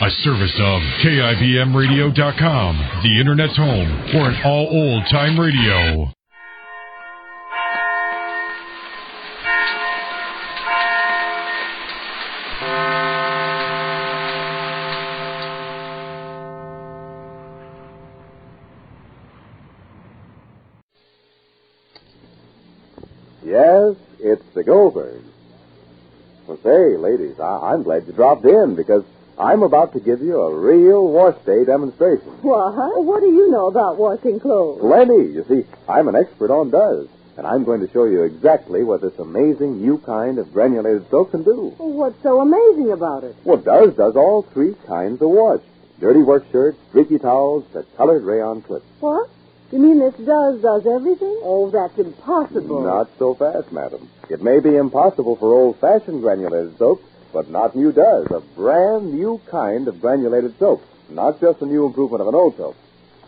A service of KIBMradio.com, the Internet's home for an all old-time radio. Yes, it's the Goldbergs. Well, say, ladies, I'm glad you dropped in because I'm about to give you a real wash day demonstration. What? What do you know about washing clothes? Plenty. You see, I'm an expert on Does, and I'm going to show you exactly what this amazing new kind of granulated soap can do. What's so amazing about it? Well, Does does all three kinds of wash. Dirty work shirts, streaky towels, the colored rayon clips. What? You mean this does everything? Oh, that's impossible. Not so fast, madam. It may be impossible for old-fashioned granulated soap, but not new Does. A brand new kind of granulated soap. Not just a new improvement of an old soap.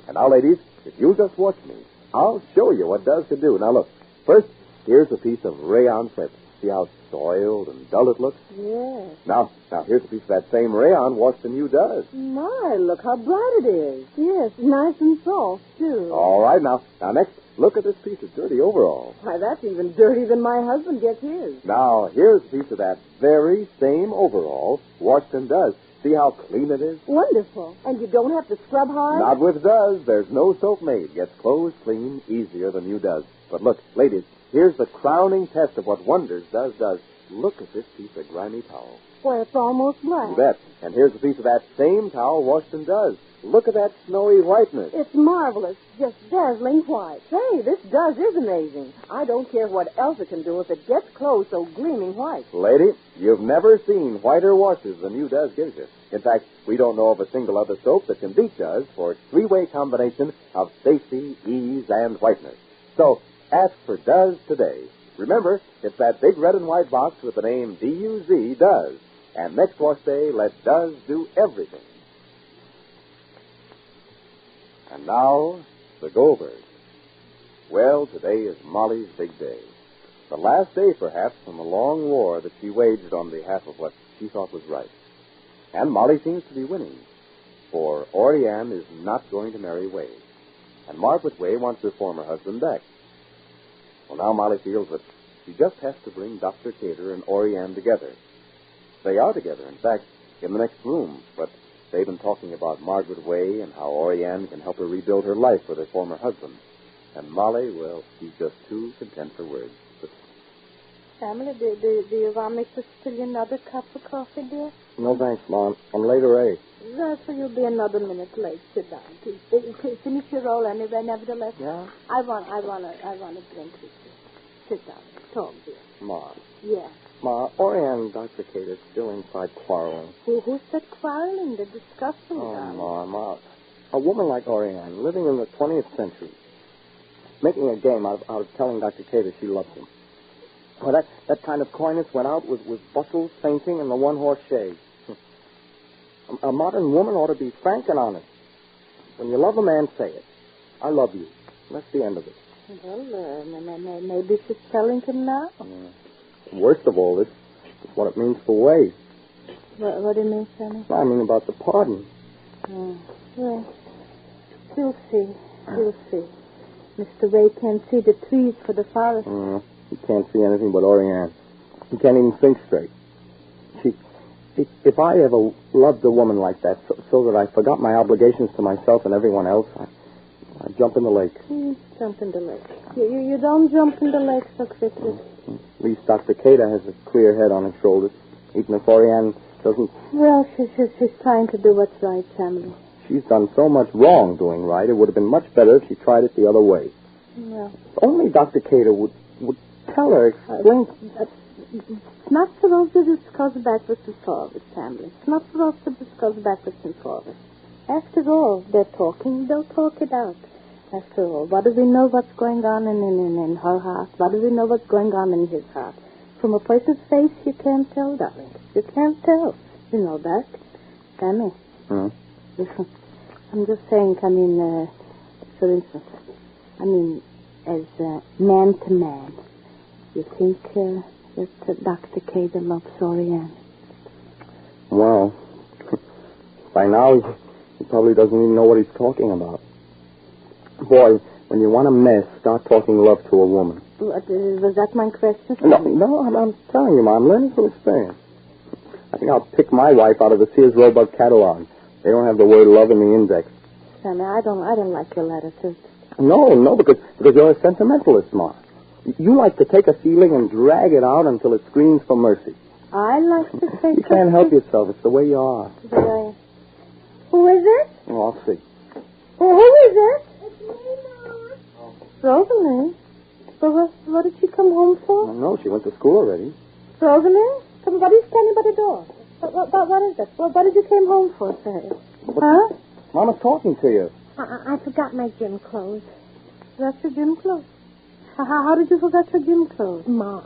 And now, ladies, if you'll just watch me, I'll show you what Does can do. Now, look. First, here's a piece of rayon clip. See how soiled and dull it looks? Yes. Now, here's a piece of that same rayon washed in new Does. My, look how bright it is. Yes, nice and soft, too. All right, now next, look at this piece of dirty overall. Why, that's even dirtier than my husband gets his. Now, here's a piece of that very same overall washed in Does. See how clean it is? Wonderful. And you don't have to scrub hard? Not with Does. There's no soap made. Gets clothes clean easier than new Does. But look, ladies, here's the crowning test of what wonders Does does. Look at this piece of grimy towel. Why, it's almost black. You bet. And here's a piece of that same towel washed in Does. Look at that snowy whiteness. It's marvelous. Just dazzling white. Say, this Does is amazing. I don't care what else it can do if it gets clothes so gleaming white. Lady, you've never seen whiter washes than new Does gives you. In fact, we don't know of a single other soap that can beat Does for its three-way combination of safety, ease, and whiteness. So, ask for Does today. Remember, it's that big red and white box with the name D-U-Z, Does. And next wash day, let Does do everything. And now, the Goldbergs. Well, today is Molly's big day. The last day, perhaps, from a long war that she waged on behalf of what she thought was right. And Molly seems to be winning, for Orianne is not going to marry Way. And Margaret Way wants her former husband back. Well, now Molly feels that she just has to bring Dr. Cater and Orianne together. They are together, in fact, in the next room, but they've been talking about Margaret Way and how Orianne can help her rebuild her life with her former husband. And Molly, well, she's just too content for words. But... Family, do you want me to spill you another cup of coffee, dear? No, thanks, Mom. I'm late already. So you'll be another minute late. Sit down. Please finish your roll anyway, nevertheless. Yeah? I want a drink with you. Sit down. Talk, dear. Mom. Yeah. Ma, Orianne and Dr. Cater still inside quarreling. Who said quarreling? They're discussing it. Ma, a woman like Orianne, living in the 20th century, making a game out of telling Dr. Cater she loves him. Well, that kind of coyness went out with bustles, fainting, and the one-horse chaise. A modern woman ought to be frank and honest. When you love a man, say it. I love you. That's the end of it. Well, maybe she's telling him now. Worst of all, this is what it means for Way. What do you mean, Sammy? I mean about the pardon. Well, you'll see. You'll see. Mr. Way can't see the trees for the forest. He can't see anything but Orianne. He can't even think straight. If I ever loved a woman like that, so that I forgot my obligations to myself and everyone else, I'd jump in the lake. Jump in the lake. You don't jump in the lake so quickly. At least Dr. Cater has a clear head on his shoulders, even if Orianne doesn't... Well, she's trying to do what's right, Samuel. She's done so much wrong doing right, it would have been much better if she tried it the other way. Well... If only Dr. Cater would tell her, explain... It's not for us to discuss backwards and forwards, Samuel. It's not for us to discuss backwards and forwards. After all, they're talking, they'll talk it out. After all, what do we know what's going on in her heart? What do we know what's going on in his heart? From a person's face, you can't tell, darling. You can't tell. You know that. Sammy. Listen, I'm just saying, for instance, as man to man, you think that Dr. Cater loves Orianne? Well, By now, he probably doesn't even know what he's talking about. Boy, when you want a mess, start talking love to a woman. Was that my question? No, I'm telling you, Ma. I'm learning from experience. I think I'll pick my wife out of the Sears Roebuck catalog. They don't have the word love in the index. Sammy, I don't like your attitude. No, because you're a sentimentalist, Ma. You like to take a feeling and drag it out until it screams for mercy. I like to take You can't help yourself. It's the way you are. Who is it? Oh, I'll see. Who is it? It's me, Ma. Rosalie? But what did she come home for? I know. She went to school already. Rosalie? Somebody's standing by the door. What is it? What did you come home for, say? Huh? Mama's talking to you. I forgot my gym clothes. That's your gym clothes? How did you forget your gym clothes? Ma.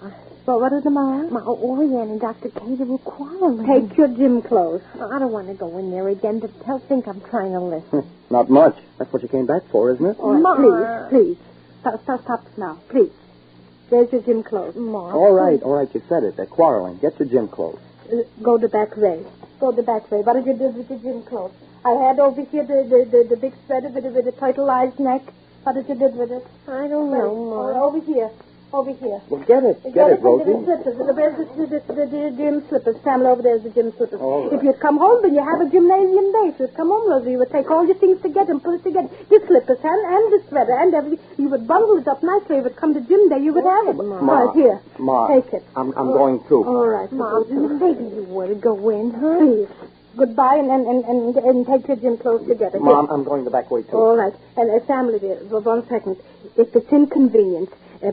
What is the matter? Ma, Oriane and Dr. Cater were quarreling. Take your gym clothes. I don't want to go in there again. They'll think I'm trying to listen. Not much. That's what you came back for, isn't it? Oh, Ma. Please. Stop now. Please. There's your gym clothes. Ma. All right. You said it. They're quarreling. Get your gym clothes. Go the back way. What did you do with your gym clothes? I had over here the big sweater with the turtle-eyed neck. What did you do with it? I don't know, Ma. Over here. Well, get it, Rosie. Where's the gym slippers? Pamela, over there's the gym slippers. Right. If you'd come home, then you have a gymnasium day. If you'd come home, Rosie, you would take all your things together and put it together. The slippers and the sweater and everything. You would bundle it up nicely. If it come to gym day, you would have it. Ma. All right, here. Ma. Take it. I'm going too. All right. Ma, maybe you want to go in, huh? Please. Goodbye, and take your gym clothes together. Mom, I'm going the back way, too. All right. And family, dear, for 1 second. If it's inconvenient,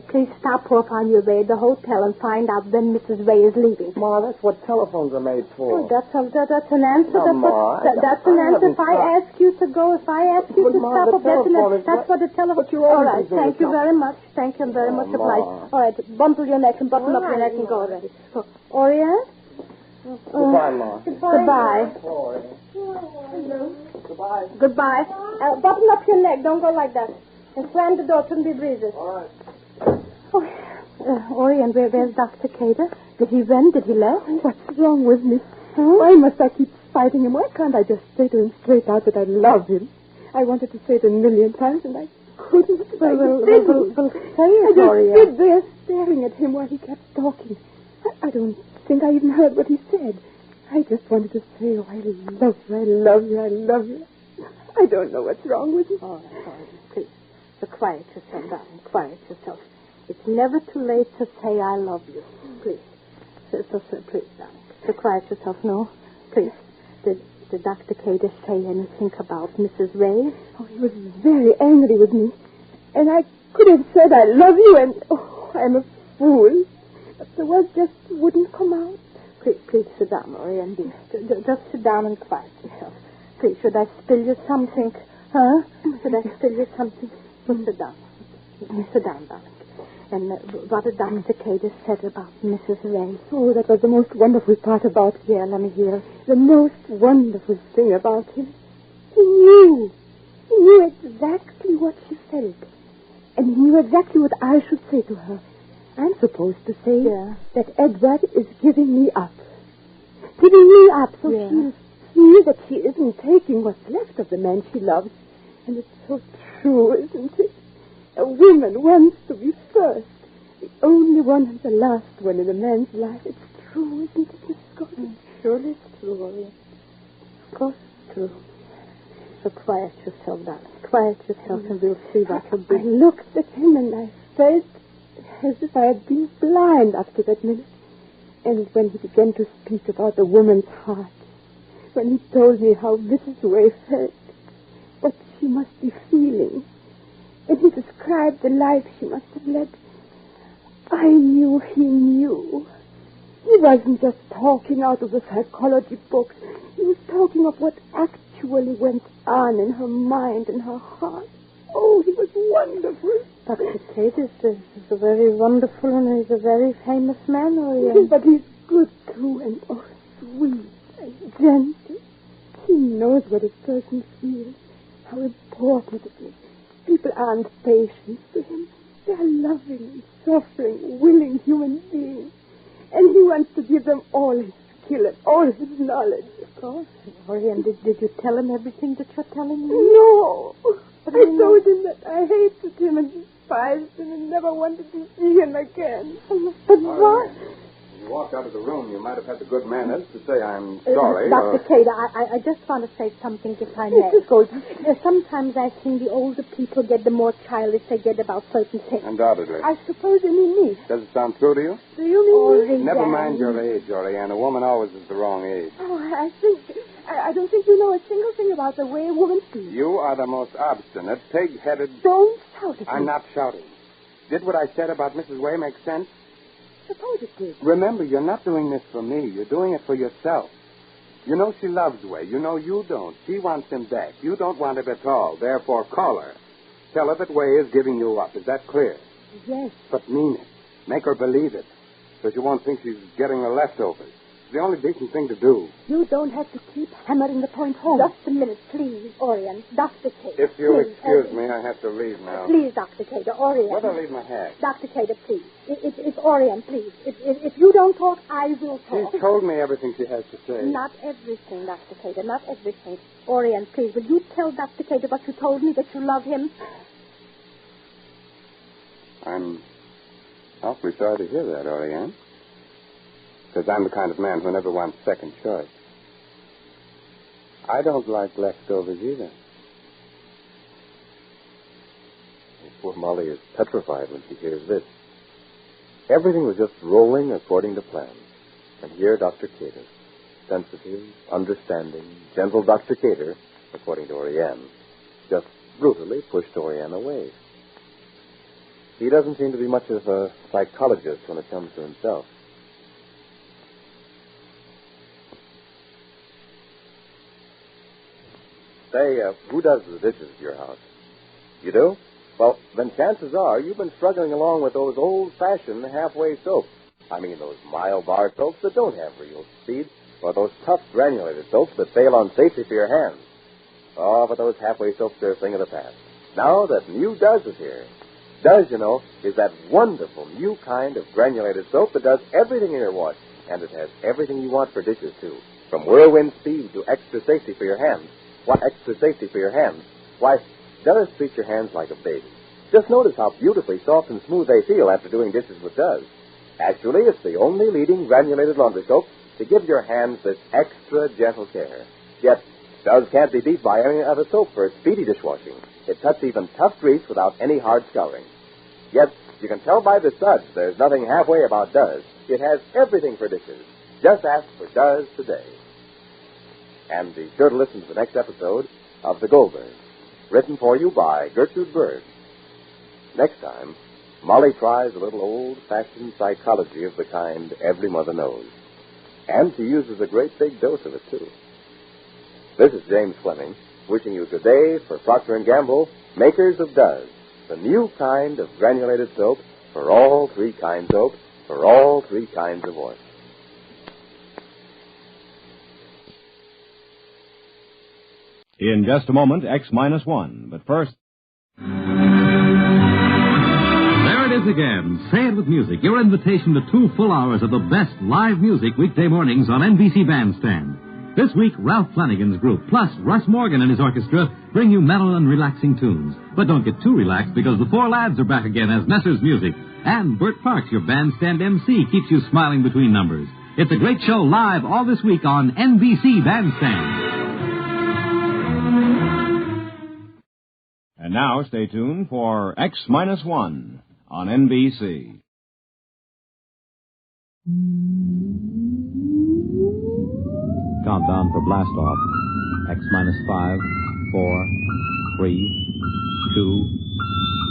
please stop off on your way at the hotel and find out when Mrs. Ray is leaving. Ma, that's what telephones are made for. Oh, that's an answer. Ma, that's an answer. If I ask you to go, if I ask you to stop off, that's what the telephone... All right. Thank you very much. Thank you very much obliged. All right. Bundle your neck and button up your neck and go already. Oriane? Goodbye, Ma. Goodbye. Goodbye. Button up your neck. Don't go like that. And slam the door. Shouldn't be breezes. All right. Oriane, where's Dr. Cater? Did he run? Did he left? What's wrong with me? Huh? Why must I keep fighting him? Why can't I just say to him straight out that I love him? I wanted to say it 1,000,000 times, and I couldn't. Well, say it, I Oriane. just stood there staring at him while he kept talking. I don't think I even heard what he said. I just wanted to say, oh, I love you, I love you, I love you. I don't know what's wrong with me. All right, please. So quiet yourself, darling. Quiet yourself. It's never too late to say I love you. Please. So please, darling. So quiet yourself. No, please. Did Dr. Cater say anything about Mrs. Ray? Oh, he was very angry with me. And I could have said I love you, and oh, I'm a fool. But the words just wouldn't come out. Please sit down, Oriane, dear. Just sit down and quiet yourself. Please, should I spill you something? Huh? Should I spill you something? Well, sit down. Sit down, darling. And what did Dr. Cater said about Mrs. Ray? Oh, that was the most wonderful part about him. Yeah, let me hear. The most wonderful thing about him. He knew. He knew exactly what she felt. And he knew exactly what I should say to her. I'm supposed to say that Edward is giving me up. Giving me up so she'll see that she isn't taking what's left of the man she loves. And it's so true, isn't it? A woman wants to be first. The only one and the last one in a man's life. It's true, isn't it, Miss Scott? Surely it's true, Oriane. Of course it's true. So quiet yourself, darling. Quiet yourself and we'll see what will be. I looked at him and I felt as if I had been blind up to that minute. And when he began to speak about the woman's heart, when he told me how Mrs. Ray felt, what she must be feeling, and he described the life she must have led, I knew he knew. He wasn't just talking out of the psychology books. He was talking of what actually went on in her mind and her heart. Oh, he was wonderful. Dr. Cater is a very wonderful and he's a very famous man, Oriane. But he's good, too, and oh, sweet and gentle. He knows what a person feels, how important it is. People aren't patient to him. They're loving and suffering, willing human beings. And he wants to give them all his kill him. All his knowledge. Of course. Orion, did you tell him everything that you're telling me? No. I told him that I hated him and despised him and never wanted to see him again. But what? You walked out of the room. You might have had the good manners to say I'm sorry. Dr. Cater, I just want to say something, if I may. Sometimes I think the older people get, the more childish they get about certain things. Undoubtedly. I suppose you mean me. Does it sound true to you? Do you mean me? Never mind your age, Oriane. A woman always is the wrong age. Oh, I don't think you know a single thing about the way a woman speaks. You are the most obstinate, pig-headed... Don't shout at me. I'm not shouting. Did what I said about Mrs. Way make sense? Suppose it did. Remember, you're not doing this for me. You're doing it for yourself. You know she loves Way. You know you don't. She wants him back. You don't want him at all. Therefore, call her. Tell her that Way is giving you up. Is that clear? Yes. But mean it. Make her believe it. So she won't think she's getting the leftovers. It's the only decent thing to do. You don't have to keep hammering the point home. Just a minute, please, Orion. Dr. Cater. If you'll please, excuse me, I have to leave now. Please, Dr. Cater, Orion. Where'd I leave my hat? Dr. Cater, please. It's Orion, please. If you don't talk, I will talk. She's told me everything she has to say. Not everything, Dr. Cater, not everything. Orion, please, will you tell Dr. Cater what you told me, that you love him? I'm awfully sorry to hear that, Oriane. Because I'm the kind of man who never wants second choice. I don't like leftovers either. Poor Molly is petrified when she hears this. Everything was just rolling according to plan. And here Dr. Cater, sensitive, understanding, gentle Dr. Cater, according to Oriane, just brutally pushed Oriane away. He doesn't seem to be much of a psychologist when it comes to himself. Say, who does the dishes at your house? You do? Well, then chances are you've been struggling along with those old-fashioned halfway soaps. I mean those mild bar soaps that don't have real speed, or those tough granulated soaps that fail on safety for your hands. Oh, but those halfway soaps are a thing of the past. Now that new Does is here. Does, you know, is that wonderful new kind of granulated soap that does everything in your wash, and it has everything you want for dishes, too. From whirlwind speed to extra safety for your hands. What extra safety for your hands? Why, Does treats your hands like a baby. Just notice how beautifully soft and smooth they feel after doing dishes with Does. Actually, it's the only leading granulated laundry soap to give your hands this extra gentle care. Yet, Does can't be beat by any other soap for its speedy dishwashing. It cuts even tough grease without any hard scouring. Yet, you can tell by the suds there's nothing halfway about Does. It has everything for dishes. Just ask for Does today. And be sure to listen to the next episode of The Goldbergs, written for you by Gertrude Berg. Next time, Molly tries a little old-fashioned psychology of the kind every mother knows. And she uses a great big dose of it, too. This is James Fleming, wishing you good day for Procter & Gamble, makers of Does, the new kind of granulated soap for all three kinds of soap, for all three kinds of wash. In just a moment, X-1. But first... There it is again. Say it with music. Your invitation to 2 full hours of the best live music weekday mornings on NBC Bandstand. This week, Ralph Flanagan's group, plus Russ Morgan and his orchestra, bring you mellow and relaxing tunes. But don't get too relaxed, because the 4 lads are back again as Messrs. Music. And Bert Parks, your bandstand MC, keeps you smiling between numbers. It's a great show live all this week on NBC Bandstand. And now, stay tuned for X-1 on NBC. Countdown for blast off. X-5, 4, 3, 2,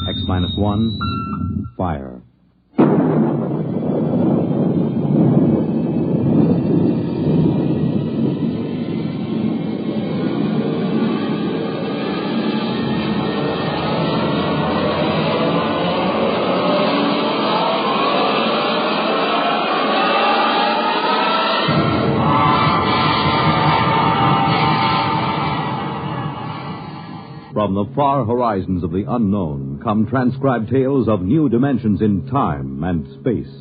X-1, fire. From the far horizons of the unknown come transcribed tales of new dimensions in time and space.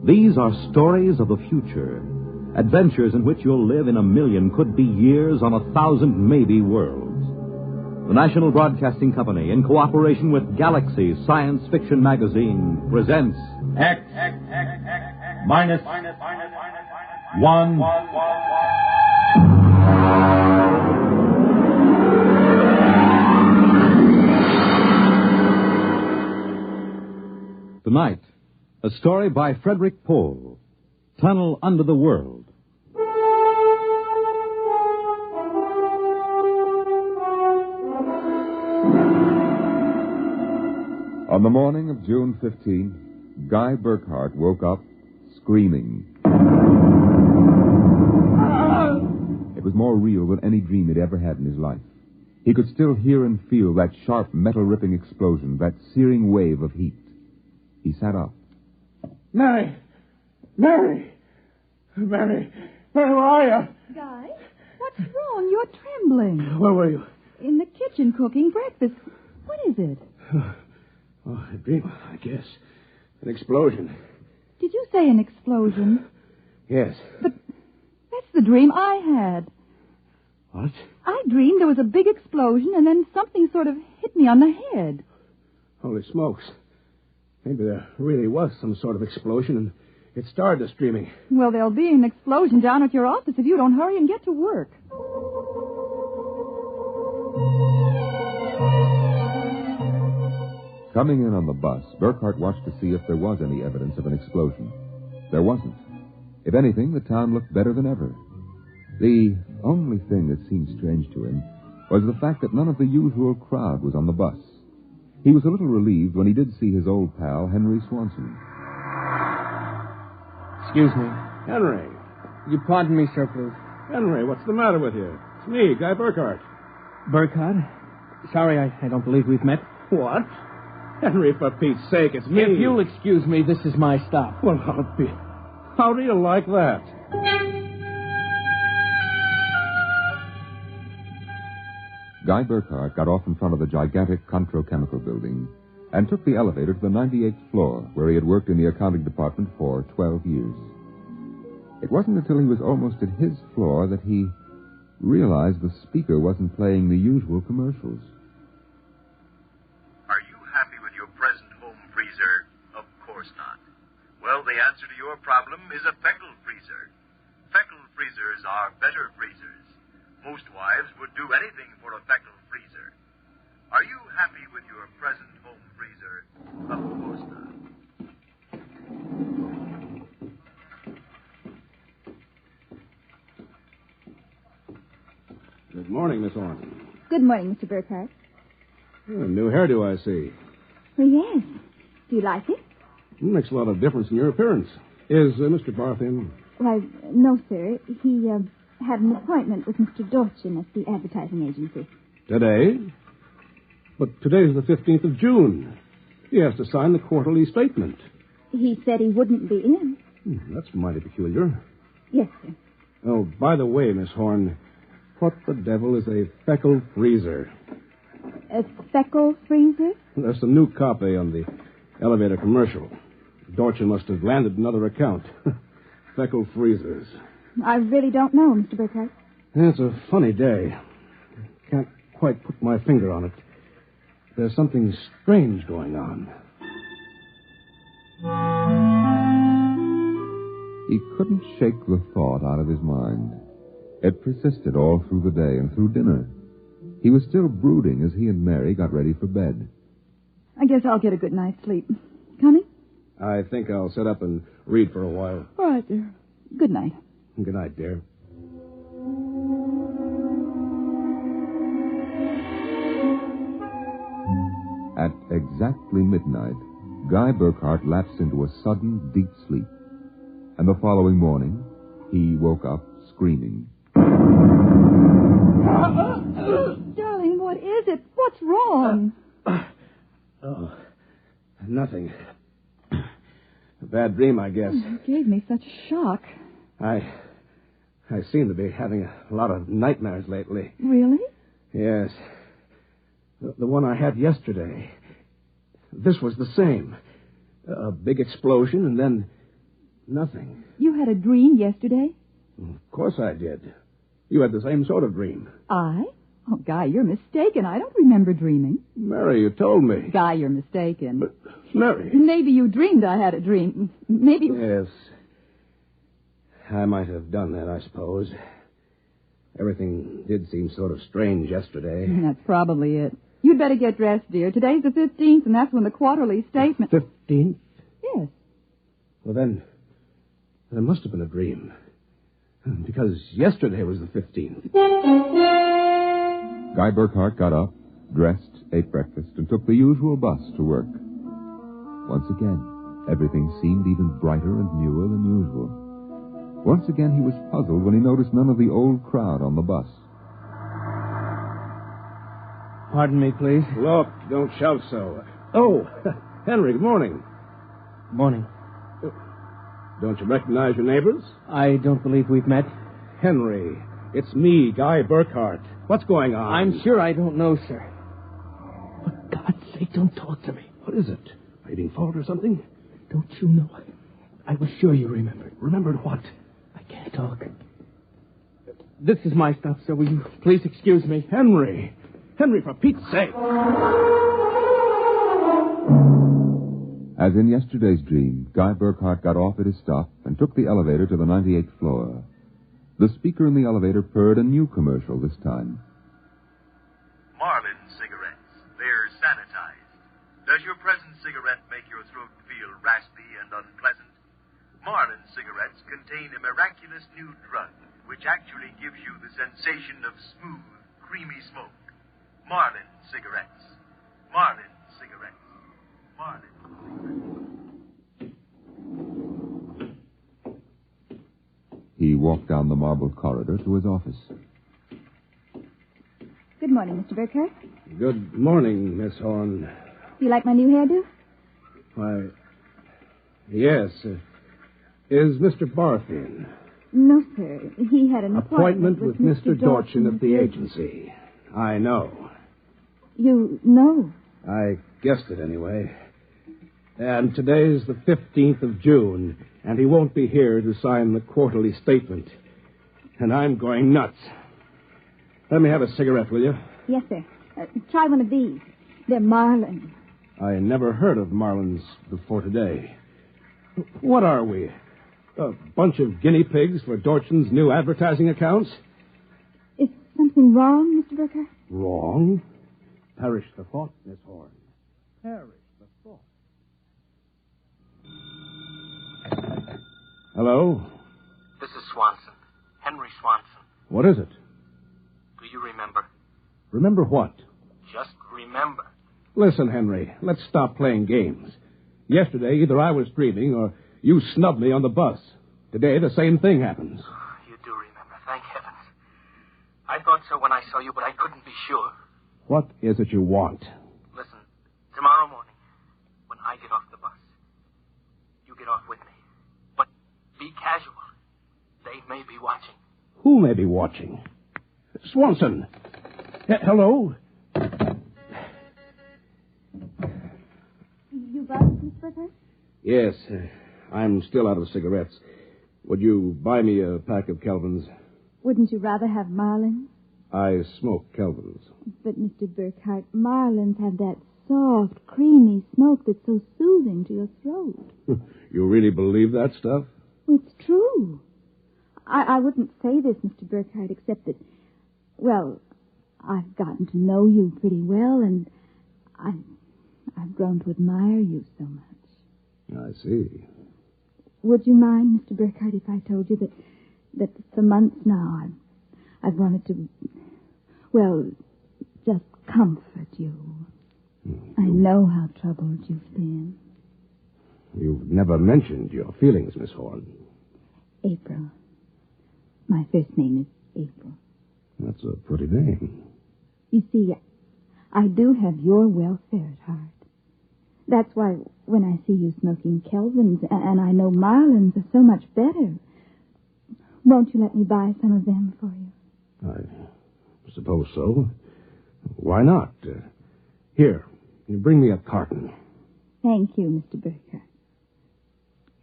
These are stories of the future, Adventures in which you'll live in a million, could be years, on 1,000 maybe worlds. The National Broadcasting Company, in cooperation with Galaxy Science Fiction Magazine, presents X minus one. Tonight, a story by Frederick Pohl, Tunnel Under the World. On the morning of June 15, Guy Burkhart woke up screaming. It was more real than any dream he'd ever had in his life. He could still hear and feel that sharp, metal-ripping explosion, that searing wave of heat. He sat up. Mary, where are you? Guy, what's wrong? You're trembling. Where were you? In the kitchen cooking breakfast. What is it? Oh, a dream, I guess. An explosion. Did you say an explosion? Yes. But that's the dream I had. What? I dreamed there was a big explosion and then something sort of hit me on the head. Holy smokes. Maybe there really was some sort of explosion and it started us dreaming. Well, there'll be an explosion down at your office if you don't hurry and get to work. Coming in on the bus, Burkhart watched to see if there was any evidence of an explosion. There wasn't. If anything, the town looked better than ever. The only thing that seemed strange to him was the fact that none of the usual crowd was on the bus. He was a little relieved when he did see his old pal, Henry Swanson. Excuse me. Henry. You pardon me, sir, please. Henry, what's the matter with you? It's me, Guy Burkhart. Burkhart? Sorry, I don't believe we've met. What? Henry, for Pete's sake, it's me. If you'll excuse me, this is my stop. Well, how do you like that? Guy Burkhart got off in front of the gigantic Controchemical building and took the elevator to the 98th floor, where he had worked in the accounting department for 12 years. It wasn't until he was almost at his floor that he realized the speaker wasn't playing the usual commercials. Are you happy with your present home freezer? Of course not. Well, the answer to your problem is a Feckle freezer. Feckle freezers are better freezers. Most wives would do anything for a Feckle freezer. Are you happy with your present home freezer? Of course not. Good morning, Miss Orton. Good morning, Mr. Burkhart. A new hairdo, I see. Well, yes. Do you like it? Makes a lot of difference in your appearance. Is Mr. Barth in? Why, no, sir. He had an appointment with Mr. Dorchin at the advertising agency. Today? But today's the 15th of June. He has to sign the quarterly statement. He said he wouldn't be in. That's mighty peculiar. Yes, sir. Oh, by the way, Miss Horn, what the devil is a Feckle freezer? A Feckle freezer? There's some new copy on the elevator commercial. Dorchin must have landed another account. Feckle freezers. I really don't know, Mr. Burkhart. It's a funny day. Can't quite put my finger on it. There's something strange going on. He couldn't shake the thought out of his mind. It persisted all through the day and through dinner. He was still brooding as he and Mary got ready for bed. I guess I'll get a good night's sleep. Coming? I think I'll sit up and read for a while. All right, dear. Good night. Good night, dear. At exactly midnight, Guy Burkhart lapsed into a sudden, deep sleep. And the following morning, he woke up screaming. Darling, what is it? What's wrong? Oh, nothing. A bad dream, I guess. You gave me such a shock. I seem to be having a lot of nightmares lately. Really? Yes. The one I had yesterday. This was the same. A big explosion and then nothing. You had a dream yesterday? Of course I did. You had the same sort of dream. I? Oh, Guy, you're mistaken. I don't remember dreaming. Mary, you told me. Guy, you're mistaken. But, Mary... Maybe you dreamed I had a dream. Maybe... Yes. I might have done that, I suppose. Everything did seem sort of strange yesterday. That's probably it. You'd better get dressed, dear. Today's the 15th, and that's when the quarterly statement... 15th? Yes. Well, then it must have been a dream. Because yesterday was the 15th. Guy Burkhart got up, dressed, ate breakfast, and took the usual bus to work. Once again, everything seemed even brighter and newer than usual. Once again, he was puzzled when he noticed none of the old crowd on the bus. Pardon me, please. Look, don't shout so. Oh, Henry, good morning. Morning. Don't you recognize your neighbors? I don't believe we've met. Henry, it's me, Guy Burkhart. What's going on? I'm sure I don't know, sir. For God's sake, don't talk to me. What is it? Are you being followed or something? Don't you know? I was sure you remembered. Remembered what? I can't talk. This is my stuff, sir. Will you please excuse me? Henry! Henry, for Pete's sake! As in yesterday's dream, Guy Burkhart got off at his stop and took the elevator to the 98th floor. The speaker in the elevator purred a new commercial this time. Marlin cigarettes. They're sanitized. Does your present cigarette make your throat feel raspy and unpleasant? Marlin cigarettes contain a miraculous new drug which actually gives you the sensation of smooth, creamy smoke. Marlin cigarettes. Marlin cigarettes. Marlin cigarettes. He walked down the marble corridor to his office. Good morning, Mr. Burkhart. Good morning, Miss Horn. Do you like my new hairdo? Why, yes. Is Mr. Barth in? No, sir. He had an appointment with Mr. Dorchin of the agency. I know. You know? I guessed it anyway. And today's the 15th of June, and he won't be here to sign the quarterly statement. And I'm going nuts. Let me have a cigarette, will you? Yes, sir. Try one of these. They're Marlin. I never heard of Marlins before today. What are we? A bunch of guinea pigs for Dorchin's new advertising accounts? Is something wrong, Mr. Burkhart? Wrong? Perish the thought, Miss Horn. Perish the thought. Hello? This is Swanson. Henry Swanson. What is it? Do you remember? Remember what? Just remember. Listen, Henry, let's stop playing games. Yesterday, either I was dreaming or you snubbed me on the bus. Today, the same thing happens. You do remember, thank heavens. I thought so when I saw you, but I couldn't be sure. What is it you want? Listen, tomorrow morning, when I get off the bus, you get off with me. But be casual. They may be watching. Who may be watching? Swanson. Hello? You buzzed, Miss Burkhart? Yes, I'm still out of cigarettes. Would you buy me a pack of Kelvins? Wouldn't you rather have Marlins? I smoke Kelvins. But, Mr. Burkhart, Marlins have that soft, creamy smoke that's so soothing to your throat. You really believe that stuff? It's true. I wouldn't say this, Mr. Burkhart, except that, well, I've gotten to know you pretty well, and I've grown to admire you so much. I see. Would you mind, Mr. Burkhart, if I told you that for months now I've wanted to, well, just comfort you. I know how troubled you've been. You've never mentioned your feelings, Miss Horn. April. My first name is April. That's a pretty name. You see, I do have your welfare at heart. That's why when I see you smoking Kelvins, and I know Marlins are so much better, won't you let me buy some of them for you? I suppose so. Why not? Here, you bring me a carton. Thank you, Mr. Burkhart.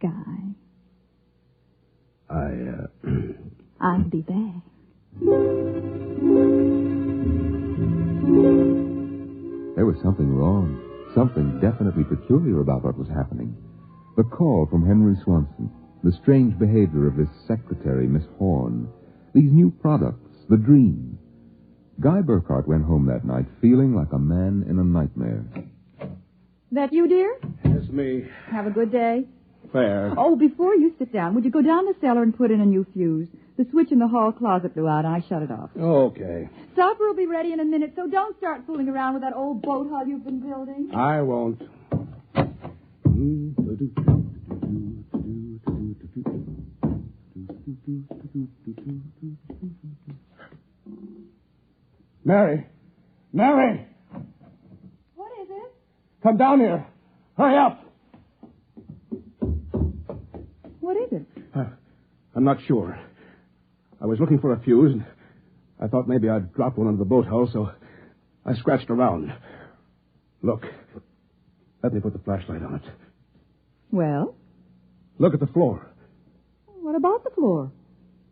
Guy. I'll be back. There was something wrong, something definitely peculiar about what was happening. The call from Henry Swanson, the strange behavior of his secretary, Miss Horn, these new products, the dream. Guy Burkhart went home that night feeling like a man in a nightmare. That you, dear? It's me. Have a good day. Fair. Oh, before you sit down, would you go down the cellar and put in a new fuse? The switch in the hall closet blew out, and I shut it off. Okay. Supper will be ready in a minute, so don't start fooling around with that old boat hull you've been building. I won't. Mary! Mary! What is it? Come down here. Hurry up. What is it? I'm not sure. I was looking for a fuse, and I thought maybe I'd dropped one under the boat hull, so I scratched around. Look. Let me put the flashlight on it. Well? Look at the floor. What about the floor?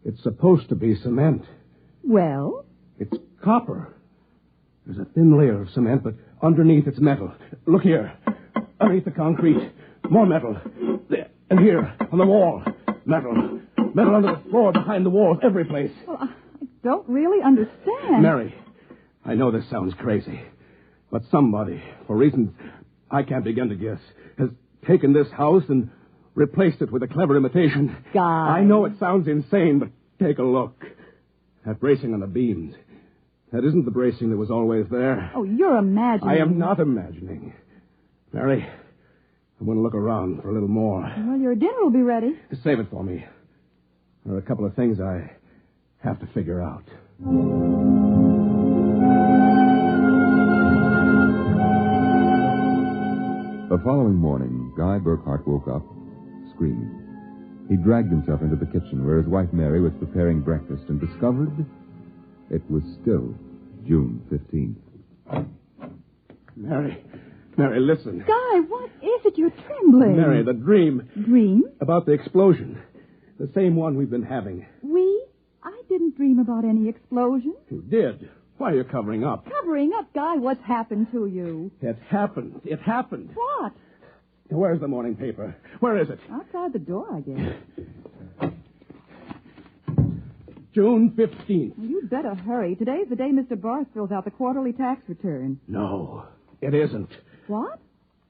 It's supposed to be cement. Well? It's copper. There's a thin layer of cement, but underneath it's metal. Look here. Underneath the concrete, more metal. There. And here, on the wall, metal. Metal under the floor, behind the walls, every place. Well, I don't really understand. Mary, I know this sounds crazy, but somebody, for reasons I can't begin to guess, has taken this house and replaced it with a clever imitation. Guy. I know it sounds insane, but take a look. That bracing on the beams. That isn't the bracing that was always there. Oh, you're imagining. I am not imagining. Mary, I'm going to look around for a little more. Well, your dinner will be ready. Save it for me. There are a couple of things I have to figure out. The following morning, Guy Burkhart woke up, screaming. He dragged himself into the kitchen where his wife Mary was preparing breakfast and discovered it was still June 15th. Mary, listen. Guy, what is it? You're trembling. Mary, the dream. Dream? About the explosion. The same one we've been having. We? I didn't dream about any explosion. You did. Why are you covering up? Covering up, Guy? What's happened to you? It happened. It happened. What? Where's the morning paper? Where is it? Outside the door, I guess. June 15th. Well, you'd better hurry. Today's the day Mr. Barth fills out the quarterly tax return. No, it isn't. What?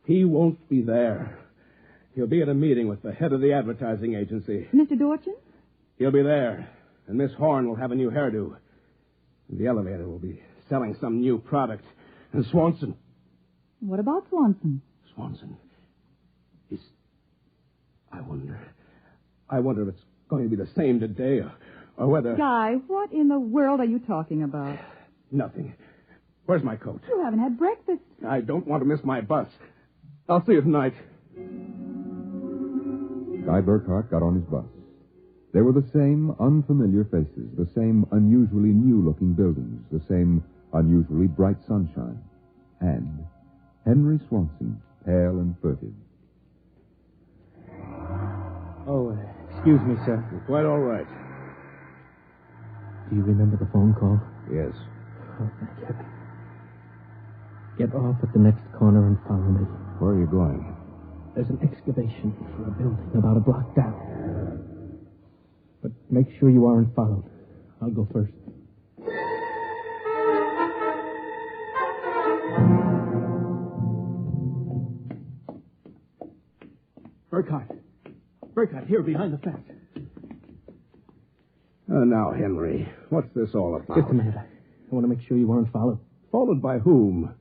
He won't be there. He'll be at a meeting with the head of the advertising agency. Mr. Dorchin? He'll be there, and Miss Horn will have a new hairdo. And the elevator will be selling some new product. And Swanson... What about Swanson? Swanson. I wonder if it's going to be the same today or whether... Guy, what in the world are you talking about? Nothing. Where's my coat? You haven't had breakfast. I don't want to miss my bus. I'll see you tonight. Guy Burkhart got on his bus. There were the same unfamiliar faces, the same unusually new-looking buildings, the same unusually bright sunshine. And Henry Swanson, pale and furtive. Oh, excuse me, sir. You're quite all right. Do you remember the phone call? Yes. Oh, thank heaven. Get off at the next corner and follow me. Where are you going? There's an excavation for a building about a block down. But make sure you aren't followed. I'll go first. Burkhart, here behind the fence. Now, Henry, what's this all about? Just a minute. I want to make sure you aren't followed. Followed by whom?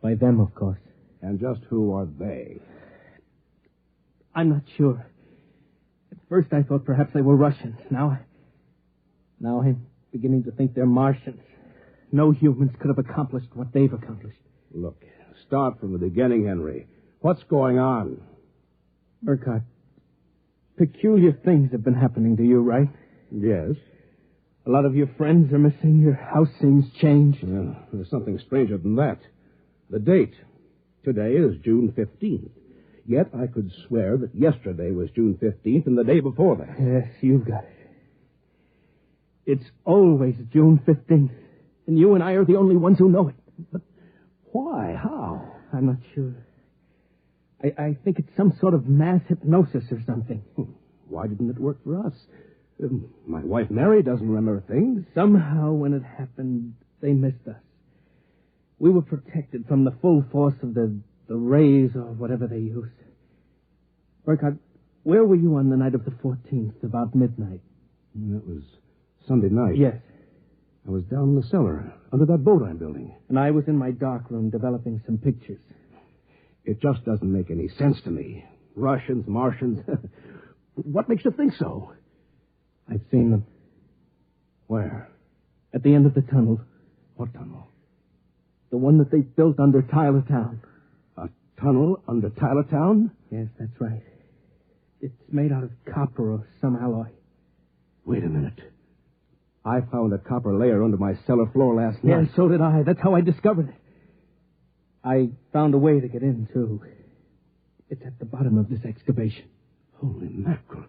By them, of course. And just who are they? I'm not sure. At first I thought perhaps they were Russians. Now I'm beginning to think they're Martians. No humans could have accomplished what they've accomplished. Look, start from the beginning, Henry. What's going on? Burkhart, peculiar things have been happening to you, right? Yes. A lot of your friends are missing. Your house seems changed. Well, there's something stranger than that. The date. Today is June 15th. Yet I could swear that yesterday was June 15th and the day before that. Yes, you've got it. It's always June 15th. And you and I are the only ones who know it. But why? How? I'm not sure. I think it's some sort of mass hypnosis or something. Why didn't it work for us? My wife Mary doesn't remember things. Somehow, when it happened, they missed us. We were protected from the full force of the rays or whatever they used. Burkhardt, where were you on the night of the 14th, about midnight? That was Sunday night. Yes. I was down in the cellar, under that boat I'm building. And I was in my darkroom developing some pictures. It just doesn't make any sense to me. Russians, Martians. What makes you think so? I've seen them. Where? At the end of the tunnel. What tunnel? The one that they built under Tylertown. A tunnel under Tylertown? Yes, that's right. It's made out of copper or some alloy. Wait a minute. I found a copper layer under my cellar floor last night. Yeah, so did I. That's how I discovered it. I found a way to get in, too. It's at the bottom of this excavation. Holy mackerel.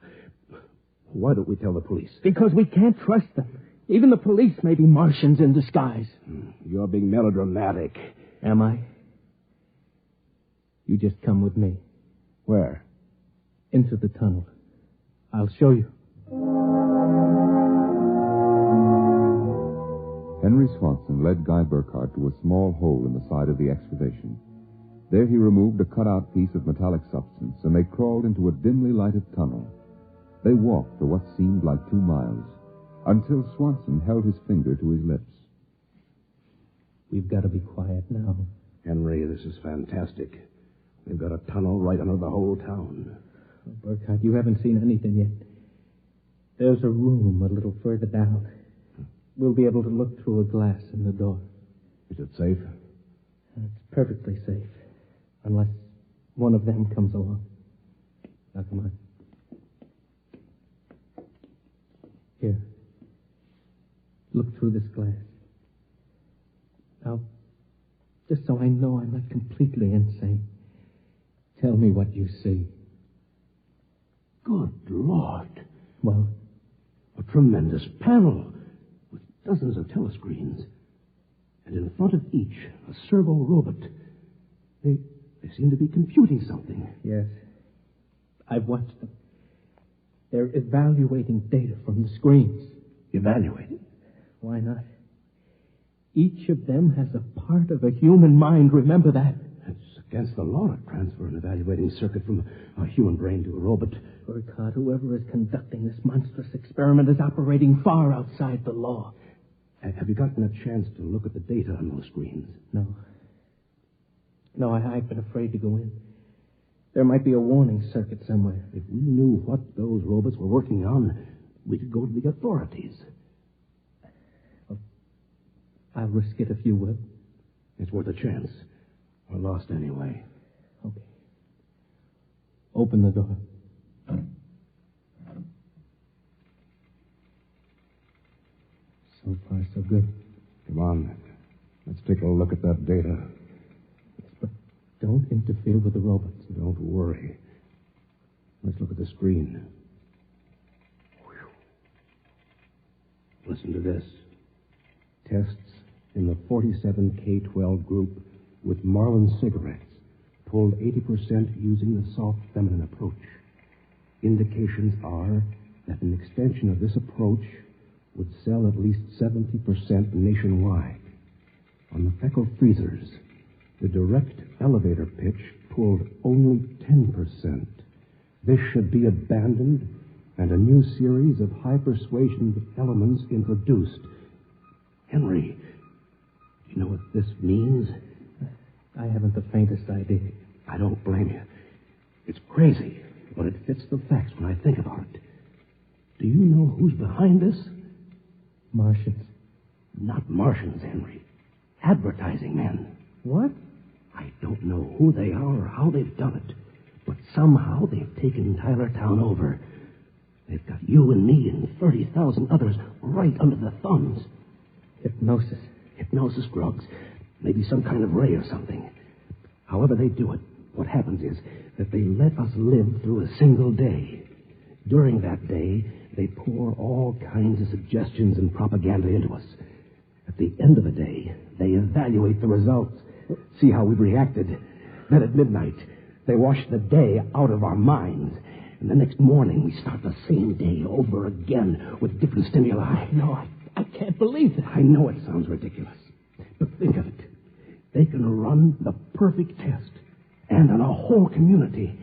Why don't we tell the police? Because we can't trust them. Even the police may be Martians in disguise. You're being melodramatic. Am I? You just come with me. Where? Into the tunnel. I'll show you. Henry Swanson led Guy Burkhardt to a small hole in the side of the excavation. There he removed a cut-out piece of metallic substance, and they crawled into a dimly lighted tunnel. They walked for what seemed like 2 miles, until Swanson held his finger to his lips. We've got to be quiet now. Henry, this is fantastic. They've got a tunnel right under the whole town. Oh, Burkhardt, you haven't seen anything yet. There's a room a little further down. We'll be able to look through a glass in the door. Is it safe? It's perfectly safe. Unless one of them comes along. Now, come on. Here. Look through this glass. Now, just so I know I'm not completely insane, tell me what you see. Good Lord. Well? A tremendous panel with dozens of telescreens. And in front of each, a servo robot. They seem to be computing something. Yes. I've watched them. They're evaluating data from the screens. Evaluating? Why not? Each of them has a part of a human mind. Remember that. It's against the law to transfer an evaluating circuit from a human brain to a robot. Burkhardt, whoever is conducting this monstrous experiment is operating far outside the law. Have you gotten a chance to look at the data on those screens? No. No, I've been afraid to go in. There might be a warning circuit somewhere. If we knew what those robots were working on, we could go to the authorities. Well, I'll risk it if you will. It's worth a chance. We're lost anyway. Okay. Open the door. So far, so good. Come on. Let's take a look at that data. Yes, but don't interfere with the robots. Don't worry. Let's look at the screen. Listen to this. Tests in the 47K12 group with Marlin cigarettes pulled 80% using the soft feminine approach. Indications are that an extension of this approach would sell at least 70% nationwide. On the Feckle freezers, the direct elevator pitch pulled only 10%. This should be abandoned and a new series of high persuasion elements introduced. Henry, do you know what this means? I haven't the faintest idea. I don't blame you. It's crazy, but it fits the facts when I think about it. Do you know who's behind this? Martians. Not Martians, Henry. Advertising men. What? I don't know who they are or how they've done it, but somehow they've taken Tylertown over. They've got you and me and 30,000 others right under the thumbs. Hypnosis. Hypnosis drugs. Maybe some kind of ray or something. However they do it, what happens is that they let us live through a single day. During that day, they pour all kinds of suggestions and propaganda into us. At the end of the day, they evaluate the results, see how we've reacted. Then at midnight, they wash the day out of our minds. And the next morning, we start the same day over again with different stimuli. No, I can't believe it. I know it sounds ridiculous, but think of it. They can run the perfect test, and on a whole community.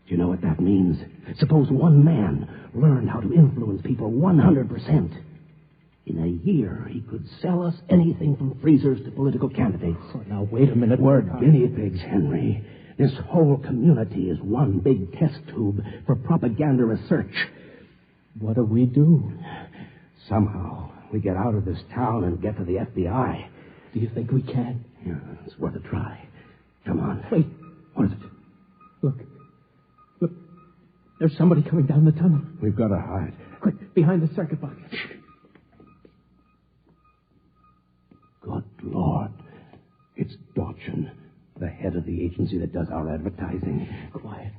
Do you know what that means? Suppose one man learned how to influence people 100%. In a year, he could sell us anything from freezers to political candidates. Oh, now, wait a minute. We're guinea pigs, Henry. This whole community is one big test tube for propaganda research. What do we do? Somehow, we get out of this town and get to the FBI. Do you think we can? Yeah, it's worth a try. Come on. Wait. What is it? Look. There's somebody coming down the tunnel. We've got to hide. Quick, behind the circuit box. Good Lord. It's Dorchin, the head of the agency that does our advertising. Quiet.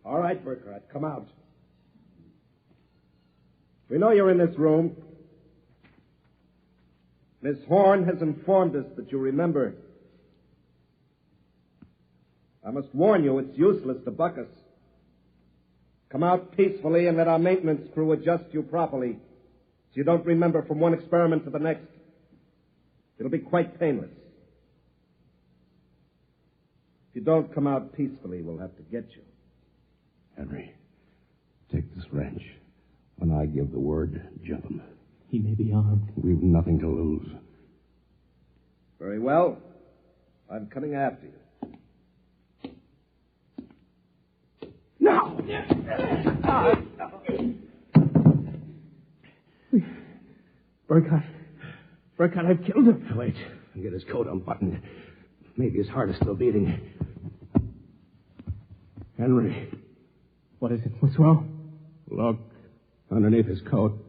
All right, Burkhardt, come out. We know you're in this room. Miss Horn has informed us that you remember. I must warn you, it's useless to buck us. Come out peacefully and let our maintenance crew adjust you properly so you don't remember from one experiment to the next. It'll be quite painless. If you don't come out peacefully, we'll have to get you. Henry, take this wrench. When I give the word, jump him. He may be armed. We've nothing to lose. Very well. I'm coming after you. Now! Burkhardt, I've killed him. Wait, I'll get his coat unbuttoned. Maybe his heart is still beating. Henry. What is it? What's wrong? Look, underneath his coat.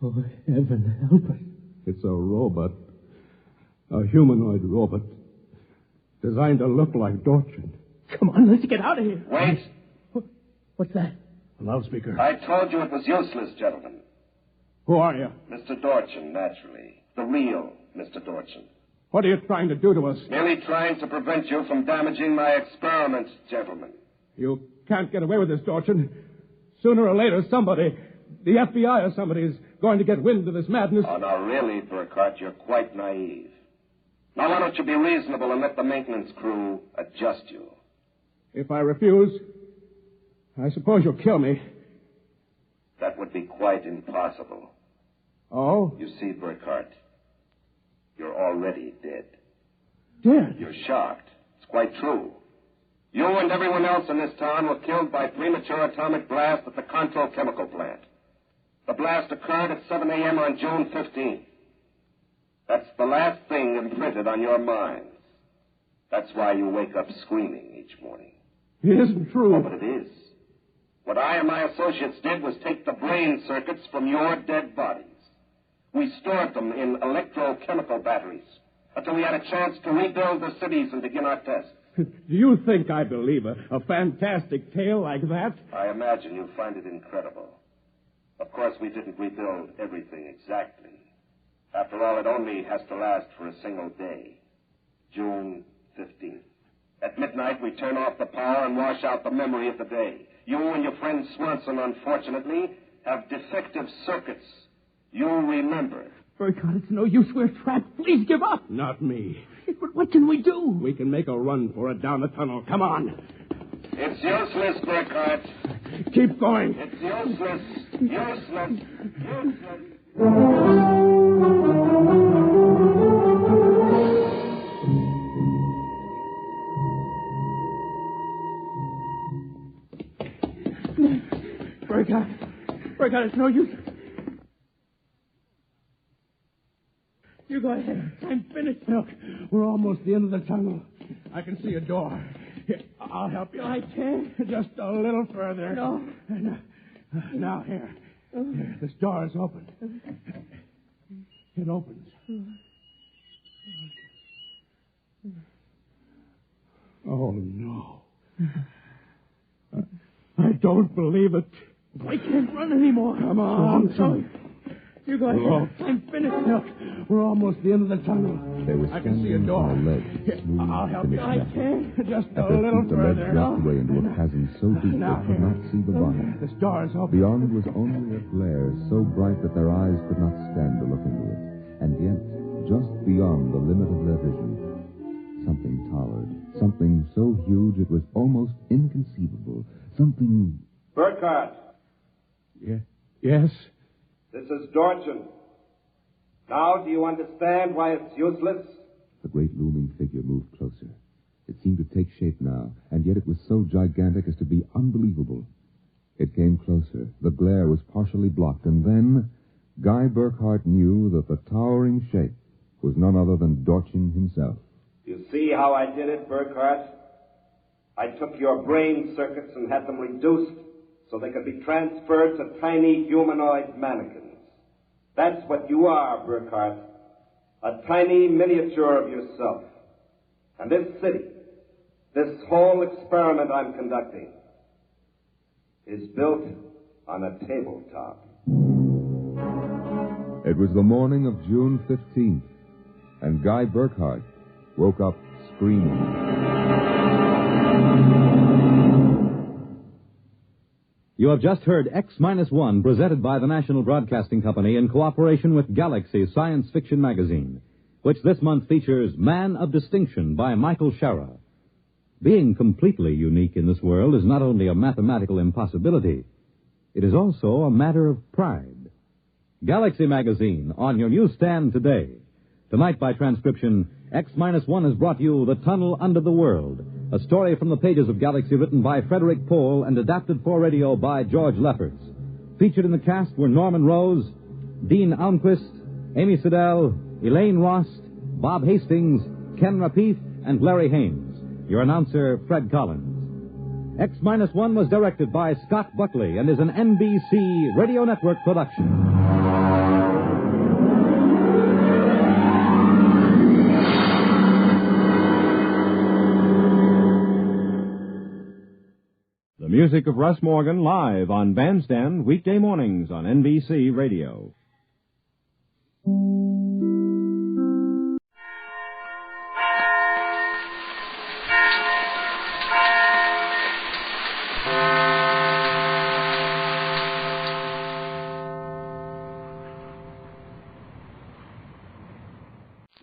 Oh, heaven help us. It's a robot. A humanoid robot. Designed to look like Dorchin. Come on, let's get out of here. Wait. What's that? A loudspeaker. I told you it was useless, gentlemen. Who are you? Mr. Dorchin, naturally. The real Mr. Dorchin. What are you trying to do to us? Merely trying to prevent you from damaging my experiments, gentlemen. You can't get away with this, Dorchin. Sooner or later, somebody, the FBI or somebody, is going to get wind of this madness. Oh, now, really, Burkhardt, you're quite naive. Now, why don't you be reasonable and let the maintenance crew adjust you? If I refuse, I suppose you'll kill me. That would be quite impossible. Oh? You see, Burkhardt, you're already dead. Dead? You're shocked. It's quite true. You and everyone else in this town were killed by premature atomic blast at the Control Chemical Plant. The blast occurred at 7 a.m. on June 15th. That's the last thing imprinted on your minds. That's why you wake up screaming each morning. It isn't true. Oh, but it is. What I and my associates did was take the brain circuits from your dead bodies. We stored them in electrochemical batteries until we had a chance to rebuild the cities and begin our tests. Do you think I believe a fantastic tale like that? I imagine you find it incredible. Of course, we didn't rebuild everything exactly. After all, it only has to last for a single day. June 15th. At midnight, we turn off the power and wash out the memory of the day. You and your friend Swanson, unfortunately, have defective circuits. You'll remember. Burkhardt, it's no use. We're trapped. Please give up. Not me. But what can we do? We can make a run for it down the tunnel. Come on. It's useless, Burkhardt. Keep going. It's useless. Useless. Useless. Burkhardt, it's no use. You go ahead. I'm finished. Look, we're almost at the end of the tunnel. I can see a door. Here, I'll help you. I can't. Just a little further. No. Now, here. Here, this door is open. It opens. Oh, no. I don't believe it. I can't run anymore. Come on. You go ahead. I'm finished. Look, we're almost at the end of the tunnel. They were I can see a standing door. on a ledge, smooth, I'll help you. finished I metal. can't. Just At a their little feet, the ledge further. dropped away into a chasm so deep Now, they could not see the bottom. This door is open. Beyond was only a glare so bright that their eyes could not stand to look into it. And yet, just beyond the limit of their vision, something towered. Something so huge it was almost inconceivable. Something... Burkhardt. Yes? This is Dorchin. Now, do you understand why it's useless? The great looming figure moved closer. It seemed to take shape now, and yet it was so gigantic as to be unbelievable. It came closer. The glare was partially blocked, and then Guy Burkhardt knew that the towering shape was none other than Dorchin himself. You see how I did it, Burkhardt? I took your brain circuits and had them reduced so they could be transferred to tiny humanoid mannequins. That's what you are, Burkhardt. A tiny miniature of yourself. And this city, this whole experiment I'm conducting, is built on a tabletop. It was the morning of June 15th, and Guy Burkhardt woke up screaming. You have just heard X-1, presented by the National Broadcasting Company in cooperation with Galaxy Science Fiction Magazine, which this month features Man of Distinction by Michael Shara. Being completely unique in this world is not only a mathematical impossibility, it is also a matter of pride. Galaxy Magazine, on your newsstand today. Tonight, by transcription, X-1 has brought you The Tunnel Under the World, a story from the pages of Galaxy written by Frederick Pohl and adapted for radio by George Lefferts. Featured in the cast were Norman Rose, Dean Almquist, Amy Siddell, Elaine Rost, Bob Hastings, Ken Rapith, and Larry Haynes. Your announcer, Fred Collins. X-1 was directed by Scott Buckley and is an NBC Radio Network production. The music of Russ Morgan live on Bandstand weekday mornings on NBC Radio.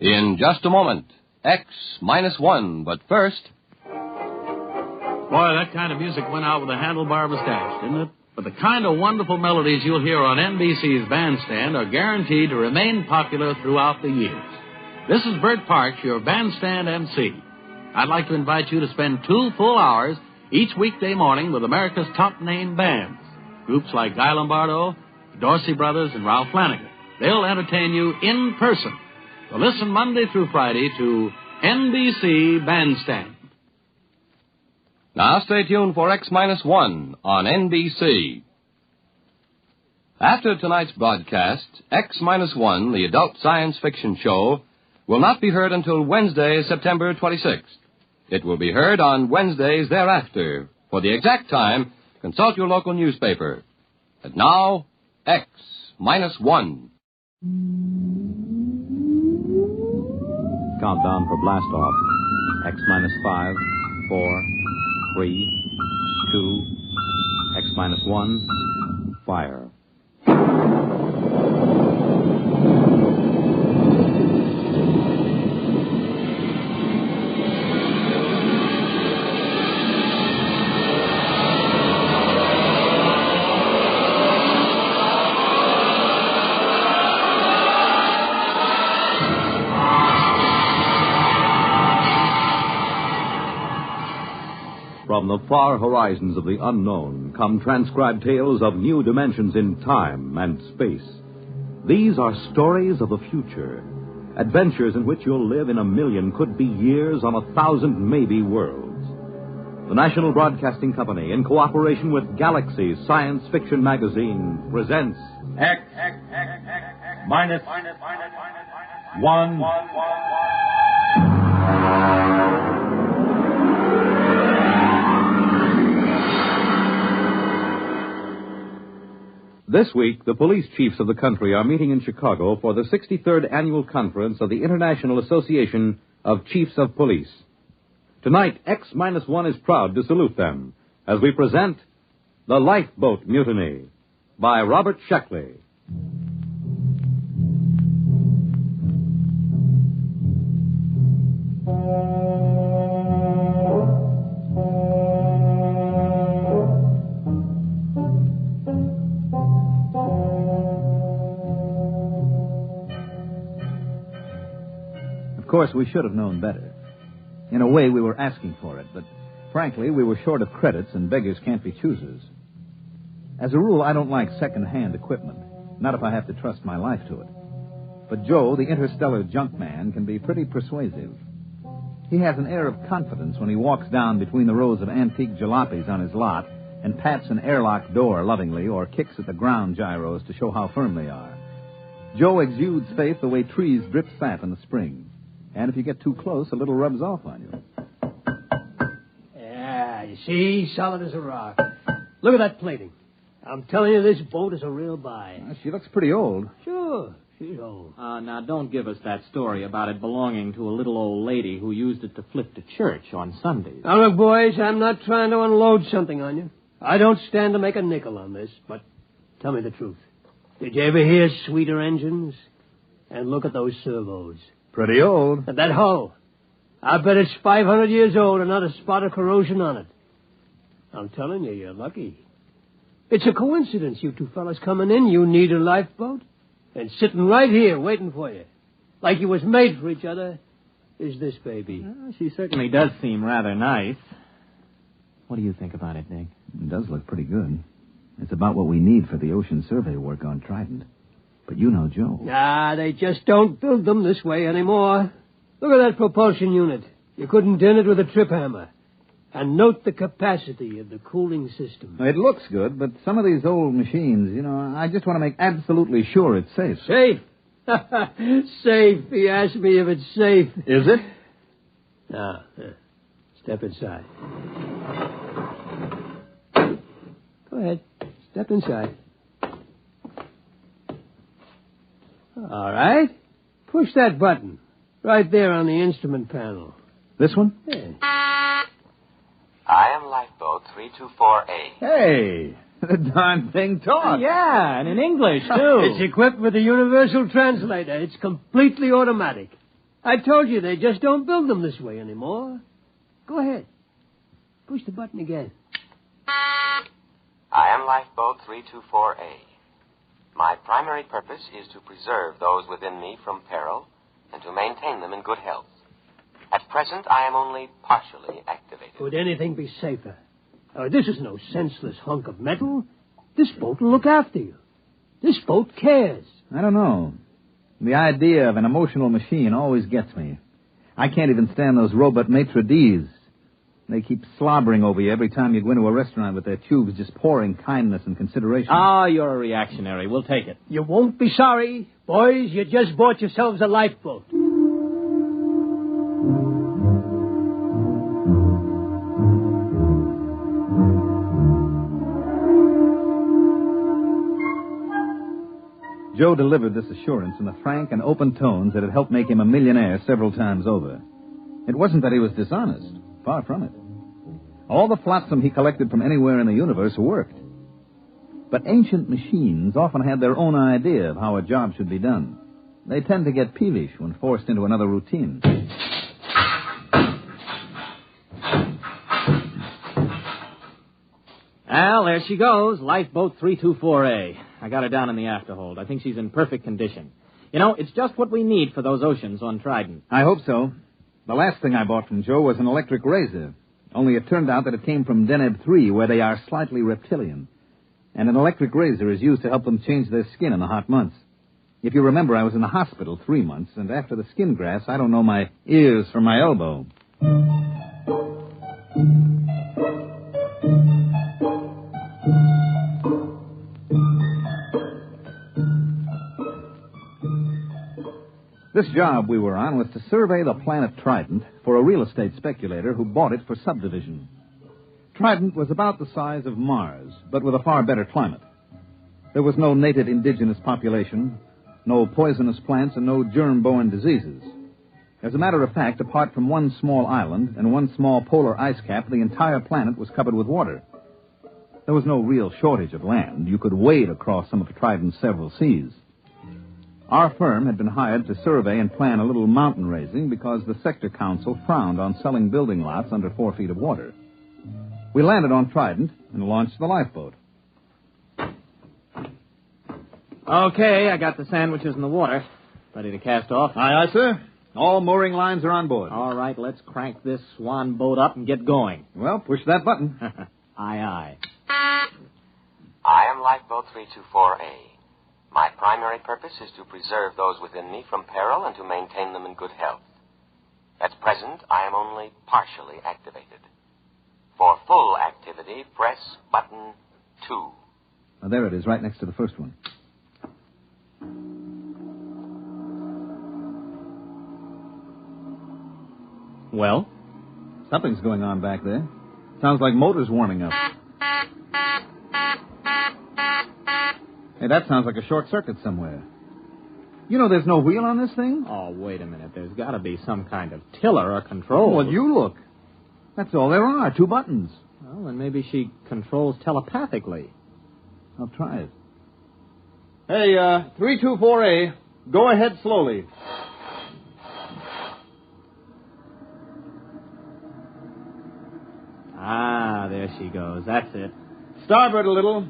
In just a moment, X-1, but first... Boy, that kind of music went out with a handlebar mustache, didn't it? But the kind of wonderful melodies you'll hear on NBC's Bandstand are guaranteed to remain popular throughout the years. This is Bert Parks, your Bandstand MC. I'd like to invite you to spend 2 full hours each weekday morning with America's top-name bands. Groups like Guy Lombardo, the Dorsey Brothers, and Ralph Flanagan. They'll entertain you in person. So listen Monday through Friday to NBC Bandstand. Now stay tuned for X-1 on NBC. After tonight's broadcast, X-1, the adult science fiction show, will not be heard until Wednesday, September 26th. It will be heard on Wednesdays thereafter. For the exact time, consult your local newspaper. And now, X-1. Countdown for blast off. X-5, 4, 3, 2, X-1, fire. From the far horizons of the unknown come transcribed tales of new dimensions in time and space. These are stories of the future, adventures in which you'll live in a million, could be years, on 1,000 maybe worlds. The National Broadcasting Company, in cooperation with Galaxy Science Fiction Magazine, presents X-1. This week, the police chiefs of the country are meeting in Chicago for the 63rd Annual Conference of the International Association of Chiefs of Police. Tonight, X-1 is proud to salute them as we present The Lifeboat Mutiny by Robert Sheckley. Of course, we should have known better. In a way, we were asking for it, but frankly, we were short of credits, and beggars can't be choosers. As a rule, I don't like second-hand equipment, not if I have to trust my life to it. But Joe, the interstellar junk man, can be pretty persuasive. He has an air of confidence when he walks down between the rows of antique jalopies on his lot and pats an airlock door lovingly or kicks at the ground gyros to show how firm they are. Joe exudes faith the way trees drip sap in the spring. And if you get too close, a little rubs off on you. Yeah, you see, solid as a rock. Look at that plating. I'm telling you, this boat is a real buy. She looks pretty old. Sure, she's old. Now, don't give us that story about it belonging to a little old lady who used it to flip to church on Sundays. Now, look, boys, I'm not trying to unload something on you. I don't stand to make a nickel on this, but tell me the truth. Did you ever hear sweeter engines? And look at those servos. Pretty old. And that hull. I bet it's 500 years old and not a spot of corrosion on it. I'm telling you, you're lucky. It's a coincidence, you two fellas coming in. You need a lifeboat. And sitting right here waiting for you, like you was made for each other, is this baby. Well, she certainly does seem rather nice. What do you think about it, Nick? It does look pretty good. It's about what we need for the ocean survey work on Trident. But you know Joe. They just don't build them this way anymore. Look at that propulsion unit. You couldn't dent it with a trip hammer. And note the capacity of the cooling system. It looks good, but some of these old machines, I just want to make absolutely sure it's safe. Safe? Safe. He asked me if it's safe. Is it? Now, step inside. Go ahead. Step inside. All right. Push that button. Right there on the instrument panel. This one? Yeah. I am Lifeboat 324A. Hey, the darn thing talks. Yeah, and in English, too. It's equipped with a universal translator. It's completely automatic. I told you they just don't build them this way anymore. Go ahead. Push the button again. I am Lifeboat 324A. My primary purpose is to preserve those within me from peril and to maintain them in good health. At present, I am only partially activated. Could anything be safer? This is no senseless hunk of metal. This boat will look after you. This boat cares. I don't know. The idea of an emotional machine always gets me. I can't even stand those robot maitre d's. They keep slobbering over you every time you go into a restaurant with their tubes just pouring kindness and consideration. You're a reactionary. We'll take it. You won't be sorry. Boys, you just bought yourselves a lifeboat. Joe delivered this assurance in the frank and open tones that had helped make him a millionaire several times over. It wasn't that he was dishonest. Far from it. All the flotsam he collected from anywhere in the universe worked. But ancient machines often had their own idea of how a job should be done. They tend to get peevish when forced into another routine. Well, there she goes, Lifeboat 324A. I got her down in the afterhold. I think she's in perfect condition. It's just what we need for those oceans on Trident. I hope so. The last thing I bought from Joe was an electric razor. Only it turned out that it came from Deneb 3, where they are slightly reptilian. And an electric razor is used to help them change their skin in the hot months. If you remember, I was in the hospital 3 months, and after the skin grafts, I don't know my ears from my elbow. This job we were on was to survey the planet Trident for a real estate speculator who bought it for subdivision. Trident was about the size of Mars, but with a far better climate. There was no native indigenous population, no poisonous plants, and no germ-borne diseases. As a matter of fact, apart from one small island and one small polar ice cap, the entire planet was covered with water. There was no real shortage of land. You could wade across some of Trident's several seas. Our firm had been hired to survey and plan a little mountain raising because the sector council frowned on selling building lots under 4 feet of water. We landed on Trident and launched the lifeboat. Okay, I got the sandwiches in the water. Ready to cast off? Aye, aye, sir. All mooring lines are on board. All right, let's crank this swan boat up and get going. Well, push that button. Aye, aye. I am Lifeboat 324A. My primary purpose is to preserve those within me from peril and to maintain them in good health. At present, I am only partially activated. For full activity, press button 2. Oh, there it is, right next to the first one. Well? Something's going on back there. Sounds like motors warming up. Hey, that sounds like a short circuit somewhere. You know there's no wheel on this thing? Oh, wait a minute. There's got to be some kind of tiller or control. Well, you look. That's all there are, 2 buttons. Well, then maybe she controls telepathically. I'll try it. Hey, 324A, go ahead slowly. Ah, there she goes. That's it. Starboard a little.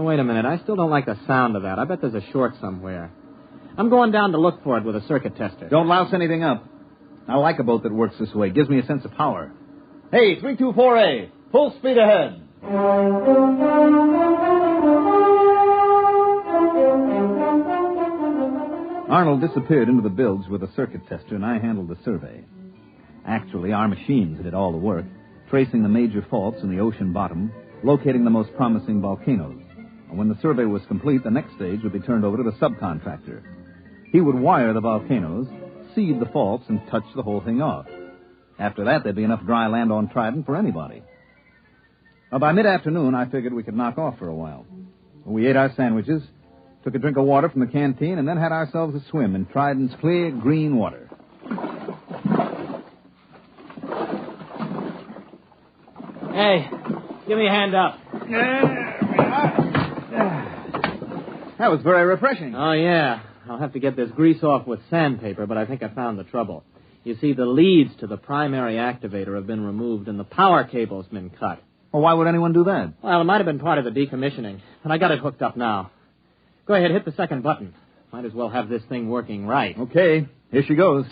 Wait a minute. I still don't like the sound of that. I bet there's a short somewhere. I'm going down to look for it with a circuit tester. Don't louse anything up. I like a boat that works this way. Gives me a sense of power. Hey, 324A, full speed ahead. Arnold disappeared into the bilge with a circuit tester, and I handled the survey. Actually, our machines did all the work, tracing the major faults in the ocean bottom, locating the most promising volcanoes. And when the survey was complete, the next stage would be turned over to the subcontractor. He would wire the volcanoes, seed the faults, and touch the whole thing off. After that, there'd be enough dry land on Trident for anybody. Well, by mid-afternoon, I figured we could knock off for a while. We ate our sandwiches, took a drink of water from the canteen, and then had ourselves a swim in Trident's clear green water. Hey, give me a hand up. That was very refreshing. Oh, yeah. I'll have to get this grease off with sandpaper, but I think I found the trouble. You see, the leads to the primary activator have been removed and the power cable's been cut. Well, why would anyone do that? Well, it might have been part of the decommissioning, and I got it hooked up now. Go ahead, hit the second button. Might as well have this thing working right. Okay, here she goes.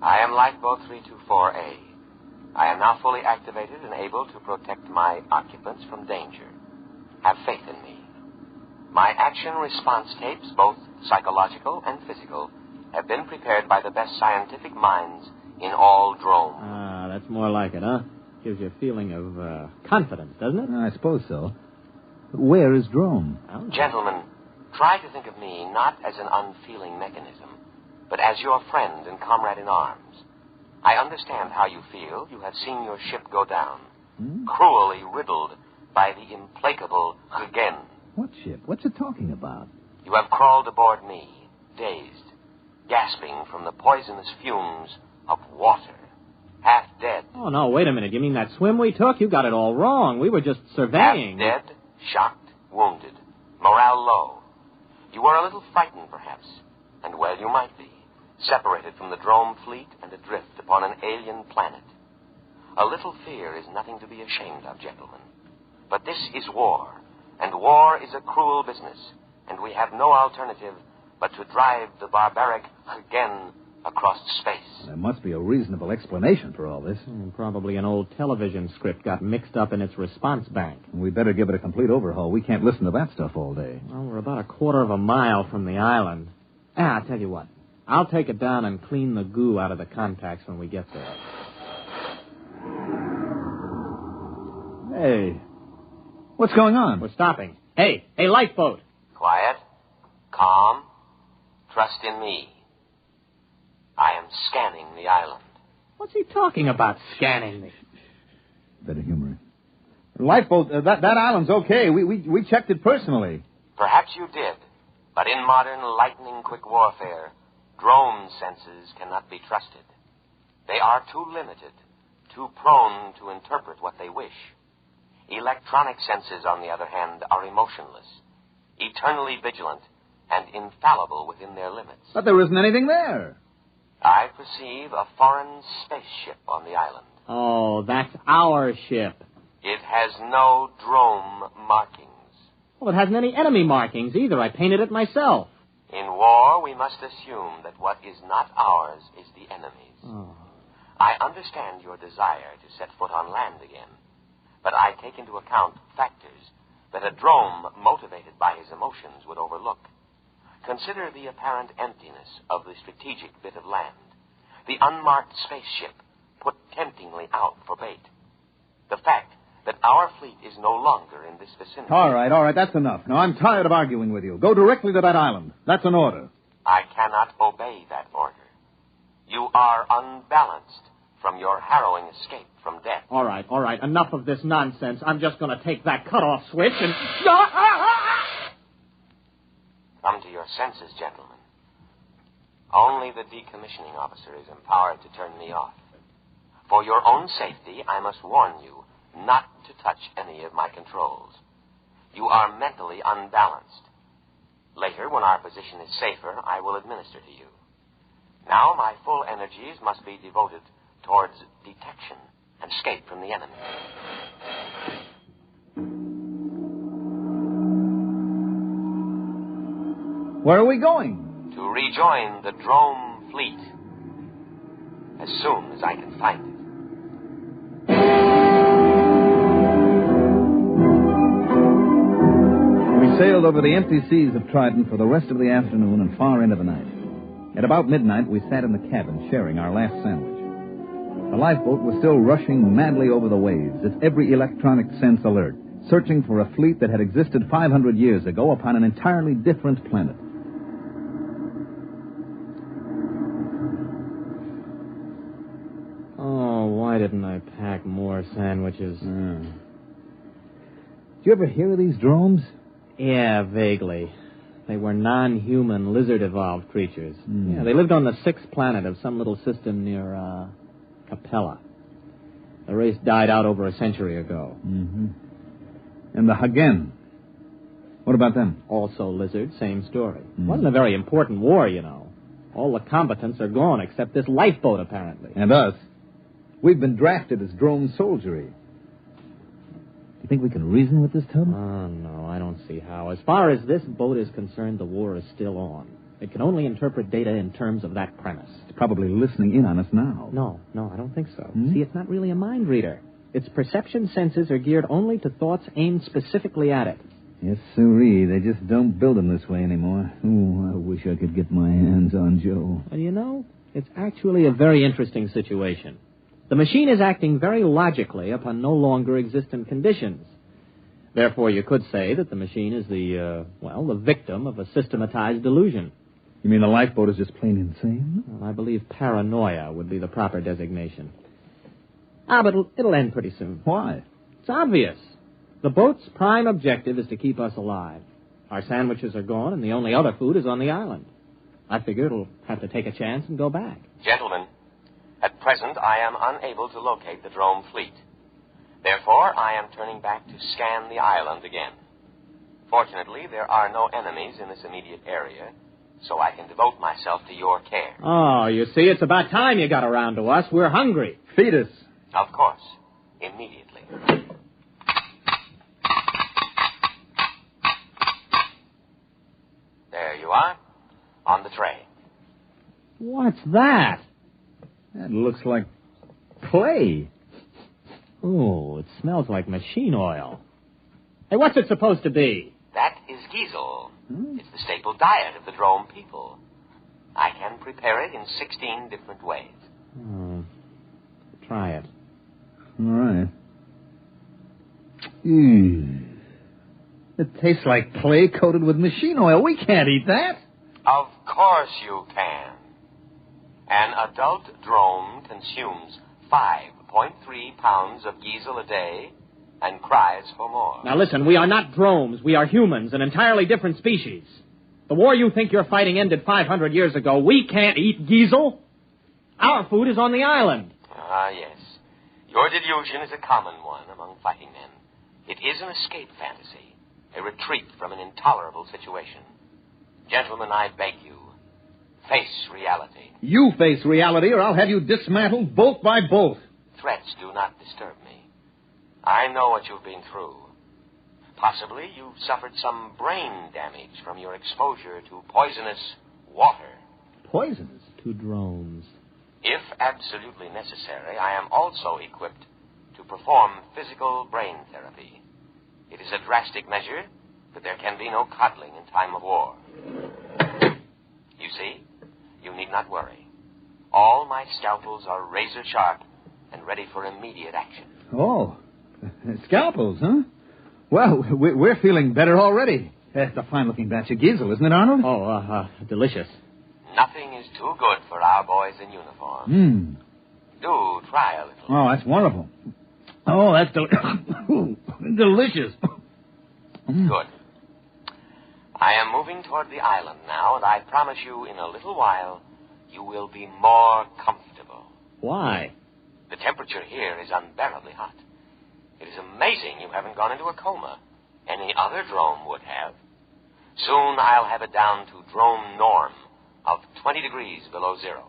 I am Lifeboat 324A. I am now fully activated and able to protect my occupants from danger. Have faith in me. My action response tapes, both psychological and physical, have been prepared by the best scientific minds in all Drome. Ah, that's more like it, huh? Gives you a feeling of confidence, doesn't it? I suppose so. But where is Drome? Gentlemen, try to think of me not as an unfeeling mechanism, but as your friend and comrade in arms. I understand how you feel. You have seen your ship go down, cruelly riddled by the implacable Hagen. What ship? What's it talking about? You have crawled aboard me, dazed, gasping from the poisonous fumes of water, half dead. Oh, no, wait a minute. You mean that swim we took? You got it all wrong. We were just surveying. Half dead, shocked, wounded, morale low. You were a little frightened, perhaps, and well you might be. Separated from the Drome fleet and adrift upon an alien planet. A little fear is nothing to be ashamed of, gentlemen. But this is war, and war is a cruel business, and we have no alternative but to drive the barbaric Hagen across space. There must be a reasonable explanation for all this. Probably an old television script got mixed up in its response bank. We'd better give it a complete overhaul. We can't listen to that stuff all day. Well, we're about a quarter of a mile from the island. I'll tell you what. I'll take it down and clean the goo out of the contacts when we get there. Hey, what's going on? We're stopping. Hey, lifeboat. Quiet. Calm. Trust in me. I am scanning the island. What's he talking about, scanning me? Better humor it. Lifeboat, that island's okay. We checked it personally. Perhaps you did, but in modern lightning-quick warfare, drone senses cannot be trusted. They are too limited, too prone to interpret what they wish. Electronic senses, on the other hand, are emotionless, eternally vigilant, and infallible within their limits. But there isn't anything there. I perceive a foreign spaceship on the island. Oh, that's our ship. It has no drone markings. Well, it hasn't any enemy markings either. I painted it myself. In war, we must assume that what is not ours is the enemy's. Oh. I understand your desire to set foot on land again, but I take into account factors that a drone motivated by his emotions would overlook. Consider the apparent emptiness of the strategic bit of land, the unmarked spaceship put temptingly out for bait, the fact that our fleet is no longer in this vicinity. All right, that's enough. Now, I'm tired of arguing with you. Go directly to that island. That's an order. I cannot obey that order. You are unbalanced from your harrowing escape from death. All right. Enough of this nonsense. I'm just going to take that cutoff switch and... Come to your senses, gentlemen. Only the decommissioning officer is empowered to turn me off. For your own safety, I must warn you not to touch any of my controls. You are mentally unbalanced. Later, when our position is safer, I will administer to you. Now, my full energies must be devoted towards detection and escape from the enemy. Where are we going? To rejoin the drone fleet as soon as I can find it. We sailed over the empty seas of Trident for the rest of the afternoon and far into the night. At about midnight, we sat in the cabin sharing our last sandwich. The lifeboat was still rushing madly over the waves, its every electronic sense alert, searching for a fleet that had existed 500 years ago upon an entirely different planet. Oh, why didn't I pack more sandwiches? Did you ever hear of these drones? Yeah, vaguely. They were non-human, lizard-evolved creatures. Yeah, they lived on the 6th planet of some little system near, Capella. The race died out over a century ago. Mm-hmm. And the Hagen? What about them? Also lizard, same story. Wasn't a very important war, you know. All the combatants are gone except this lifeboat, apparently. And us. We've been drafted as drone soldiery. You think we can reason with this tub? Oh, no, I don't see how. As far as this boat is concerned, the war is still on. It can only interpret data in terms of that premise. It's probably listening in on us now. No, I don't think so. See, it's not really a mind reader. Its perception senses are geared only to thoughts aimed specifically at it. Yes, sirree. They just don't build them this way anymore. Oh, I wish I could get my hands on Joe. Well, you know, it's actually a very interesting situation. The machine is acting very logically upon no longer existent conditions. Therefore, you could say that the machine is the victim of a systematized delusion. You mean the lifeboat is just plain insane? Well, I believe paranoia would be the proper designation. But it'll end pretty soon. Why? It's obvious. The boat's prime objective is to keep us alive. Our sandwiches are gone, and the only other food is on the island. I figure it'll have to take a chance and go back. Gentlemen, at present I am unable to locate the drone fleet. Therefore, I am turning back to scan the island again. Fortunately, there are no enemies in this immediate area, so I can devote myself to your care. Oh, you see, it's about time you got around to us. We're hungry. Feed us. Of course. Immediately. There you are. On the tray. What's that? That looks like clay. Oh, it smells like machine oil. Hey, what's it supposed to be? That is giesel. It's the staple diet of the drone people. I can prepare it in 16 different ways. Try it. All right. It tastes like clay coated with machine oil. We can't eat that. Of course you can. An adult drone consumes 5.3 pounds of diesel a day and cries for more. Now listen, we are not drones. We are humans, an entirely different species. The war you think you're fighting ended 500 years ago. We can't eat diesel. Our food is on the island. Ah, yes. Your delusion is a common one among fighting men. It is an escape fantasy, a retreat from an intolerable situation. Gentlemen, I beg you, face reality. You face reality, or I'll have you dismantled bolt by bolt. Threats do not disturb me. I know what you've been through. Possibly you've suffered some brain damage from your exposure to poisonous water. Poisonous? To drones. If absolutely necessary, I am also equipped to perform physical brain therapy. It is a drastic measure, but there can be no coddling in time of war. You see, you need not worry. All my scalpels are razor sharp and ready for immediate action. Oh, scalpels, huh? Well, we're feeling better already. That's a fine-looking batch of gizzle, isn't it, Arnold? Oh, delicious. Nothing is too good for our boys in uniform. Do try a little. Oh, that's wonderful. Oh, that's delicious. Good. I am moving toward the island now, and I promise you in a little while you will be more comfortable. Why? The temperature here is unbearably hot. It is amazing you haven't gone into a coma. Any other drone would have. Soon I'll have it down to drone norm of 20 degrees below zero.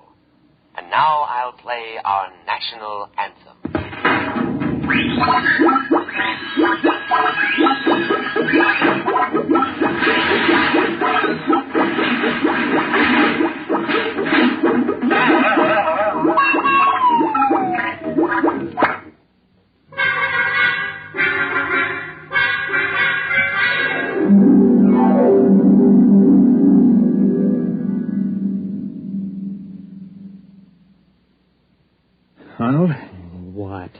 And now I'll play our national anthem. Arnold? What?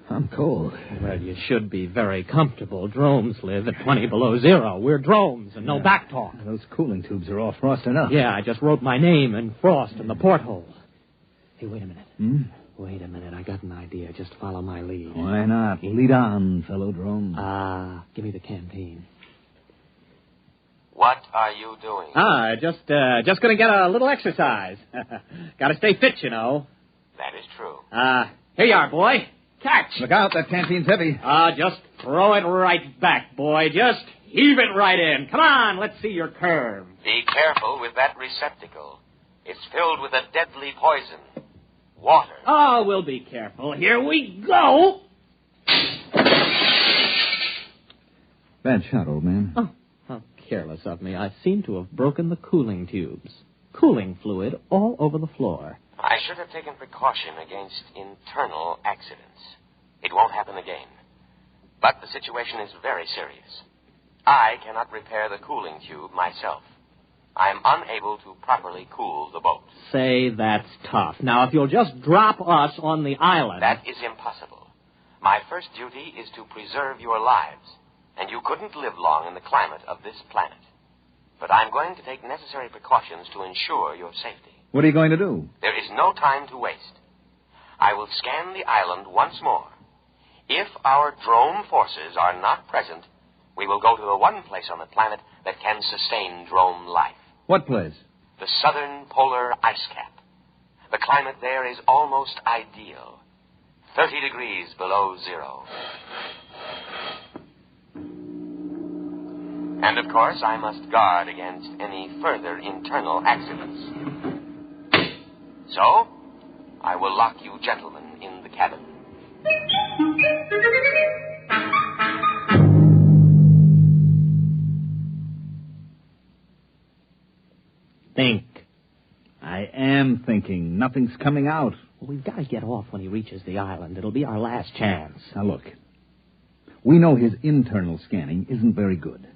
I'm cold. Well, you should be very comfortable. Drones live at 20 below zero. We're drones and no back talk. Those cooling tubes are all frosted up. Yeah, I just wrote my name in frost in the porthole. Hey, wait a minute. Wait a minute. I got an idea. Just follow my lead. Why not? Lead on, fellow drone. Give me the canteen. What are you doing? Just gonna get a little exercise. Gotta stay fit, you know. That is true. Here you are, boy. Catch. Look out, that canteen's heavy. Just throw it right back, boy. Just heave it right in. Come on, let's see your curve. Be careful with that receptacle. It's filled with a deadly poison. Water. Oh, we'll be careful. Here we go. Bad shot, old man. Oh, how careless of me. I seem to have broken the cooling tubes. Cooling fluid all over the floor. I should have taken precaution against internal accidents. It won't happen again. But the situation is very serious. I cannot repair the cooling tube myself. I am unable to properly cool the boat. Say, that's tough. Now, if you'll just drop us on the island... That is impossible. My first duty is to preserve your lives, and you couldn't live long in the climate of this planet. But I'm going to take necessary precautions to ensure your safety. What are you going to do? There is no time to waste. I will scan the island once more. If our drone forces are not present, we will go to the one place on the planet that can sustain drone life. What place? The southern polar ice cap. The climate there is almost ideal. 30 degrees below zero. And, of course, I must guard against any further internal accidents. So, I will lock you gentlemen in the cabin. Think. I am thinking. Nothing's coming out. Well, we've got to get off when he reaches the island. It'll be our last chance. Now, look. We know his internal scanning isn't very good.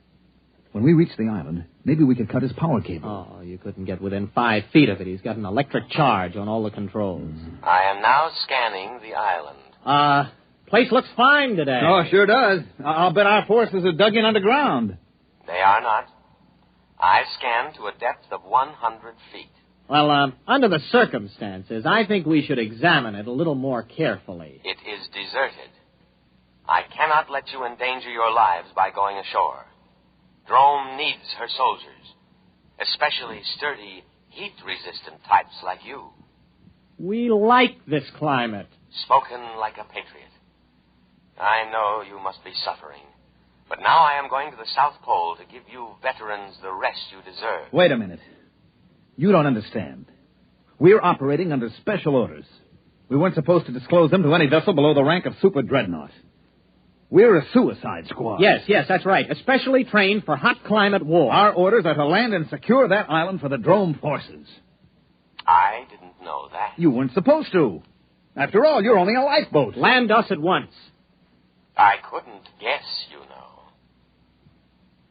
When we reach the island, maybe we could cut his power cable. Oh, you couldn't get within 5 feet of it. He's got an electric charge on all the controls. I am now scanning the island. Place looks fine today. Oh, sure does. I'll bet our forces are dug in underground. They are not. I scanned to a depth of 100 feet. Well, under the circumstances, I think we should examine it a little more carefully. It is deserted. I cannot let you endanger your lives by going ashore. Drome needs her soldiers, especially sturdy, heat-resistant types like you. We like this climate. Spoken like a patriot. I know you must be suffering, but now I am going to the South Pole to give you veterans the rest you deserve. Wait a minute. You don't understand. We're operating under special orders. We weren't supposed to disclose them to any vessel below the rank of super dreadnought. We're a suicide squad. Yes, that's right. Especially trained for hot climate war. Our orders are to land and secure that island for the Drome forces. I didn't know that. You weren't supposed to. After all, you're only a lifeboat. Land us at once. I couldn't guess, you know.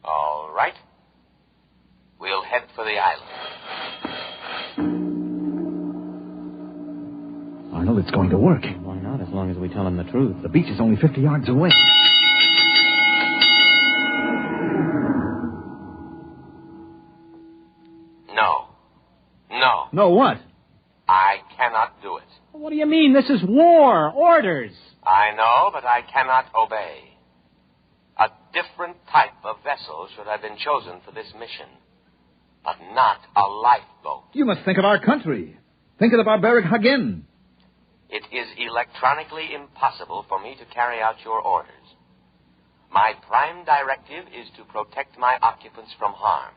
All right. We'll head for the island. Arnold, it's going to work. Why not, as long as we tell him the truth? The beach is only 50 yards away. No. No, what? I cannot do it. What do you mean? This is war. Orders. I know, but I cannot obey. A different type of vessel should have been chosen for this mission, but not a lifeboat. You must think of our country. Think of the barbaric Hagen. It is electronically impossible for me to carry out your orders. My prime directive is to protect my occupants from harm.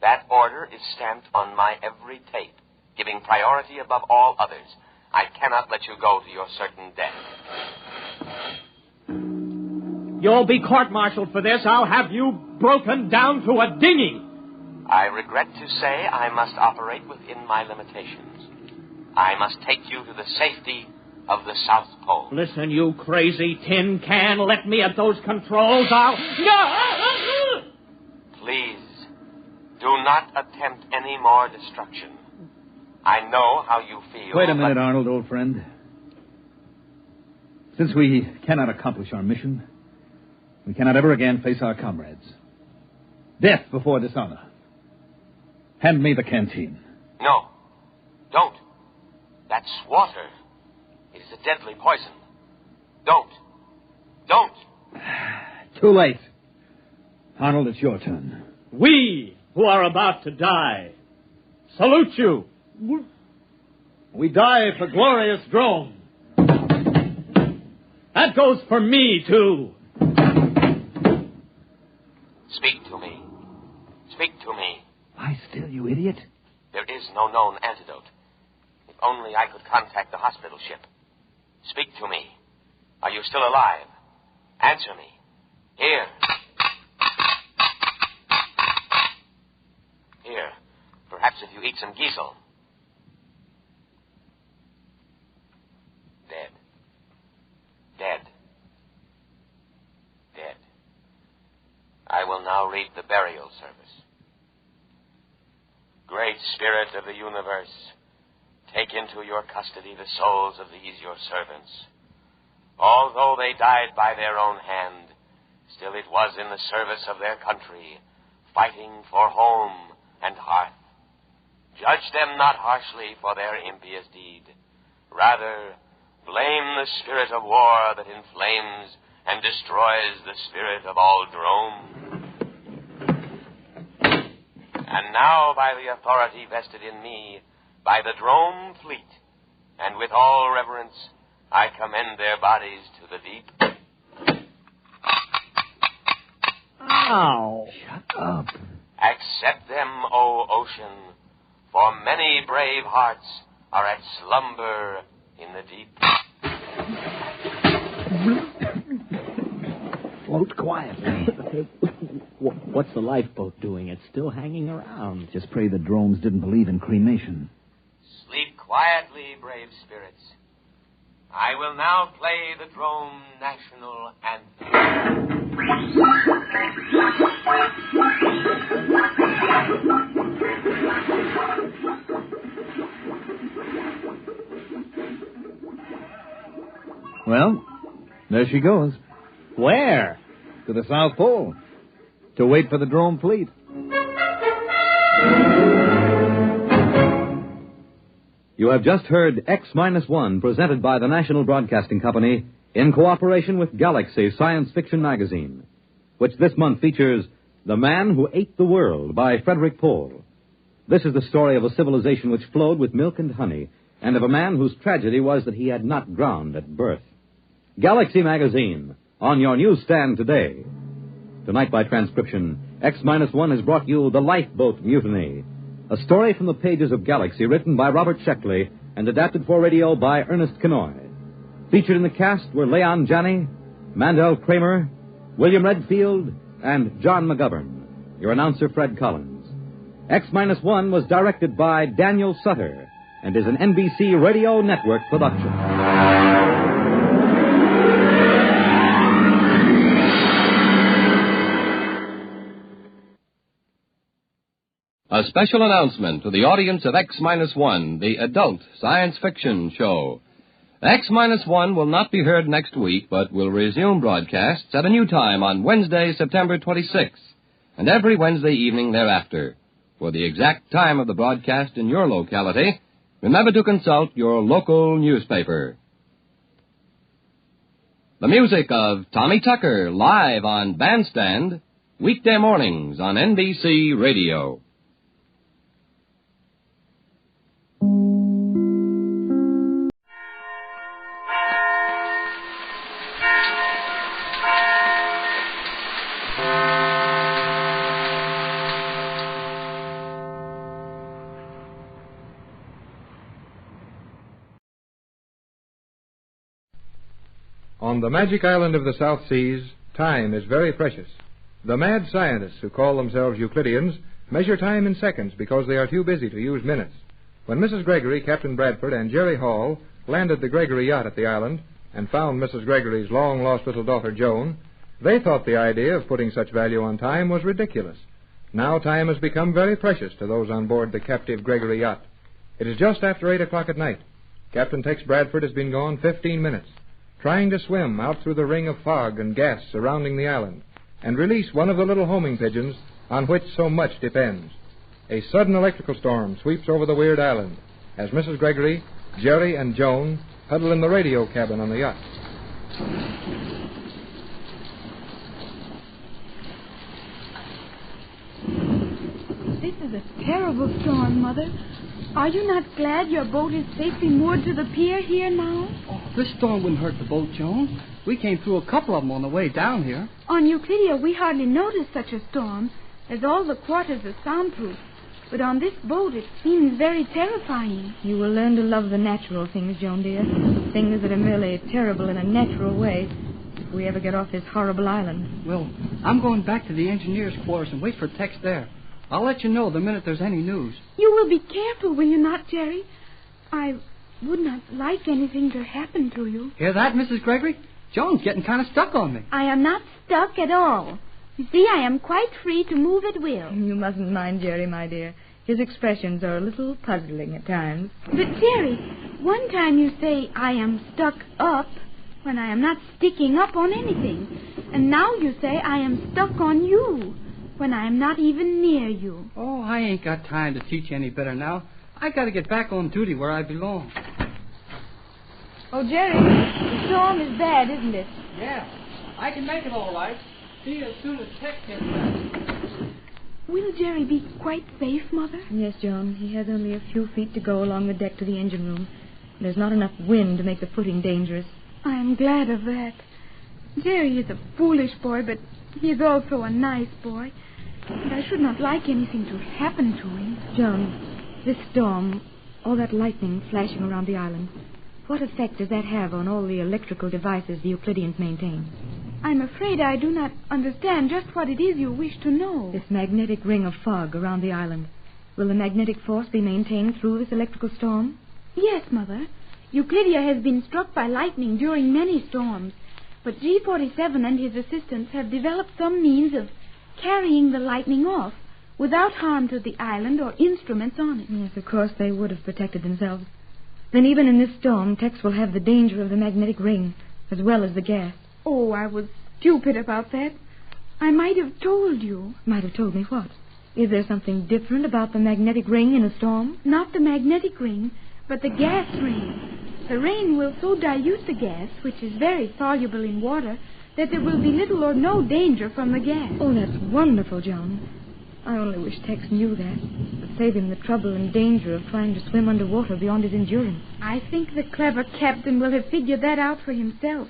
That order is stamped on my every tape, giving priority above all others. I cannot let you go to your certain death. You'll be court-martialed for this. I'll have you broken down to a dinghy. I regret to say I must operate within my limitations. I must take you to the safety of the South Pole. Listen, you crazy tin can. Let me at those controls. Please, do not attempt any more destruction. I know how you feel. Wait a minute, Arnold, old friend. Since we cannot accomplish our mission, we cannot ever again face our comrades. Death before dishonor. Hand me the canteen. No, don't. That's water. It is a deadly poison. Don't. Too late. Arnold, it's your turn. We, who are about to die, salute you. We die for glorious Drome. That goes for me, too. Speak to me. Speak to me. Lie still, you idiot. There is no known antidote. If only I could contact the hospital ship. Speak to me. Are you still alive? Answer me. Here. Here. Perhaps if you eat some Giesel. Dead. I will now read the burial service. Great Spirit of the universe, take into your custody the souls of these your servants. Although they died by their own hand, still it was in the service of their country, fighting for home and hearth. Judge them not harshly for their impious deed. Rather, blame the spirit of war that inflames and destroys the spirit of all Drome. And now, by the authority vested in me, by the Drome fleet, and with all reverence, I commend their bodies to the deep. Ow. Shut up. Accept them, O ocean, for many brave hearts are at slumber in the deep. Float quietly. What's the lifeboat doing? It's still hanging around. Just pray the Dromes didn't believe in cremation. Sleep quietly, brave spirits. I will now play the Drome National Anthem. Well, There she goes. Where? To the South Pole. To wait for the drone fleet. You have just heard X-1 presented by the National Broadcasting Company in cooperation with Galaxy Science Fiction Magazine, which this month features The Man Who Ate the World by Frederick Pohl. This is the story of a civilization which flowed with milk and honey, and of a man whose tragedy was that he had not drowned at birth. Galaxy Magazine, on your newsstand today. Tonight by transcription, X-1 has brought you The Lifeboat Mutiny, a story from the pages of Galaxy written by Robert Sheckley and adapted for radio by Ernest Kenoy. Featured in the cast were Leon Janney, Mandel Kramer, William Redfield, and John McGovern. Your announcer, Fred Collins. X-1 was directed by Daniel Sutter and is an NBC Radio Network production. A special announcement to the audience of X-1, the adult science fiction show. X-1 will not be heard next week, but will resume broadcasts at a new time on Wednesday, September 26th, and every Wednesday evening thereafter. For the exact time of the broadcast in your locality, remember to consult your local newspaper. The music of Tommy Tucker, live on Bandstand, weekday mornings on NBC Radio. On the magic island of the South Seas, time is very precious. The mad scientists who call themselves Euclideans measure time in seconds because they are too busy to use minutes. When Mrs. Gregory, Captain Bradford, and Jerry Hall landed the Gregory yacht at the island and found Mrs. Gregory's long-lost little daughter, Joan, they thought the idea of putting such value on time was ridiculous. Now time has become very precious to those on board the captive Gregory yacht. It is just after 8 o'clock at night. Captain Tex Bradford has been gone 15 minutes, trying to swim out through the ring of fog and gas surrounding the island and release one of the little homing pigeons on which so much depends. A sudden electrical storm sweeps over the weird island as Mrs. Gregory, Jerry, and Joan huddle in the radio cabin on the yacht. This is a terrible storm, Mother. Are you not glad your boat is safely moored to the pier here now? Oh, this storm wouldn't hurt the boat, Joan. We came through a couple of them on the way down here. On Euclidia, we hardly noticed such a storm, as all the quarters are soundproof. But on this boat, it seems very terrifying. You will learn to love the natural things, Joan, dear. Things that are merely terrible in a natural way if we ever get off this horrible island. Well, I'm going back to the engineer's quarters and wait for Tex there. I'll let you know the minute there's any news. You will be careful, will you not, Jerry? I would not like anything to happen to you. Hear that, Mrs. Gregory? Joan's getting kind of stuck on me. I am not stuck at all. You see, I am quite free to move at will. You mustn't mind Jerry, my dear. His expressions are a little puzzling at times. But, Jerry, one time you say I am stuck up when I am not sticking up on anything. And now you say I am stuck on you when I am not even near you. Oh, I ain't got time to teach you any better now. I got to get back on duty where I belong. Oh, Jerry, the storm is bad, isn't it? Yeah, I can make it all right. See you as soon as Tex gets back. Will Jerry be quite safe, Mother? Yes, Joan. He has only a few feet to go along the deck to the engine room. There's not enough wind to make the footing dangerous. I am glad of that. Jerry is a foolish boy, but he is also a nice boy. And I should not like anything to happen to him. Joan, this storm, all that lightning flashing around the island, what effect does that have on all the electrical devices the Euclideans maintain? I'm afraid I do not understand just what it is you wish to know. This magnetic ring of fog around the island. Will the magnetic force be maintained through this electrical storm? Yes, Mother. Euclidia has been struck by lightning during many storms. But G47 and his assistants have developed some means of carrying the lightning off without harm to the island or instruments on it. Yes, of course they would have protected themselves. Then even in this storm, Tex will have the danger of the magnetic ring, as well as the gas. Oh, I was stupid about that. I might have told you. Might have told me what? Is there something different about the magnetic ring in a storm? Not the magnetic ring, but the gas ring. The rain will so dilute the gas, which is very soluble in water, that there will be little or no danger from the gas. Oh, that's wonderful, Joan. I only wish Tex knew that. It would save him the trouble and danger of trying to swim underwater beyond his endurance. I think the clever captain will have figured that out for himself.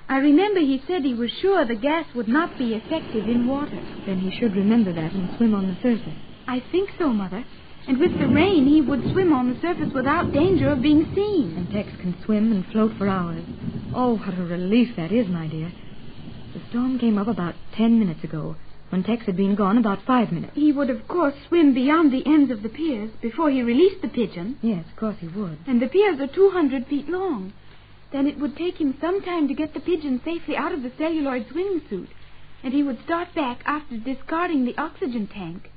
I remember he said he was sure the gas would not be effective in water. Then he should remember that and swim on the surface. I think so, Mother. And with the rain, he would swim on the surface without danger of being seen. And Tex can swim and float for hours. Oh, what a relief that is, my dear. The storm came up about 10 minutes ago, when Tex had been gone about 5 minutes. He would, of course, swim beyond the ends of the piers before he released the pigeon. Yes, of course he would. And the piers are 200 feet long. Then it would take him some time to get the pigeon safely out of the celluloid swimming suit, and he would start back after discarding the oxygen tank.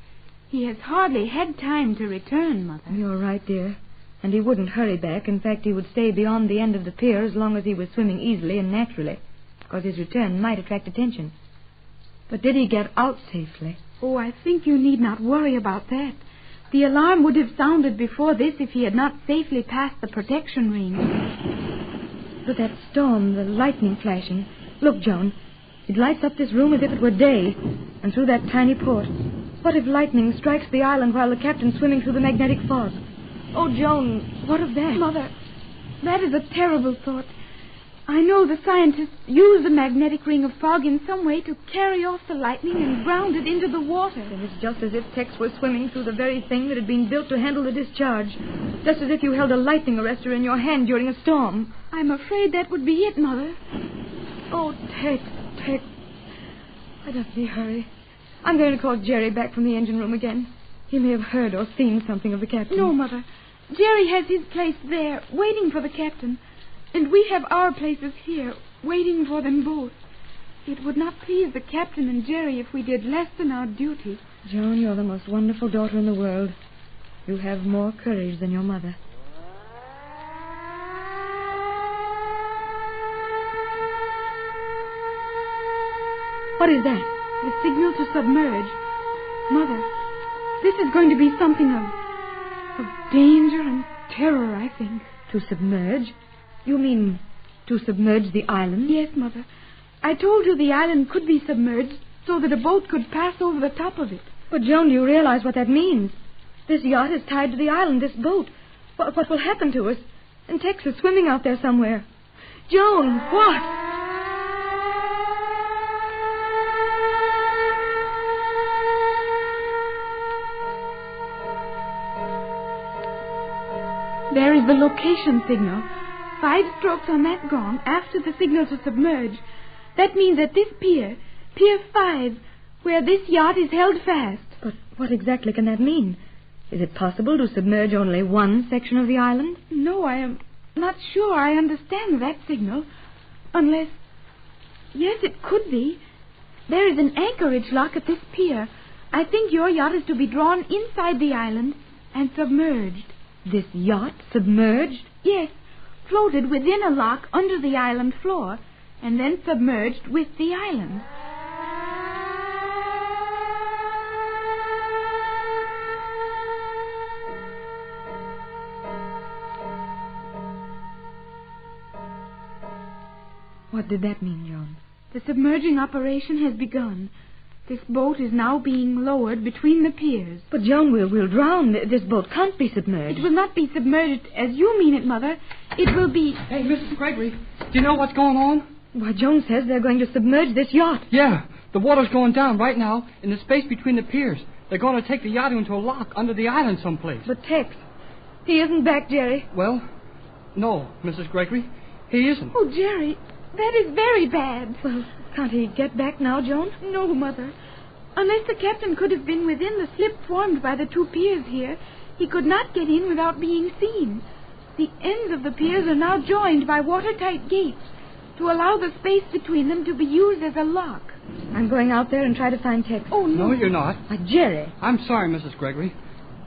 He has hardly had time to return, Mother. You're right, dear. And he wouldn't hurry back. In fact, he would stay beyond the end of the pier as long as he was swimming easily and naturally, because his return might attract attention. But did he get out safely? Oh, I think you need not worry about that. The alarm would have sounded before this if he had not safely passed the protection ring. But that storm, the lightning flashing. Look, Joan. It lights up this room as if it were day, and through that tiny port. What if lightning strikes the island while the captain's swimming through the magnetic fog? Oh, Joan, what of that? Mother, that is a terrible thought. I know the scientists use the magnetic ring of fog in some way to carry off the lightning and ground it into the water. Then it's just as if Tex was swimming through the very thing that had been built to handle the discharge. Just as if you held a lightning arrestor in your hand during a storm. I'm afraid that would be it, Mother. Oh, Tex. Why doesn't he hurry? I'm going to call Jerry back from the engine room again. He may have heard or seen something of the captain. No, Mother. Jerry has his place there, waiting for the captain. And we have our places here, waiting for them both. It would not please the captain and Jerry if we did less than our duty. Joan, you're the most wonderful daughter in the world. You have more courage than your mother. What is that? The signal to submerge. Mother, this is going to be something of danger and terror, I think. To submerge? You mean to submerge the island? Yes, Mother. I told you the island could be submerged so that a boat could pass over the top of it. But, Joan, do you realize what that means? This yacht is tied to the island, this boat. What will happen to us? And Tex is swimming out there somewhere. Joan, what? There is the location signal. 5 strokes on that gong after the signal to submerge. That means at this pier, Pier 5, where this yacht is held fast. But what exactly can that mean? Is it possible to submerge only one section of the island? No, I am not sure I understand that signal. Unless... Yes, it could be. There is an anchorage lock at this pier. I think your yacht is to be drawn inside the island and submerged. This yacht submerged? Yes, floated within a lock under the island floor, and then submerged with the island. What did that mean, Joan? The submerging operation has begun. This boat is now being lowered between the piers. But, Joan, we'll drown. This boat can't be submerged. It will not be submerged as you mean it, Mother. It will be... Hey, Mrs. Gregory, do you know what's going on? Why, Joan says they're going to submerge this yacht. Yeah, the water's going down right now in the space between the piers. They're going to take the yacht into a lock under the island someplace. But Tex, he isn't back, Jerry. Well, no, Mrs. Gregory, he isn't. Oh, Jerry, that is very bad. Well, can't he get back now, Joan? No, Mother. Unless the captain could have been within the slip formed by the 2 piers here, he could not get in without being seen. The ends of the piers are now joined by watertight gates to allow the space between them to be used as a lock. I'm going out there and try to find Tex. Oh, no. No, you're not. Jerry. I'm sorry, Mrs. Gregory.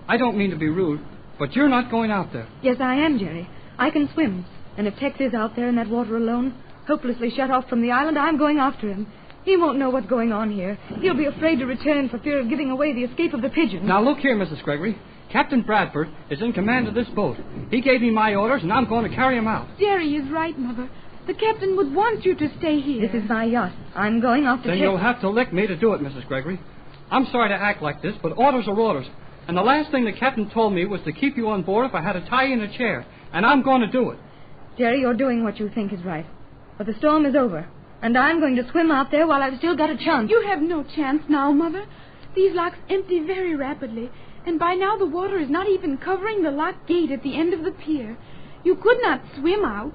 I don't mean to be rude, but you're not going out there. Yes, I am, Jerry. I can swim. And if Tex is out there in that water alone, Hopelessly shut off from the island, I'm going after him. He won't know what's going on here. He'll be afraid to return for fear of giving away the escape of the pigeons. Now, look here, Mrs. Gregory. Captain Bradford is in command of this boat. He gave me my orders, and I'm going to carry him out. Jerry is right, Mother. The captain would want you to stay here. This is my yacht. I'm going off to Then you'll have to lick me to do it, Mrs. Gregory. I'm sorry to act like this, but orders are orders. And the last thing the captain told me was to keep you on board if I had to tie you in a chair. And I'm going to do it. Jerry, you're doing what you think is right. But the storm is over. And I'm going to swim out there while I've still got a chance. You have no chance now, Mother. These locks empty very rapidly. And by now the water is not even covering the lock gate at the end of the pier. You could not swim out.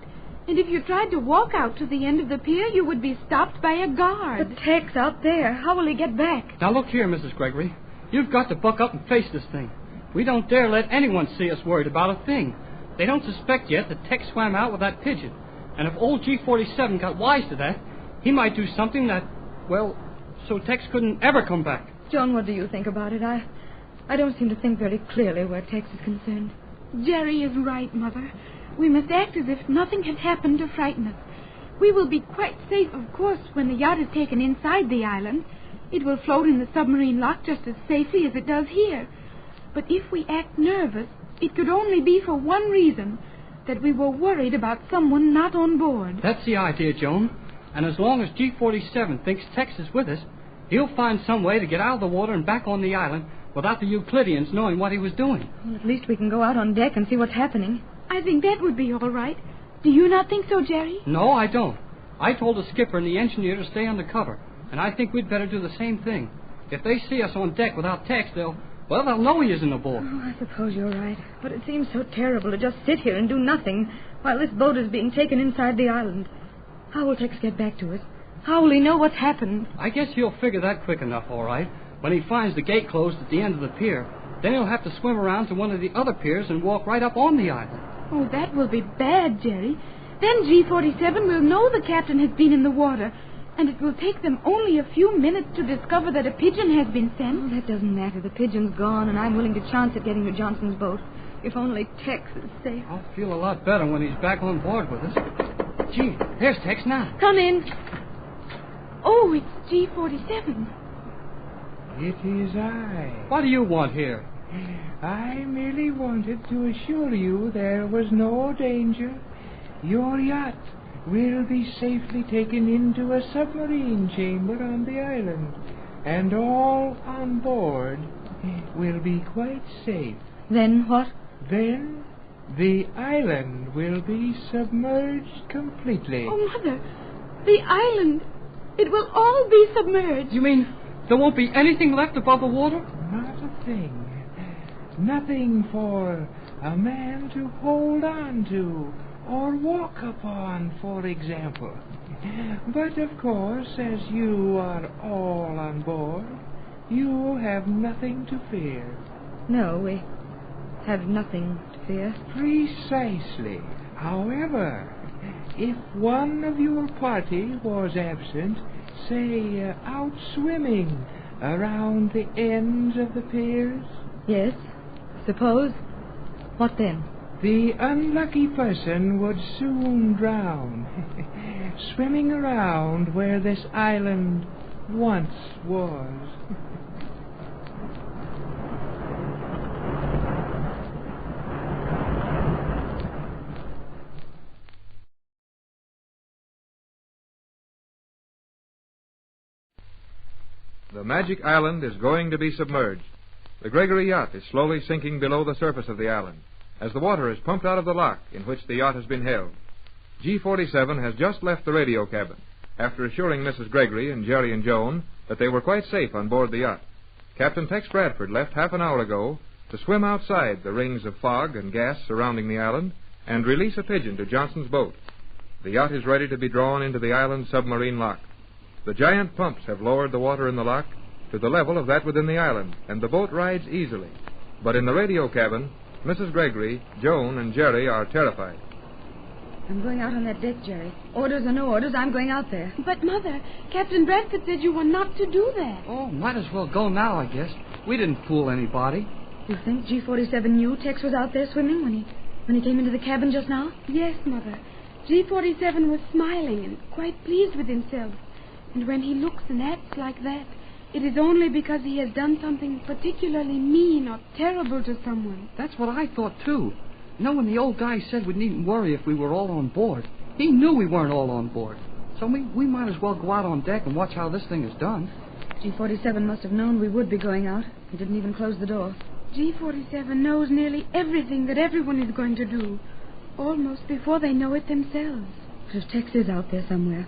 And if you tried to walk out to the end of the pier, you would be stopped by a guard. But Tex out there, how will he get back? Now, look here, Mrs. Gregory. You've got to buck up and face this thing. We don't dare let anyone see us worried about a thing. They don't suspect yet that Tex swam out with that pigeon. And if old G47 got wise to that, he might do something that, well, so Tex couldn't ever come back. John, what do you think about it? I don't seem to think very clearly where Tex is concerned. Jerry is right, Mother. We must act as if nothing had happened to frighten us. We will be quite safe, of course, when the yacht is taken inside the island. It will float in the submarine lock just as safely as it does here. But if we act nervous, it could only be for one reason, that we were worried about someone not on board. That's the idea, Joan. And as long as G47 thinks Tex is with us, he'll find some way to get out of the water and back on the island without the Euclideans knowing what he was doing. Well, at least we can go out on deck and see what's happening. I think that would be all right. Do you not think so, Jerry? No, I don't. I told the skipper and the engineer to stay under cover, and I think we'd better do the same thing. If they see us on deck without Tex, they'll know he isn't aboard. Oh, I suppose you're right. But it seems so terrible to just sit here and do nothing while this boat is being taken inside the island. How will Tex get back to us? How will he know what's happened? I guess he'll figure that quick enough, all right. When he finds the gate closed at the end of the pier, then he'll have to swim around to one of the other piers and walk right up on the island. Oh, that will be bad, Jerry. Then G47 will know the captain has been in the water, and it will take them only a few minutes to discover that a pigeon has been sent. Oh, that doesn't matter. The pigeon's gone, and I'm willing to chance it getting to Johnson's boat. If only Tex is safe. I'll feel a lot better when he's back on board with us. Gee, there's Tex now. Come in. Oh, it's G47. It is I. What do you want here? I merely wanted to assure you there was no danger. Your yacht will be safely taken into a submarine chamber on the island, and all on board will be quite safe. Then what? Then the island will be submerged completely. Oh, Mother, the island, it will all be submerged. You mean there won't be anything left above the water? Not a thing. Nothing for a man to hold on to or walk upon, for example. But, of course, as you are all on board, you have nothing to fear. No, we have nothing to fear. Precisely. However, if one of your party was absent, say, out swimming around the ends of the piers... Yes. Suppose. What then? The unlucky person would soon drown, swimming around where this island once was. The magic island is going to be submerged. The Gregory yacht is slowly sinking below the surface of the island as the water is pumped out of the lock in which the yacht has been held. G47 has just left the radio cabin after assuring Mrs. Gregory and Jerry and Joan that they were quite safe on board the yacht. Captain Tex Bradford left half an hour ago to swim outside the rings of fog and gas surrounding the island and release a pigeon to Johnson's boat. The yacht is ready to be drawn into the island's submarine lock. The giant pumps have lowered the water in the lock to the level of that within the island, and the boat rides easily. But in the radio cabin, Mrs. Gregory, Joan, and Jerry are terrified. I'm going out on that deck, Jerry. Orders or no orders, I'm going out there. But, Mother, Captain Bradford said you were not to do that. Oh, might as well go now, I guess. We didn't fool anybody. You think G47 knew Tex was out there swimming when he came into the cabin just now? Yes, Mother. G47 was smiling and quite pleased with himself. And when he looks and acts like that, it is only because he has done something particularly mean or terrible to someone. That's what I thought, too. You know, when the old guy said we needn't worry if we were all on board, he knew we weren't all on board. So we might as well go out on deck and watch how this thing is done. G47 must have known we would be going out. He didn't even close the door. G47 knows nearly everything that everyone is going to do, almost before they know it themselves. But if Tex is out there somewhere,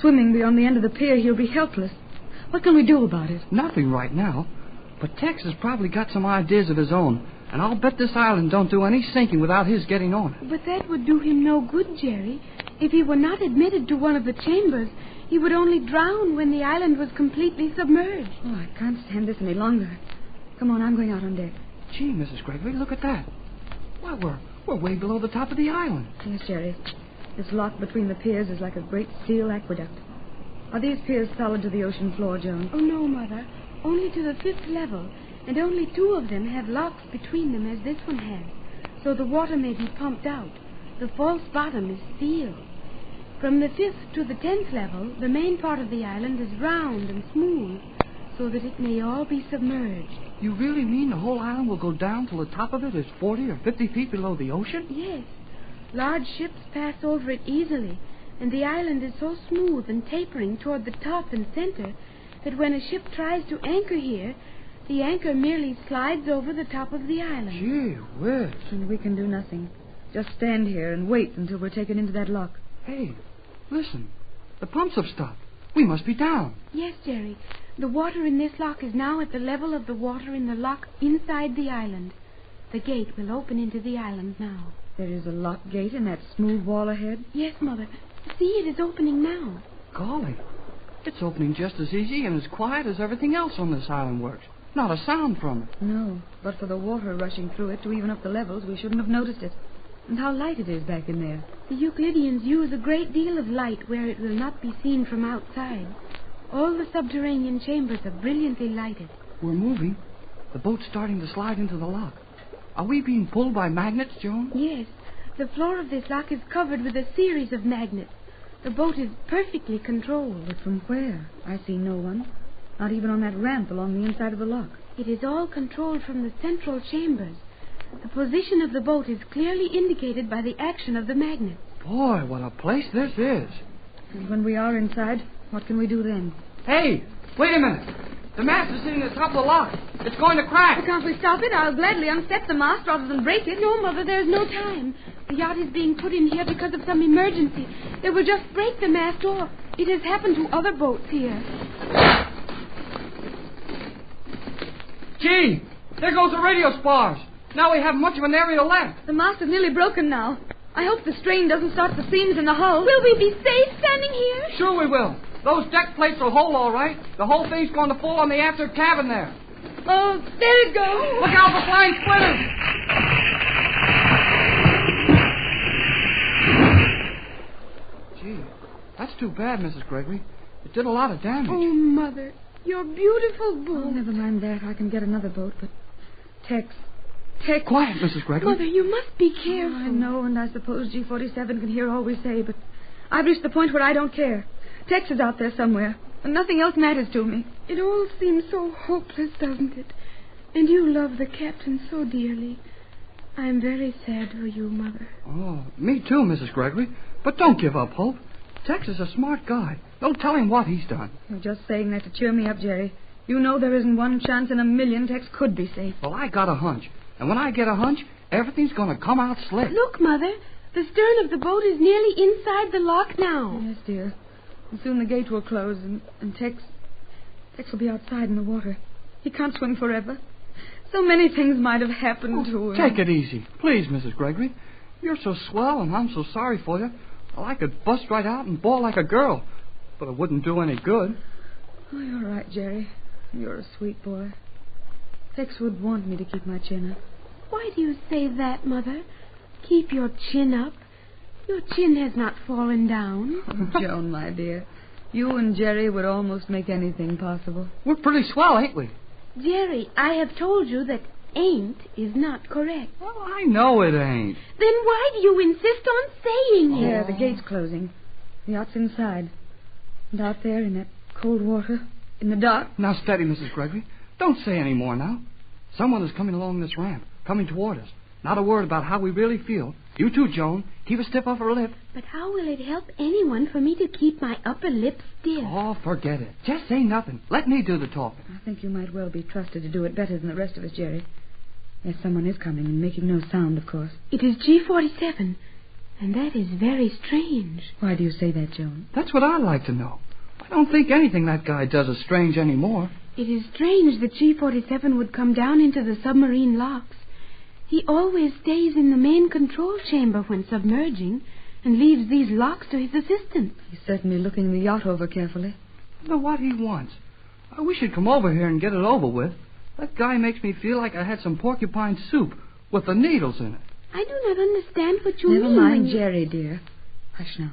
swimming beyond the end of the pier, he'll be helpless. What can we do about it? Nothing right now. But Tex has probably got some ideas of his own, and I'll bet this island don't do any sinking without his getting on it. But that would do him no good, Jerry. If he were not admitted to one of the chambers, he would only drown when the island was completely submerged. Oh, I can't stand this any longer. Come on, I'm going out on deck. Gee, Mrs. Gregory, look at that. Why, we're way below the top of the island. Yes, Jerry. This lock between the piers is like a great steel aqueduct. Are these piers solid to the ocean floor, Joan? Oh, no, Mother. Only to the 5th level, and only 2 of them have locks between them as this one has, so the water may be pumped out. The false bottom is sealed. From the 5th to the 10th level, the main part of the island is round and smooth, so that it may all be submerged. You really mean the whole island will go down till the top of it is 40 or 50 feet below the ocean? Yes. Large ships pass over it easily, and the island is so smooth and tapering toward the top and center that when a ship tries to anchor here, the anchor merely slides over the top of the island. Gee whiz. And we can do nothing. Just stand here and wait until we're taken into that lock. Hey, listen. The pumps have stopped. We must be down. Yes, Jerry. The water in this lock is now at the level of the water in the lock inside the island. The gate will open into the island now. There is a lock gate in that smooth wall ahead? Yes, Mother. See, it is opening now. Golly. It's opening just as easy and as quiet as everything else on this island works. Not a sound from it. No, but for the water rushing through it to even up the levels, we shouldn't have noticed it. And how light it is back in there. The Euclideans use a great deal of light where it will not be seen from outside. All the subterranean chambers are brilliantly lighted. We're moving. The boat's starting to slide into the lock. Are we being pulled by magnets, Joan? Yes. The floor of this lock is covered with a series of magnets. The boat is perfectly controlled. But from where? I see no one. Not even on that ramp along the inside of the lock. It is all controlled from the central chambers. The position of the boat is clearly indicated by the action of the magnets. Boy, what a place this is. And when we are inside, what can we do then? Hey, wait a minute. The mast is sitting at the top of the lock. It's going to crack. Well, can't we stop it? I'll gladly unset the mast rather than break it. No, Mother, there's no time. The yacht is being put in here because of some emergency. It will just break the mast off. It has happened to other boats here. Gee, there goes the radio spars. Now we haven't much of an area left. The mast is nearly broken now. I hope the strain doesn't start the seams in the hull. Will we be safe standing here? Sure we will. Those deck plates will hold all right. The whole thing's going to fall on the after cabin there. Oh, there it goes. Look out for flying splinters. Gee, that's too bad, Mrs. Gregory. It did a lot of damage. Oh, Mother, your beautiful boat. Oh, never mind that. I can get another boat, but Tex. Quiet, Mrs. Gregory. Mother, you must be careful. I know, and I suppose G47 can hear all we say, but I've reached the point where I don't care. Tex is out there somewhere, and nothing else matters to me. It all seems so hopeless, doesn't it? And you love the captain so dearly. I'm very sad for you, Mother. Oh, me too, Mrs. Gregory. But don't give up hope. Tex is a smart guy. Don't tell him what he's done. You're just saying that to cheer me up, Jerry. You know there isn't one chance in a million Tex could be safe. Well, I got a hunch. And when I get a hunch, everything's going to come out slick. Look, Mother. The stern of the boat is nearly inside the lock now. Yes, dear. And soon the gate will close, and Tex will be outside in the water. He can't swim forever. So many things might have happened to him. Take it easy. Please, Mrs. Gregory. You're so swell, and I'm so sorry for you. Well, I could bust right out and bawl like a girl, but it wouldn't do any good. Oh, you're right, Jerry. You're a sweet boy. Tex would want me to keep my chin up. Why do you say that, Mother? Keep your chin up. Your chin has not fallen down. Oh, Joan, my dear. You and Jerry would almost make anything possible. We're pretty swell, ain't we? Jerry, I have told you that ain't is not correct. Well, I know it ain't. Then why do you insist on saying it? Yeah, the gate's closing. The yacht's inside. And out there in that cold water, in the dark. Now, steady, Mrs. Gregory. Don't say any more now. Someone is coming along this ramp, coming toward us. Not a word about how we really feel. You too, Joan. Keep a stiff upper lip. But how will it help anyone for me to keep my upper lip stiff? Oh, forget it. Just say nothing. Let me do the talking. I think you might well be trusted to do it better than the rest of us, Jerry. Yes, someone is coming and making no sound, of course. It is G47, and that is very strange. Why do you say that, Joan? That's what I'd like to know. I don't think anything that guy does is strange anymore. It is strange that G47 would come down into the submarine locks. He always stays in the main control chamber when submerging and leaves these locks to his assistants. He's certainly looking the yacht over carefully. I wonder what he wants. We should come over here and get it over with. That guy makes me feel like I had some porcupine soup with the needles in it. I do not understand what you mean. Never mind, Jerry, dear. Hush now.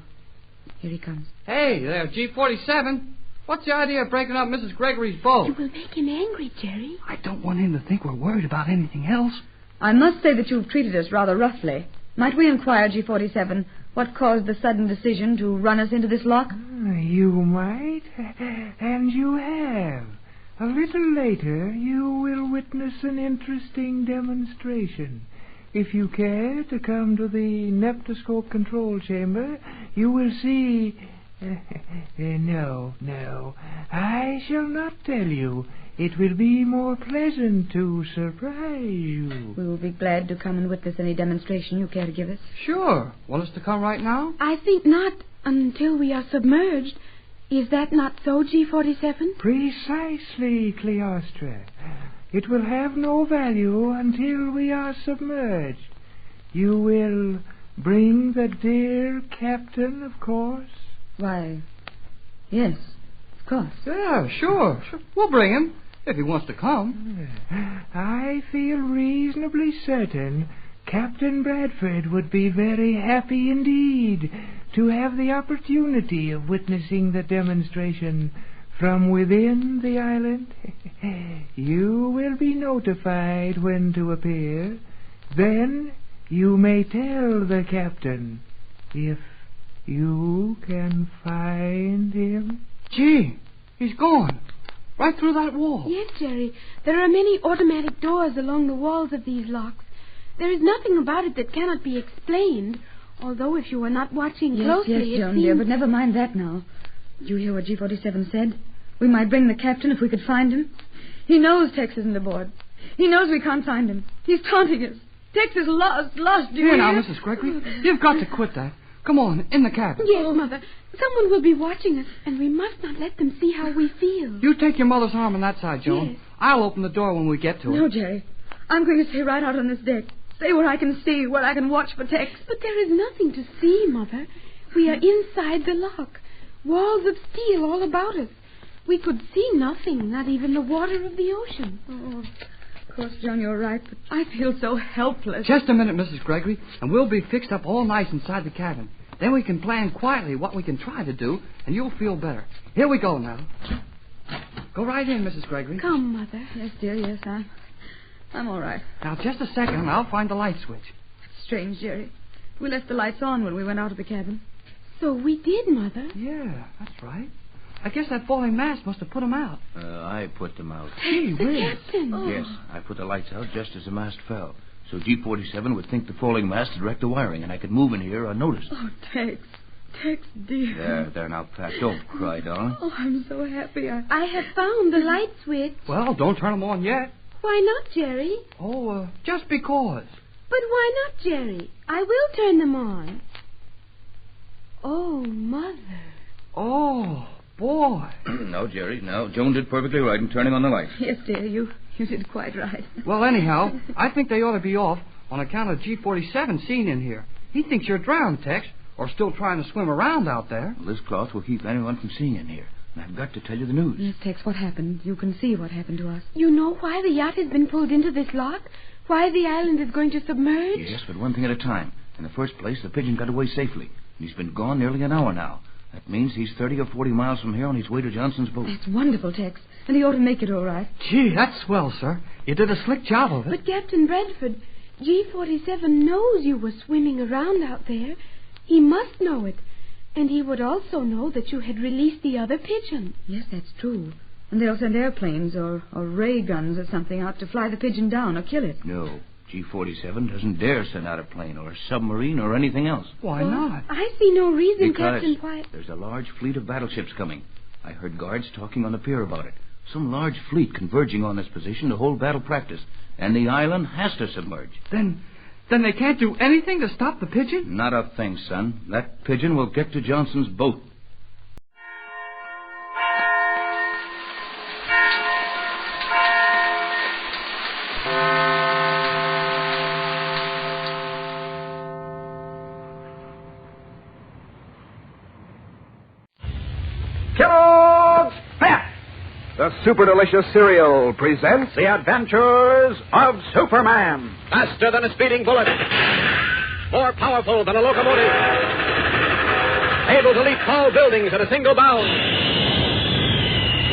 Here he comes. Hey there, G47. What's the idea of breaking up Mrs. Gregory's boat? You will make him angry, Jerry. I don't want him to think we're worried about anything else. I must say that you've treated us rather roughly. Might we inquire, G47, what caused the sudden decision to run us into this lock? You might, and you have. A little later, you will witness an interesting demonstration. If you care to come to the neptoscope control chamber, you will see... No. I shall not tell you. It will be more pleasant to surprise you. We will be glad to come and witness any demonstration you care to give us. Sure. Want us to come right now? I think not until we are submerged. Is that not so, G47? Precisely, Cleostra. It will have no value until we are submerged. You will bring the dear captain, of course? Why, yes, of course. Yeah, sure. We'll bring him, if he wants to come. I feel reasonably certain Captain Bradford would be very happy indeed to have the opportunity of witnessing the demonstration from within the island. You will be notified when to appear. Then you may tell the captain if you can find him. Gee, he's gone. Right through that wall. Yes, Jerry. There are many automatic doors along the walls of these locks. There is nothing about it that cannot be explained, although if you were not watching closely... Yes, Joan, dear, but never mind that now. Did you hear what G47 said? We might bring the captain if we could find him. He knows Tex isn't aboard. He knows we can't find him. He's taunting us. Tex is lost, do you hear? Here Now, Mrs. Gregory, you've got to quit that. Come on, in the cabin. Yes, Mother. Someone will be watching us, and we must not let them see how we feel. You take your mother's arm on that side, Joan. Yes. I'll open the door when we get to it. No, Jerry. I'm going to stay right out on this deck. Stay where I can see, where I can watch for Tex. But there is nothing to see, Mother. We are inside the lock. Walls of steel all about us. We could see nothing, not even the water of the ocean. Oh, of course, John, you're right, but I feel so helpless. Just a minute, Mrs. Gregory, and we'll be fixed up all nice inside the cabin. Then we can plan quietly what we can try to do, and you'll feel better. Here we go now. Go right in, Mrs. Gregory. Come, Mother. Yes, dear, yes, I'm all right. Now, just a second, and I'll find the light switch. Strange, Jerry. We left the lights on when we went out of the cabin. So we did, Mother. Yeah, that's right. I guess that falling mast must have put them out. I put them out. Gee whiz. Captain. Oh. Yes, I put the lights out just as the mast fell. So G47 would think the falling mast had wrecked the wiring, and I could move in here unnoticed. Oh, Tex. Tex, dear. There, now, Pat. Don't cry, darling. Oh, I'm so happy. I have found the light switch. Well, don't turn them on yet. Why not, Jerry? Oh, just because. But why not, Jerry? I will turn them on. Oh, Mother. Oh, boy. No, Jerry, no. Joan did perfectly right in turning on the lights. Yes, dear, you did quite right. Well, anyhow, I think they ought to be off on account of G47 seeing in here. He thinks you're drowned, Tex, or still trying to swim around out there. Well, this cloth will keep anyone from seeing in here. And I've got to tell you the news. Yes, Tex, what happened? You can see what happened to us. You know why the yacht has been pulled into this lock? Why the island is going to submerge? Yes, but one thing at a time. In the first place, the pigeon got away safely. And he's been gone nearly an hour now. That means he's 30 or 40 miles from here on his way to Johnson's boat. That's wonderful, Tex. And he ought to make it all right. Gee, that's swell, sir. You did a slick job of it. But, Captain Bradford, G47 knows you were swimming around out there. He must know it. And he would also know that you had released the other pigeon. Yes, that's true. And they'll send airplanes or ray guns or something out to fly the pigeon down or kill it. No, G47 doesn't dare send out a plane or a submarine or anything else. Why not? I see no reason, Because Captain, why... there's a large fleet of battleships coming. I heard guards talking on the pier about it. Some large fleet converging on this position to hold battle practice. And the island has to submerge. Then they can't do anything to stop the pigeon? Not a thing, son. That pigeon will get to Johnson's boat. Kellogg's Pep, the super delicious cereal, presents The Adventures of Superman. Faster than a speeding bullet. More powerful than a locomotive. Able to leap tall buildings at a single bound.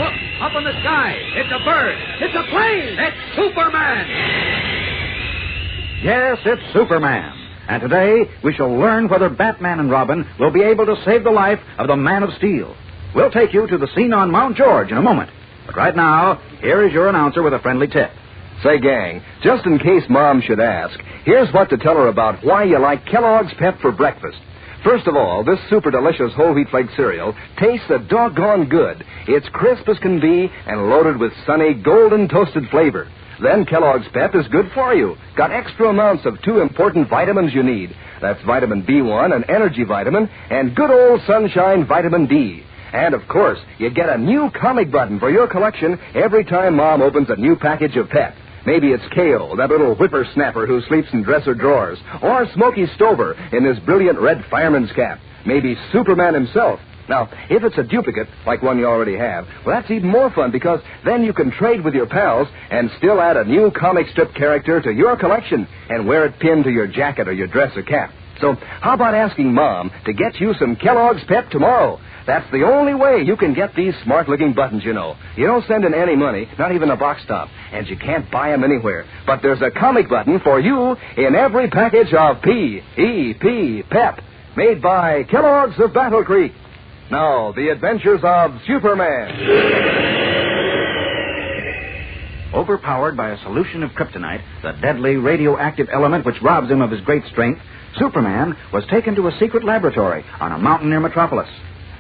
Look, up in the sky. It's a bird. It's a plane. It's Superman. Yes, it's Superman. And today we shall learn whether Batman and Robin will be able to save the life of the Man of Steel. We'll take you to the scene on Mount George in a moment. But right now, here is your announcer with a friendly tip. Say, gang, just in case Mom should ask, here's what to tell her about why you like Kellogg's Pep for breakfast. First of all, this super delicious whole wheat flake cereal tastes a doggone good. It's crisp as can be and loaded with sunny, golden toasted flavor. Then Kellogg's Pep is good for you. Got extra amounts of two important vitamins you need. That's vitamin B1, an energy vitamin, and good old sunshine vitamin D. And, of course, you get a new comic button for your collection every time Mom opens a new package of Pep. Maybe it's Kale, that little whippersnapper who sleeps in dresser drawers, or Smokey Stover in his brilliant red fireman's cap. Maybe Superman himself. Now, if it's a duplicate, like one you already have, well, that's even more fun because then you can trade with your pals and still add a new comic strip character to your collection and wear it pinned to your jacket or your dress or cap. So how about asking Mom to get you some Kellogg's Pep tomorrow? That's the only way you can get these smart-looking buttons, you know. You don't send in any money, not even a box top, and you can't buy them anywhere. But there's a comic button for you in every package of P.E.P. Pep, made by Kellogg's of Battle Creek. Now, the adventures of Superman. Overpowered by a solution of kryptonite, the deadly radioactive element which robs him of his great strength, Superman was taken to a secret laboratory on a mountain near Metropolis.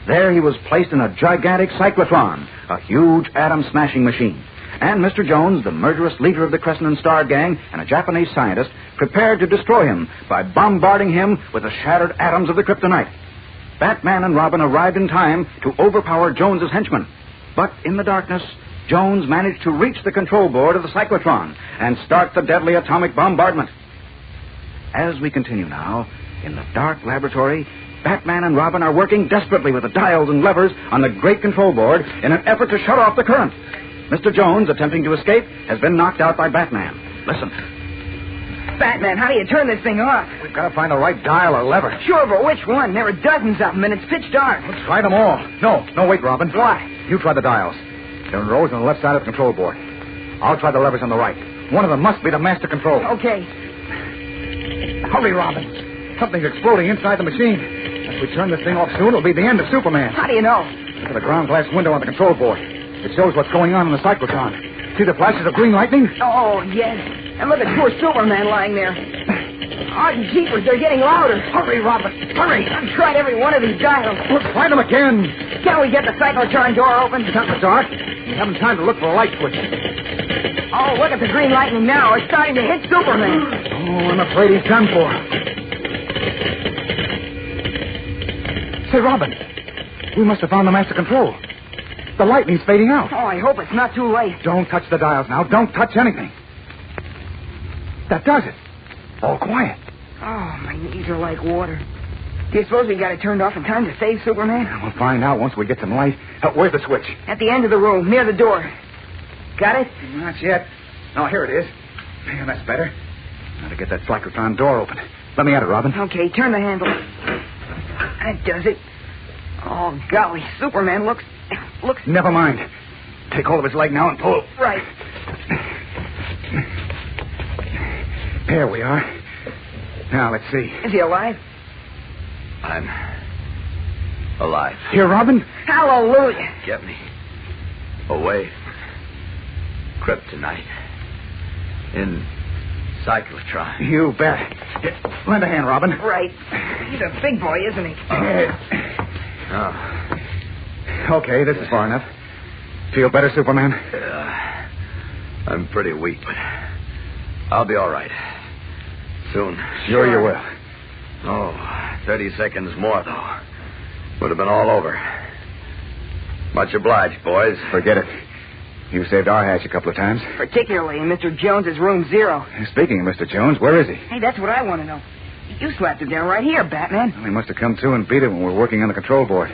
There he was placed in a gigantic cyclotron, a huge atom-smashing machine. And Mr. Jones, the murderous leader of the Crescent and Star gang, and a Japanese scientist, prepared to destroy him by bombarding him with the shattered atoms of the kryptonite. Batman and Robin arrived in time to overpower Jones's henchmen. But in the darkness, Jones managed to reach the control board of the cyclotron and start the deadly atomic bombardment. As we continue now, in the dark laboratory, Batman and Robin are working desperately with the dials and levers on the great control board in an effort to shut off the current. Mr. Jones, attempting to escape, has been knocked out by Batman. Listen. Batman, how do you turn this thing off? We've got to find the right dial or lever. Sure, but which one? There are dozens of them, and it's pitch dark. Let's try them all. No, wait, Robin. Why? You try the dials. They're in rows on the left side of the control board. I'll try the levers on the right. One of them must be the master control. Okay. Hurry, Robin. Something's exploding inside the machine. If we turn this thing off soon, it'll be the end of Superman. How do you know? Look at the ground glass window on the control board. It shows what's going on in the cyclotron. See the flashes of green lightning? Oh, yes. And look at poor Superman lying there. Oh, jeepers, they're getting louder. Hurry, Robin. Hurry. I've tried every one of these dials. Let's try them again. Can't we get the cyclotron door open? It's not in the dark. We haven't time to look for a light switch. Oh, look at the green lightning now. It's starting to hit Superman. Oh, I'm afraid he's done for. Say, Robin, we must have found the master control. The lightning's fading out. Oh, I hope it's not too late. Don't touch the dials now. Don't touch anything. That does it. All quiet. Oh, my knees are like water. Do you suppose we got it turned off in time to save Superman? We'll find out once we get some light. Where's the switch? At the end of the room, near the door. Got it? Not yet. Oh, here it is. Yeah, that's better. Now to get that cyclotron door open. Let me at it, Robin. Okay, turn the handle. That does it. Oh, golly, Superman looks... Never mind. Take hold of his leg now and pull. Right. There we are. Now, let's see. Is he alive? I'm alive. Here, Robin? Hallelujah. Get me away. Kryptonite. In cyclotron. You bet. Lend a hand, Robin. Right. He's a big boy, isn't he? Okay, this is far enough. Feel better, Superman? I'm pretty weak, but I'll be all right. Soon. Sure you will. Oh, 30 seconds more, though. Would have been all over. Much obliged, boys. Forget it. You saved our hatch a couple of times. Particularly in Mr. Jones's room 0. Speaking of Mr. Jones, where is he? Hey, that's what I want to know. You slapped him down right here, Batman. Well, he must have come to and beat it when we were working on the control board.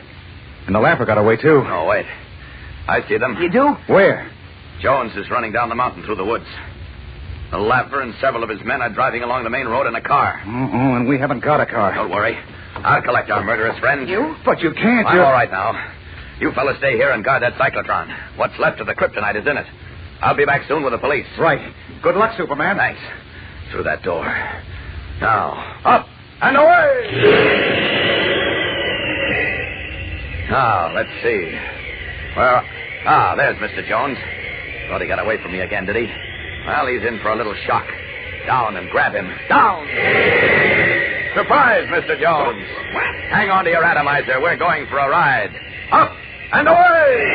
And the Lapper got away, too. Oh, wait. I see them. You do? Where? Jones is running down the mountain through the woods. The Lapper and several of his men are driving along the main road in a car. Oh, and we haven't got a car. Don't worry. I'll collect our murderous friends. You? But you can't. I'm all right now. You fellas stay here and guard that cyclotron. What's left of the kryptonite is in it. I'll be back soon with the police. Right. Good luck, Superman. Thanks. Through that door. Now, up and away! Now, let's see. There's Mr. Jones. Thought he got away from me again, did he? Well, he's in for a little shock. Down and grab him. Down! Surprise, Mr. Jones. Hang on to your atomizer. We're going for a ride. Up and away!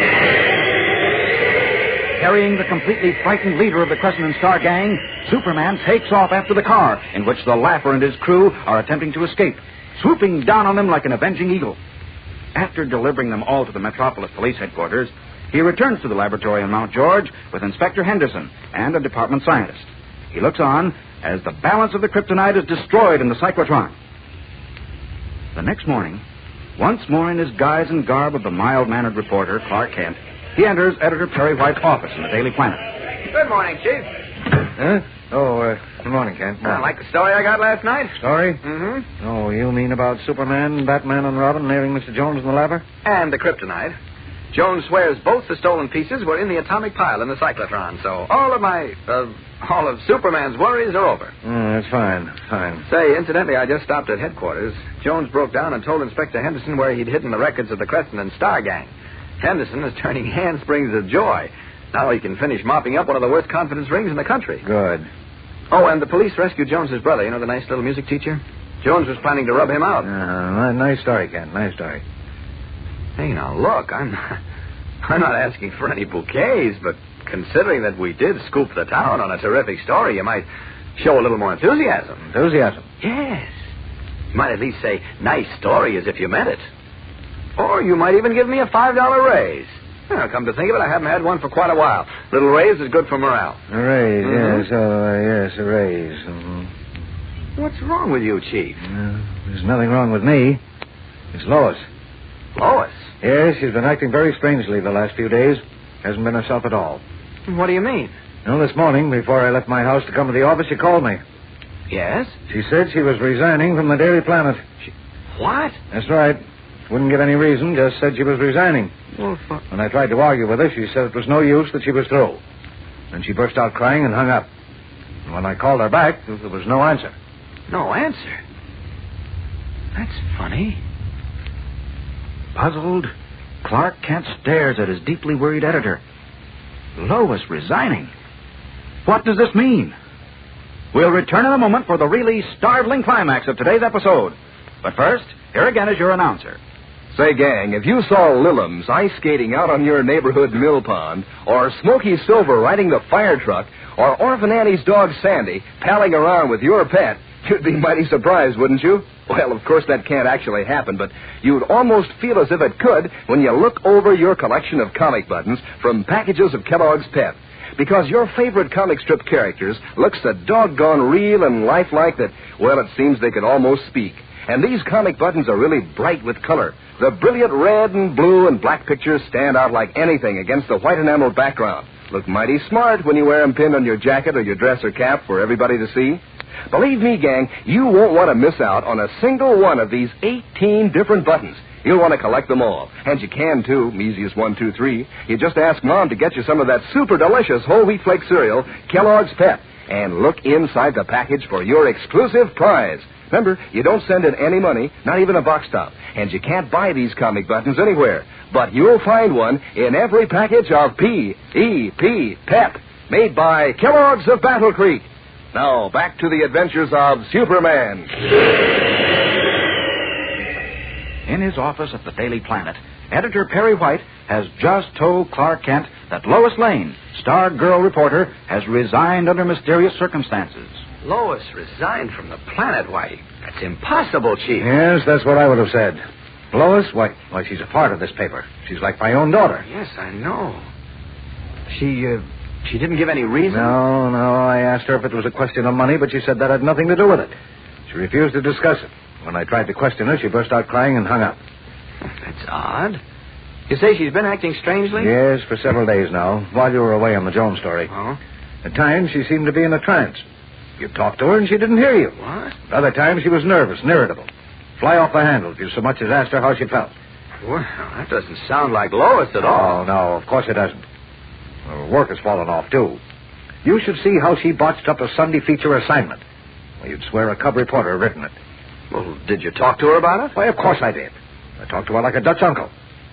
Carrying the completely frightened leader of the Crescent and Star gang, Superman takes off after the car, in which the Lapper and his crew are attempting to escape, swooping down on them like an avenging eagle. After delivering them all to the Metropolis Police Headquarters, he returns to the laboratory on Mount George with Inspector Henderson and a department scientist. He looks on as the balance of the kryptonite is destroyed in the cyclotron. The next morning, once more in his guise and garb of the mild-mannered reporter, Clark Kent, he enters Editor Perry White's office in the Daily Planet. Good morning, Chief. Huh? Oh, good morning, Kent. Like the story I got last night? Story? Mm-hmm. Oh, you mean about Superman, Batman, and Robin nailing Mr. Jones in the Lapper? And the kryptonite. Jones swears both the stolen pieces were in the atomic pile in the cyclotron, so all of Superman's worries are over. That's fine. Fine. Say, incidentally, I just stopped at headquarters. Jones broke down and told Inspector Henderson where he'd hidden the records of the Crescent and Star gang. Henderson is turning handsprings of joy. Now he can finish mopping up one of the worst confidence rings in the country. Good. Oh, and the police rescued Jones's brother, you know, the nice little music teacher? Jones was planning to rub him out. Nice story, Kent. Nice story. Hey, now, look, I'm not asking for any bouquets, but considering that we did scoop the town on a terrific story, you might show a little more enthusiasm. Enthusiasm? Yes. You might at least say, nice story, as if you meant it. Or you might even give me a $5 raise. Well, come to think of it, I haven't had one for quite a while. Little raise is good for morale. A raise, Mhm. yes. Yes, a raise. Mm-hmm. What's wrong with you, Chief? There's nothing wrong with me. It's Lois. Lois? Yes, she's been acting very strangely the last few days. Hasn't been herself at all. What do you mean? Well, this morning, before I left my house to come to the office, she called me. Yes? She said she was resigning from the Daily Planet. What? That's right. Wouldn't give any reason, just said she was resigning. Well, When I tried to argue with her, she said it was no use, that she was through. Then she burst out crying and hung up. And when I called her back, there was no answer. No answer? That's funny. Puzzled, Clark Kent stares at his deeply worried editor. Lois resigning? What does this mean? We'll return in a moment for the really startling climax of today's episode. But first, here again is your announcer. Say, gang, if you saw Lillums ice skating out on your neighborhood mill pond, or Smoky Silver riding the fire truck, or Orphan Annie's dog Sandy palling around with your pet, you'd be mighty surprised, wouldn't you? Well, of course, that can't actually happen, but you'd almost feel as if it could when you look over your collection of comic buttons from packages of Kellogg's Pep. Because your favorite comic strip characters look so doggone real and lifelike that, well, it seems they could almost speak. And these comic buttons are really bright with color. The brilliant red and blue and black pictures stand out like anything against the white enamel background. Look mighty smart when you wear them pinned on your jacket or your dress or cap for everybody to see. Believe me, gang, you won't want to miss out on a single one of these 18 different buttons. You'll want to collect them all. And you can, too. Easy as 1, 2, 3. You just ask Mom to get you some of that super delicious whole wheat flake cereal, Kellogg's Pep. And look inside the package for your exclusive prize. Remember, you don't send in any money, not even a box top. And you can't buy these comic buttons anywhere. But you'll find one in every package of P.E.P. Pep, made by Kellogg's of Battle Creek. Now, back to the adventures of Superman. In his office at the Daily Planet, editor Perry White has just told Clark Kent that Lois Lane, star girl reporter, has resigned under mysterious circumstances. Lois resigned from the Planet? Why, that's impossible, Chief. Yes, that's what I would have said. Lois, why, she's a part of this paper. She's like my own daughter. Yes, I know. She didn't give any reason? No. I asked her if it was a question of money, but she said that had nothing to do with it. She refused to discuss it. When I tried to question her, she burst out crying and hung up. That's odd. You say she's been acting strangely? Yes, for several days now, while you were away on the Jones story. Oh? At times, she seemed to be in a trance. You talked to her and she didn't hear you. What? At other times, she was nervous and irritable. Fly off the handle if you so much as asked her how she felt. Well, that doesn't sound like Lois at all. No, of course it doesn't. Her work has fallen off, too. You should see how she botched up a Sunday feature assignment. Well, you'd swear a cub reporter had written it. Well, did you talk to her about it? Why, of course I did. I talked to her like a Dutch uncle.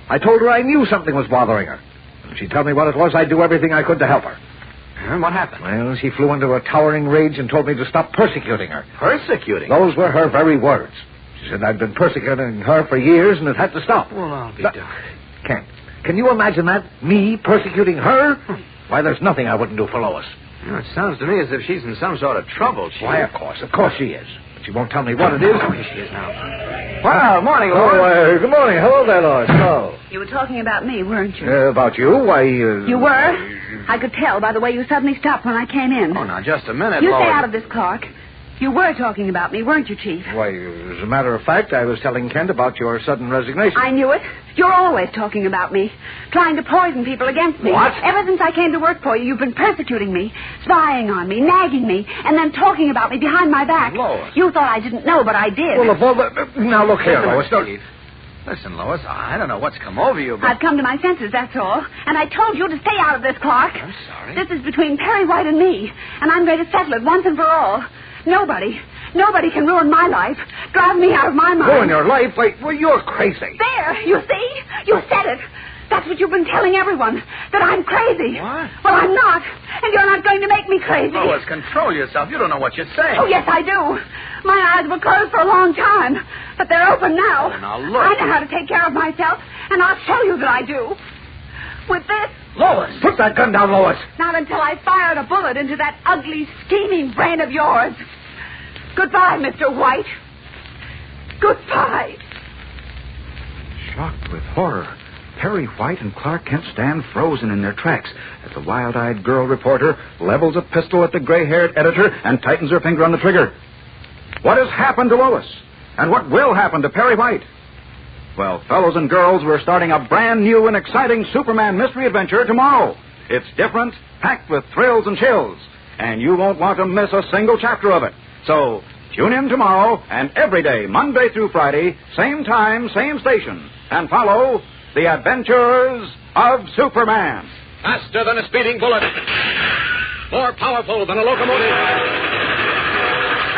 I told her I knew something was bothering her. If she'd tell me what it was, I'd do everything I could to help her. And what happened? Well, she flew into a towering rage and told me to stop persecuting her. Persecuting? Those were her very words. She said I'd been persecuting her for years and it had to stop. Well, I'll be darned. Kent, can you imagine that? Me persecuting her? Why, there's nothing I wouldn't do for Lois. Well, it sounds to me as if she's in some sort of trouble, Chief. Why, of course she is. But she won't tell me what it is. Oh, here she is now. Well, morning, Lois. Good morning. Hello there, Lois. Oh. You were talking about me, weren't you? About you? Why, You were? I could tell by the way you suddenly stopped when I came in. Oh, now, just a minute, You Lois. stay out of this, Clark. You were talking about me, weren't you, Chief? Why, as a matter of fact, I was telling Kent about your sudden resignation. I knew it. You're always talking about me, trying to poison people against me. What? Ever since I came to work for you, you've been persecuting me, spying on me, nagging me, and then talking about me behind my back. Lois. You thought I didn't know, but I did. Well, of all the... Now, look here, Lois. Listen, Lois, I don't know what's come over you, but... I've come to my senses, that's all. And I told you to stay out of this, Clark. I'm sorry. This is between Perry White and me, and I'm going to settle it once and for all. Nobody can ruin my life, drive me out of my mind. Ruin your life? Well, you're crazy. There, you see? You said it. That's what you've been telling everyone, that I'm crazy. What? Well, I'm not, and you're not going to make me crazy. Lois, control yourself. You don't know what you're saying. Oh, yes, I do. My eyes were closed for a long time, but they're open now. Oh, now look. I know how to take care of myself, and I'll show you that I do. With this... Lois! Put that gun down, Lois! Not until I fired a bullet into that ugly, scheming brain of yours. Goodbye, Mr. White. Goodbye. Shocked with horror, Perry White and Clark Kent stand frozen in their tracks as the wild-eyed girl reporter levels a pistol at the gray-haired editor and tightens her finger on the trigger. What has happened to Lois? And what will happen to Perry White? Well, fellows and girls, we're starting a brand new and exciting Superman mystery adventure tomorrow. It's different, packed with thrills and chills, and you won't want to miss a single chapter of it. So, tune in tomorrow and every day, Monday through Friday, same time, same station, and follow The Adventures of Superman. Faster than a speeding bullet. More powerful than a locomotive.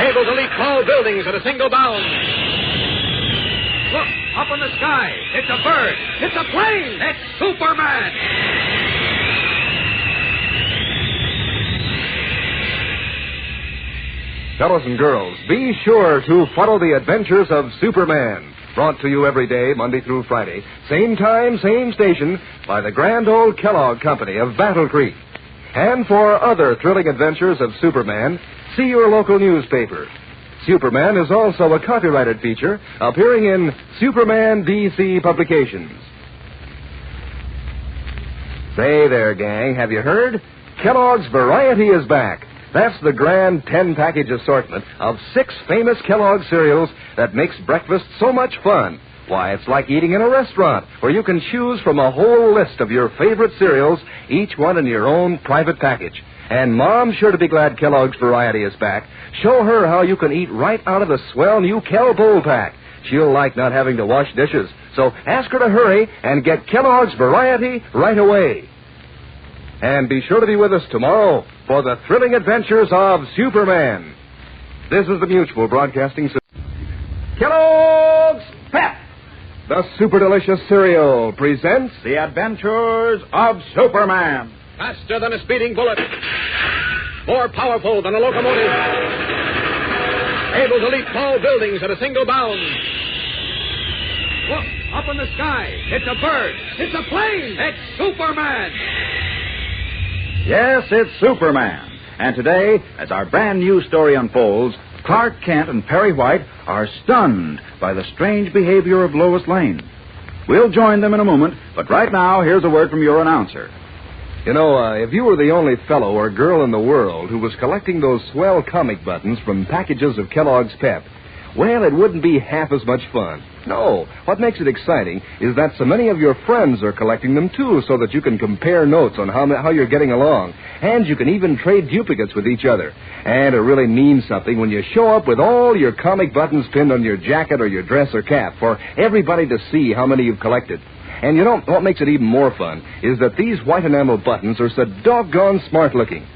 Able to leap tall buildings at a single bound. Look, up in the sky. It's a bird. It's a plane. It's Superman. Fellows and girls, be sure to follow The Adventures of Superman. Brought to you every day, Monday through Friday. Same time, same station, by the grand old Kellogg Company of Battle Creek. And for other thrilling adventures of Superman, see your local newspaper. Superman is also a copyrighted feature appearing in Superman DC publications. Say there, gang, have you heard? Kellogg's Variety is back. That's the grand 10-package assortment of 6 famous Kellogg cereals that makes breakfast so much fun. Why, it's like eating in a restaurant where you can choose from a whole list of your favorite cereals, each one in your own private package. And Mom's sure to be glad Kellogg's Variety is back. Show her how you can eat right out of the swell new Kell Bowl Pack. She'll like not having to wash dishes. So ask her to hurry and get Kellogg's Variety right away. And be sure to be with us tomorrow for the thrilling adventures of Superman. This is the Mutual Broadcasting System. Kellogg's Pep, the super delicious cereal, presents The Adventures of Superman. Faster than a speeding bullet. More powerful than a locomotive. Able to leap tall buildings at a single bound. Look, up in the sky. It's a bird. It's a plane. It's Superman. Yes, it's Superman. And today, as our brand new story unfolds, Clark Kent and Perry White are stunned by the strange behavior of Lois Lane. We'll join them in a moment, but right now, here's a word from your announcer. You know, if you were the only fellow or girl in the world who was collecting those swell comic buttons from packages of Kellogg's Pep, well, it wouldn't be half as much fun. No, what makes it exciting is that so many of your friends are collecting them, too, so that you can compare notes on how you're getting along. And you can even trade duplicates with each other. And it really means something when you show up with all your comic buttons pinned on your jacket or your dress or cap for everybody to see how many you've collected. And you know, what makes it even more fun is that these white enamel buttons are so doggone smart-looking.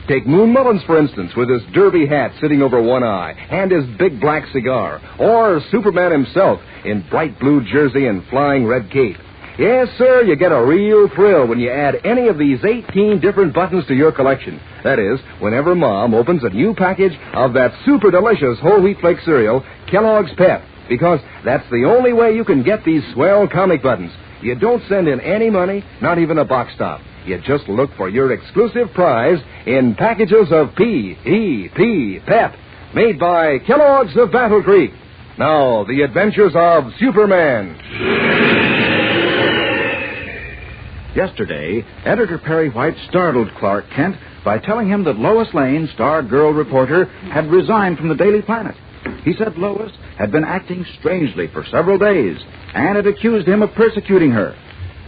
Take Moon Mullins, for instance, with his derby hat sitting over one eye and his big black cigar. Or Superman himself in bright blue jersey and flying red cape. Yes, sir, you get a real thrill when you add any of these 18 different buttons to your collection. That is, whenever Mom opens a new package of that super delicious whole wheat flake cereal, Kellogg's Pep. Because that's the only way you can get these swell comic buttons. You don't send in any money, not even a box top. You just look for your exclusive prize in packages of P.E.P. Pep, made by Kellogg's of Battle Creek. Now, the adventures of Superman. Yesterday, editor Perry White startled Clark Kent by telling him that Lois Lane, star girl reporter, had resigned from the Daily Planet. He said Lois had been acting strangely for several days and had accused him of persecuting her.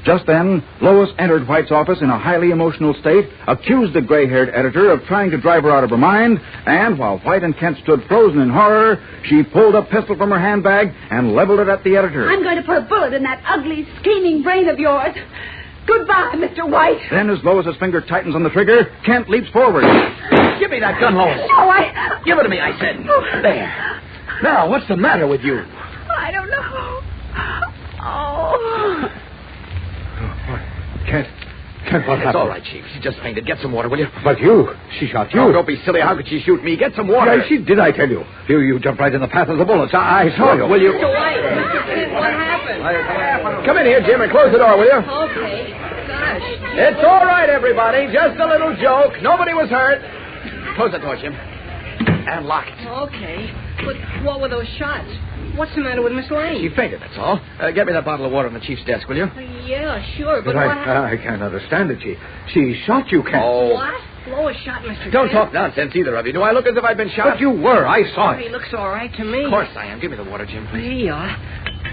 Just then, Lois entered White's office in a highly emotional state, accused the gray-haired editor of trying to drive her out of her mind, and while White and Kent stood frozen in horror, she pulled a pistol from her handbag and leveled it at the editor. I'm going to put a bullet in that ugly, scheming brain of yours. Goodbye, Mr. White. Then, as Lois's finger tightens on the trigger, Kent leaps forward. Give me that gun, Lois. No, Give it to me, I said. There. Now, what's the matter with you? I don't know. Oh. Kent, what happened? It's all right, Chief. She just fainted. Get some water, will you? But she shot you. Oh, don't be silly. How could she shoot me? Get some water. Yeah, she did, I tell you. You jumped right in the path of the bullets. I saw you. Will you? Mr. White, Mr. Kent, what happened? Come in here, Jim, and close the door, will you? Okay. Gosh. It's all right, everybody. Just a little joke. Nobody was hurt. Close the door, Jim. And lock it. Okay. But what were those shots? What's the matter with Miss Lane? She fainted, that's all. Get me that bottle of water on the Chief's desk, will you? Yeah, sure, but what I can't understand it. She shot you, Kent. Oh. What? Lois shot Mr. Don't Kent? talk nonsense, either of you. Do I look as if I'd been shot? But you were. I saw He it. looks all right to me. Of course I am. Give me the water, Jim, please. Here you are.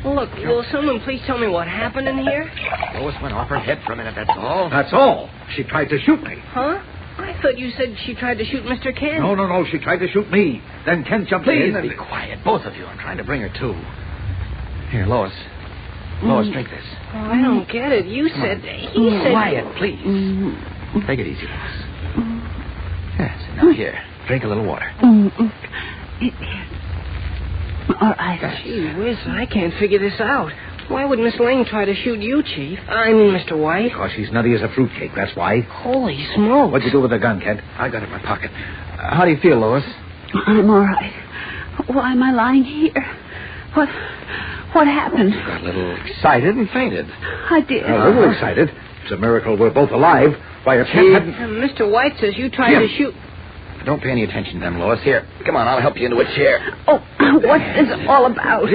Look, will someone please tell me what happened in here? Lois went off her head for a minute, that's all. That's all. She tried to shoot me. Huh? I thought you said she tried to shoot Mr. Kent. No. She tried to shoot me. Then Kent jumped Please in and... be quiet, both of you. I'm trying to bring her to. Here, Lois. Lois, drink this. Oh, I don't get it. You said... He said... Quiet, please. Take it easy, Lois. Yes, now here. Drink a little water. All right. Gee whiz, I can't figure this out. Why would Miss Lane try to shoot you, Chief? I mean, Mr. White. Because she's nutty as a fruitcake, that's why. Holy smokes. What'd you do with the gun, Kent? I got it in my pocket. How do you feel, Lois? I'm all right. Why am I lying here? What happened? Got a little excited and fainted. I did. A little excited. It's a miracle we're both alive. Why, if Kent hadn't... Mr. White says you tried to shoot... Don't pay any attention to them, Lois. Here, come on, I'll help you into a chair. Oh, what's this all about? Wait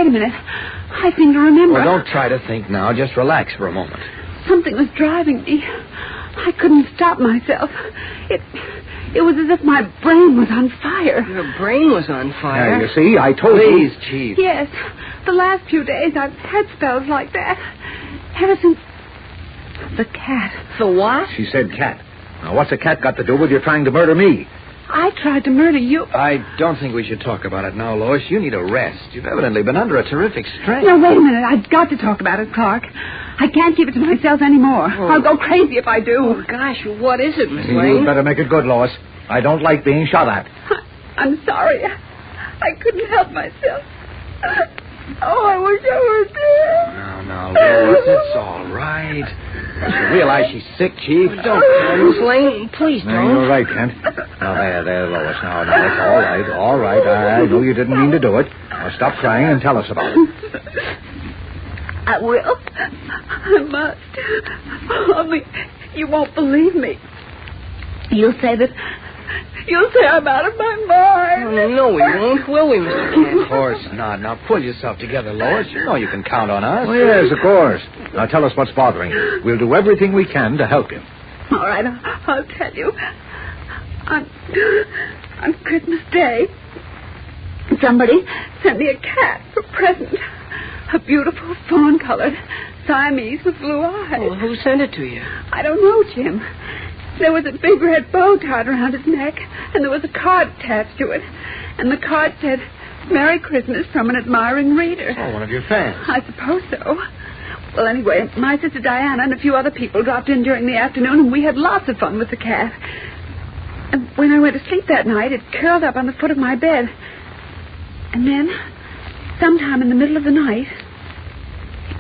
a minute. I seem to remember. Well, don't try to think now. Just relax for a moment. Something was driving me. I couldn't stop myself. It was as if my brain was on fire. Your brain was on fire? You see, I told you. Please, Chief. Yes. The last few days I've had spells like that. Ever since... The cat. The what? She said cat. Now, what's a cat got to do with you trying to murder me? I tried to murder you. I don't think we should talk about it now, Lois. You need a rest. You've evidently been under a terrific strain. No, wait a minute. I've got to talk about it, Clark. I can't keep it to myself anymore. Oh. I'll go crazy if I do. Oh, gosh, what is it, Miss You Lane? better make it good, Lois. I don't like being shot at. I'm sorry. I couldn't help myself. Oh, I wish I were dead. No, Lois, it's all right. You realize she's sick, Chief? Don't, Miss Lane. Please No, don't. you're right, Kent. Now, there, Lois. Now, it's all right. I know you didn't mean to do it. Now, stop crying and tell us about it. I will. I must. Only you won't believe me. You'll say I'm out of my mind. No, we won't, will we, Mr. Kent? Of course not. Now, pull yourself together, Lois. You know you can count on us. Oh, yes, of course. Now, tell us what's bothering you. We'll do everything we can to help you. All right, I'll tell you. On Christmas Day, somebody sent me a cat for a present. A beautiful fawn-colored Siamese with blue eyes. Well, who sent it to you? I don't know, Jim. There was a big red bow tied around his neck, and there was a card attached to it. And the card said, "Merry Christmas from an admiring reader." Oh, one of your fans. I suppose so. Well, anyway, my sister Diana and a few other people dropped in during the afternoon, and we had lots of fun with the cat. And when I went to sleep that night, it curled up on the foot of my bed. And then, sometime in the middle of the night,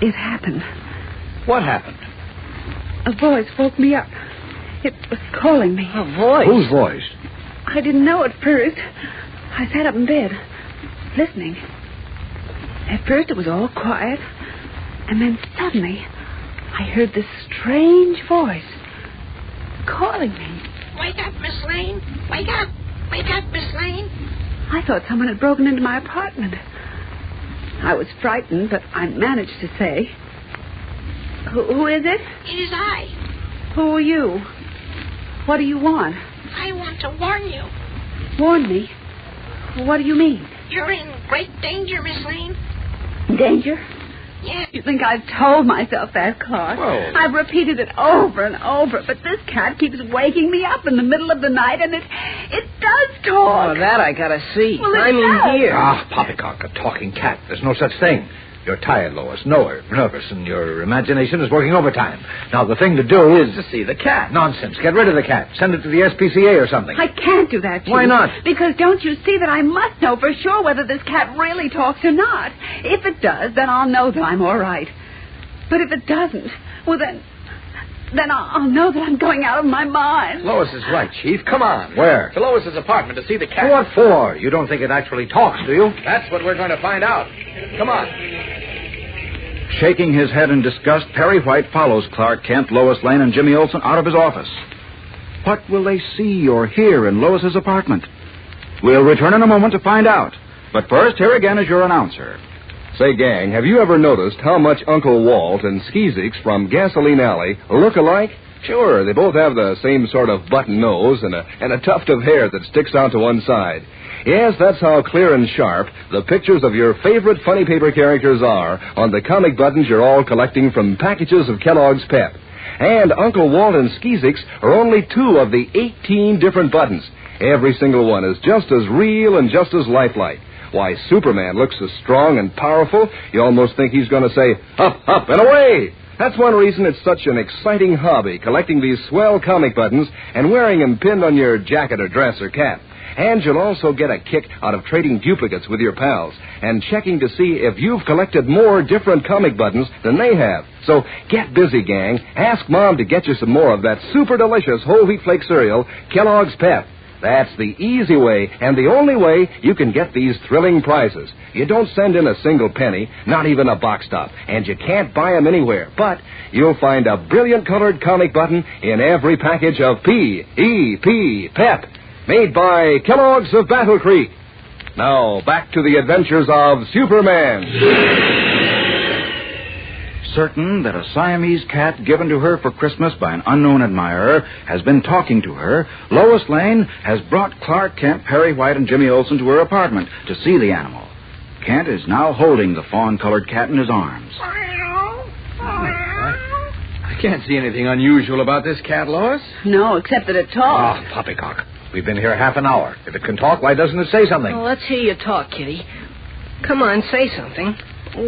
it happened. What happened? A voice woke me up. It was calling me. A voice? Whose voice? I didn't know at first. I sat up in bed, listening. At first it was all quiet, and then suddenly I heard this strange voice calling me. Wake up, Miss Lane. Wake up. Wake up, Miss Lane. I thought someone had broken into my apartment. I was frightened, but I managed to say, Who is it? It is I. Who are you? What do you want? I want to warn you. Warn me? What do you mean? You're in great danger, Miss Lane. Danger? Yes. You think I've told myself that, Clark? Whoa. I've repeated it over and over, but this cat keeps waking me up in the middle of the night, and it does talk. Oh, that I gotta see. Well, I'm in here. Ah, poppycock, a talking cat. There's no such thing. You're tired, Lois, nervous, and your imagination is working overtime. Now, the thing to do is to see the cat. Nonsense. Get rid of the cat. Send it to the SPCA or something. I can't do that, Chief. Why not? Because don't you see that I must know for sure whether this cat really talks or not. If it does, then I'll know that I'm all right. But if it doesn't, well, then I'll know that I'm going out of my mind. Lois is right, Chief. Come on. Where? To Lois's apartment to see the cat. What for? You don't think it actually talks, do you? That's what we're going to find out. Come on. Shaking his head in disgust, Perry White follows Clark Kent, Lois Lane, and Jimmy Olsen out of his office. What will they see or hear in Lois's apartment? We'll return in a moment to find out. But first, here again is your announcer. Say, gang, have you ever noticed how much Uncle Walt and Skeezix from Gasoline Alley look alike? Sure, they both have the same sort of button nose and a tuft of hair that sticks out to one side. Yes, that's how clear and sharp the pictures of your favorite funny paper characters are on the comic buttons you're all collecting from packages of Kellogg's Pep. And Uncle Walt and Skeezix are only 2 of the 18 different buttons. Every single one is just as real and just as lifelike. Why, Superman looks so strong and powerful, you almost think he's going to say, up, up, and away! That's one reason it's such an exciting hobby, collecting these swell comic buttons and wearing them pinned on your jacket or dress or cap. And you'll also get a kick out of trading duplicates with your pals and checking to see if you've collected more different comic buttons than they have. So get busy, gang. Ask Mom to get you some more of that super delicious whole wheat flake cereal, Kellogg's Pep. That's the easy way and the only way you can get these thrilling prizes. You don't send in a single penny, not even a box top, and you can't buy them anywhere. But you'll find a brilliant colored comic button in every package of P.E.P. Pep, made by Kellogg's of Battle Creek. Now, back to the adventures of Superman. Certain that a Siamese cat given to her for Christmas by an unknown admirer has been talking to her, Lois Lane has brought Clark Kent, Perry White, and Jimmy Olsen to her apartment to see the animal. Kent is now holding the fawn-colored cat in his arms. I can't see anything unusual about this cat, Lois. No, except that it talks. Oh, poppycock. We've been here half an hour. If it can talk, why doesn't it say something? Well, let's hear you talk, Kitty. Come on, say something.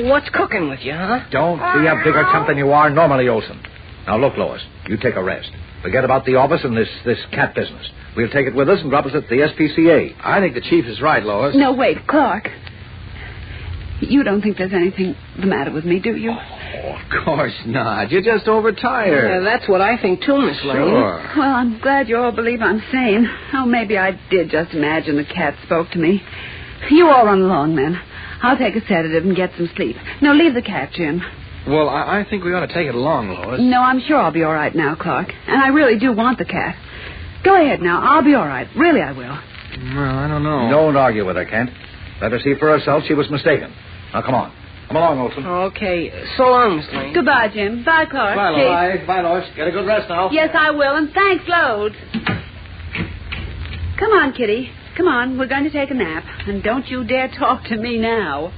What's cooking with you, huh? Don't be a bigger chump than you are normally, Olson. Now, look, Lois, you take a rest. Forget about the office and this cat business. We'll take it with us and drop us at the SPCA. I think the chief is right, Lois. No, wait, Clark. You don't think there's anything the matter with me, do you? Oh, of course not. You're just overtired. Yeah, that's what I think, too, Miss Lane. Sure. Well, I'm glad you all believe I'm sane. Oh, maybe I did just imagine the cat spoke to me. You all run along, then. I'll take a sedative and get some sleep. No, leave the cat, Jim. Well, I think we ought to take it along, Lois. No, I'm sure I'll be all right now, Clark. And I really do want the cat. Go ahead now. I'll be all right. Really, I will. Well, I don't know. Don't argue with her, Kent. Let her see for herself she was mistaken. Now, come on. Come along, Olson. Okay. So long, Miss Lane. Goodbye, Jim. Bye, Clark. Bye, Lois. Bye, Lois. Get a good rest now. Yes, I will, and thanks loads. Come on, Kitty. Come on. We're going to take a nap. And don't you dare talk to me now.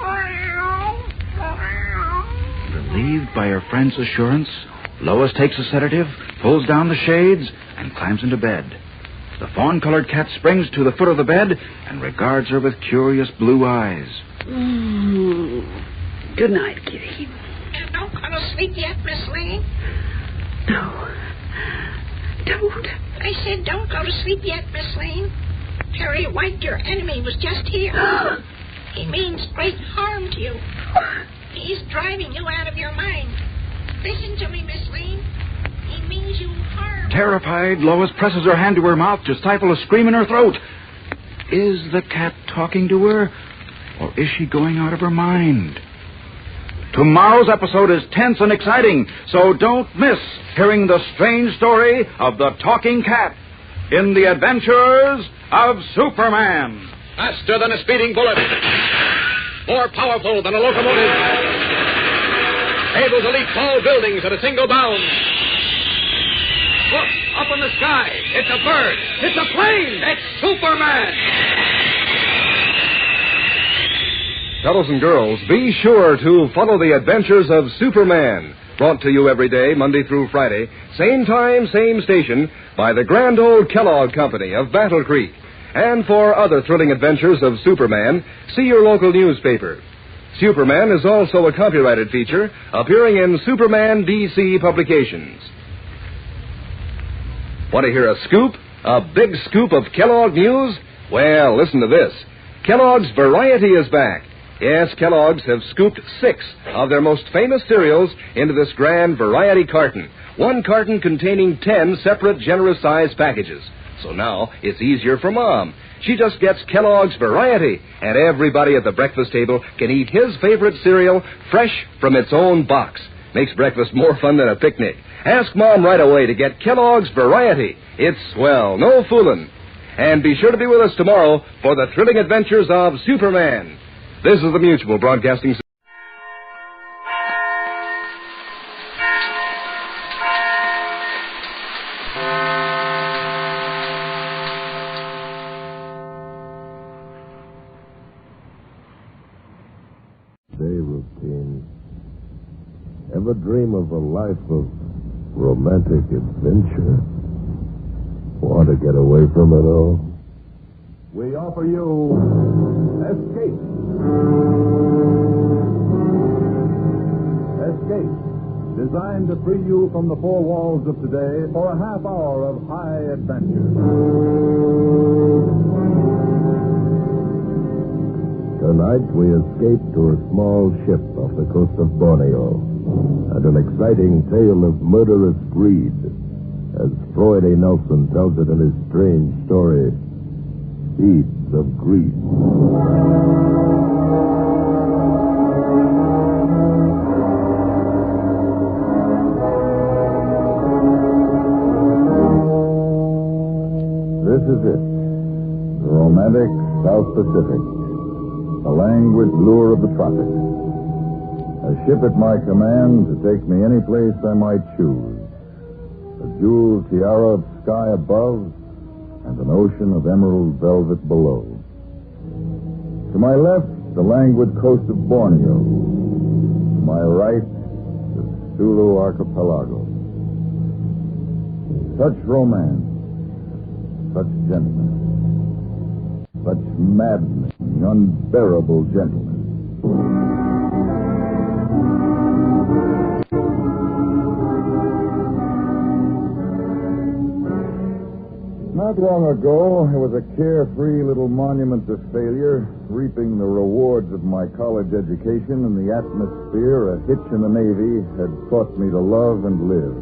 Relieved by her friend's assurance, Lois takes a sedative, pulls down the shades, and climbs into bed. The fawn-colored cat springs to the foot of the bed and regards her with curious blue eyes. Good night, Kitty. Don't go to sleep yet, Miss Lane. No. Don't. I said don't go to sleep yet, Miss Lane. Perry White, your enemy, was just here. He means great harm to you. He's driving you out of your mind. Listen to me, Miss Lane. He means you harm. Terrified, Lois presses her hand to her mouth to stifle a scream in her throat. Is the cat talking to her, or is she going out of her mind? Tomorrow's episode is tense and exciting, so don't miss hearing the strange story of the talking cat in the adventures of Superman. Faster than a speeding bullet. More powerful than a locomotive. Able to leap tall buildings at a single bound. Look, up in the sky. It's a bird. It's a plane. It's Superman. Fellows and girls, be sure to follow the adventures of Superman. Brought to you every day, Monday through Friday, same time, same station, by the grand old Kellogg Company of Battle Creek. And for other thrilling adventures of Superman, see your local newspaper. Superman is also a copyrighted feature appearing in Superman DC publications. Want to hear a scoop? A big scoop of Kellogg news? Well, listen to this. Kellogg's Variety is back. Yes, Kellogg's have scooped 6 of their most famous cereals into this grand variety carton. One carton containing 10 separate generous-sized packages. So now it's easier for Mom. She just gets Kellogg's Variety, and everybody at the breakfast table can eat his favorite cereal fresh from its own box. Makes breakfast more fun than a picnic. Ask Mom right away to get Kellogg's Variety. It's swell, no fooling. And be sure to be with us tomorrow for the thrilling adventures of Superman. This is the Mutual Broadcasting System. Routine. Ever dream of a life of romantic adventure? Want to get away from it all? We offer you Escape. Escape, designed to free you from the four walls of today for a half hour of high adventure. Tonight, we escape to a small ship off the coast of Borneo, and an exciting tale of murderous greed, as Floyd A. Nelson tells it in his strange story, Seeds of Greed. This is it, the romantic South Pacific. The languid lure of the tropics. A ship at my command to take me any place I might choose. A jeweled tiara of sky above and an ocean of emerald velvet below. To my left, the languid coast of Borneo. To my right, the Sulu archipelago. Such romance, such gentleness. Such maddening, unbearable gentleness. Not long ago, I was a carefree little monument to failure, reaping the rewards of my college education in the atmosphere a hitch in the Navy had taught me to love and live.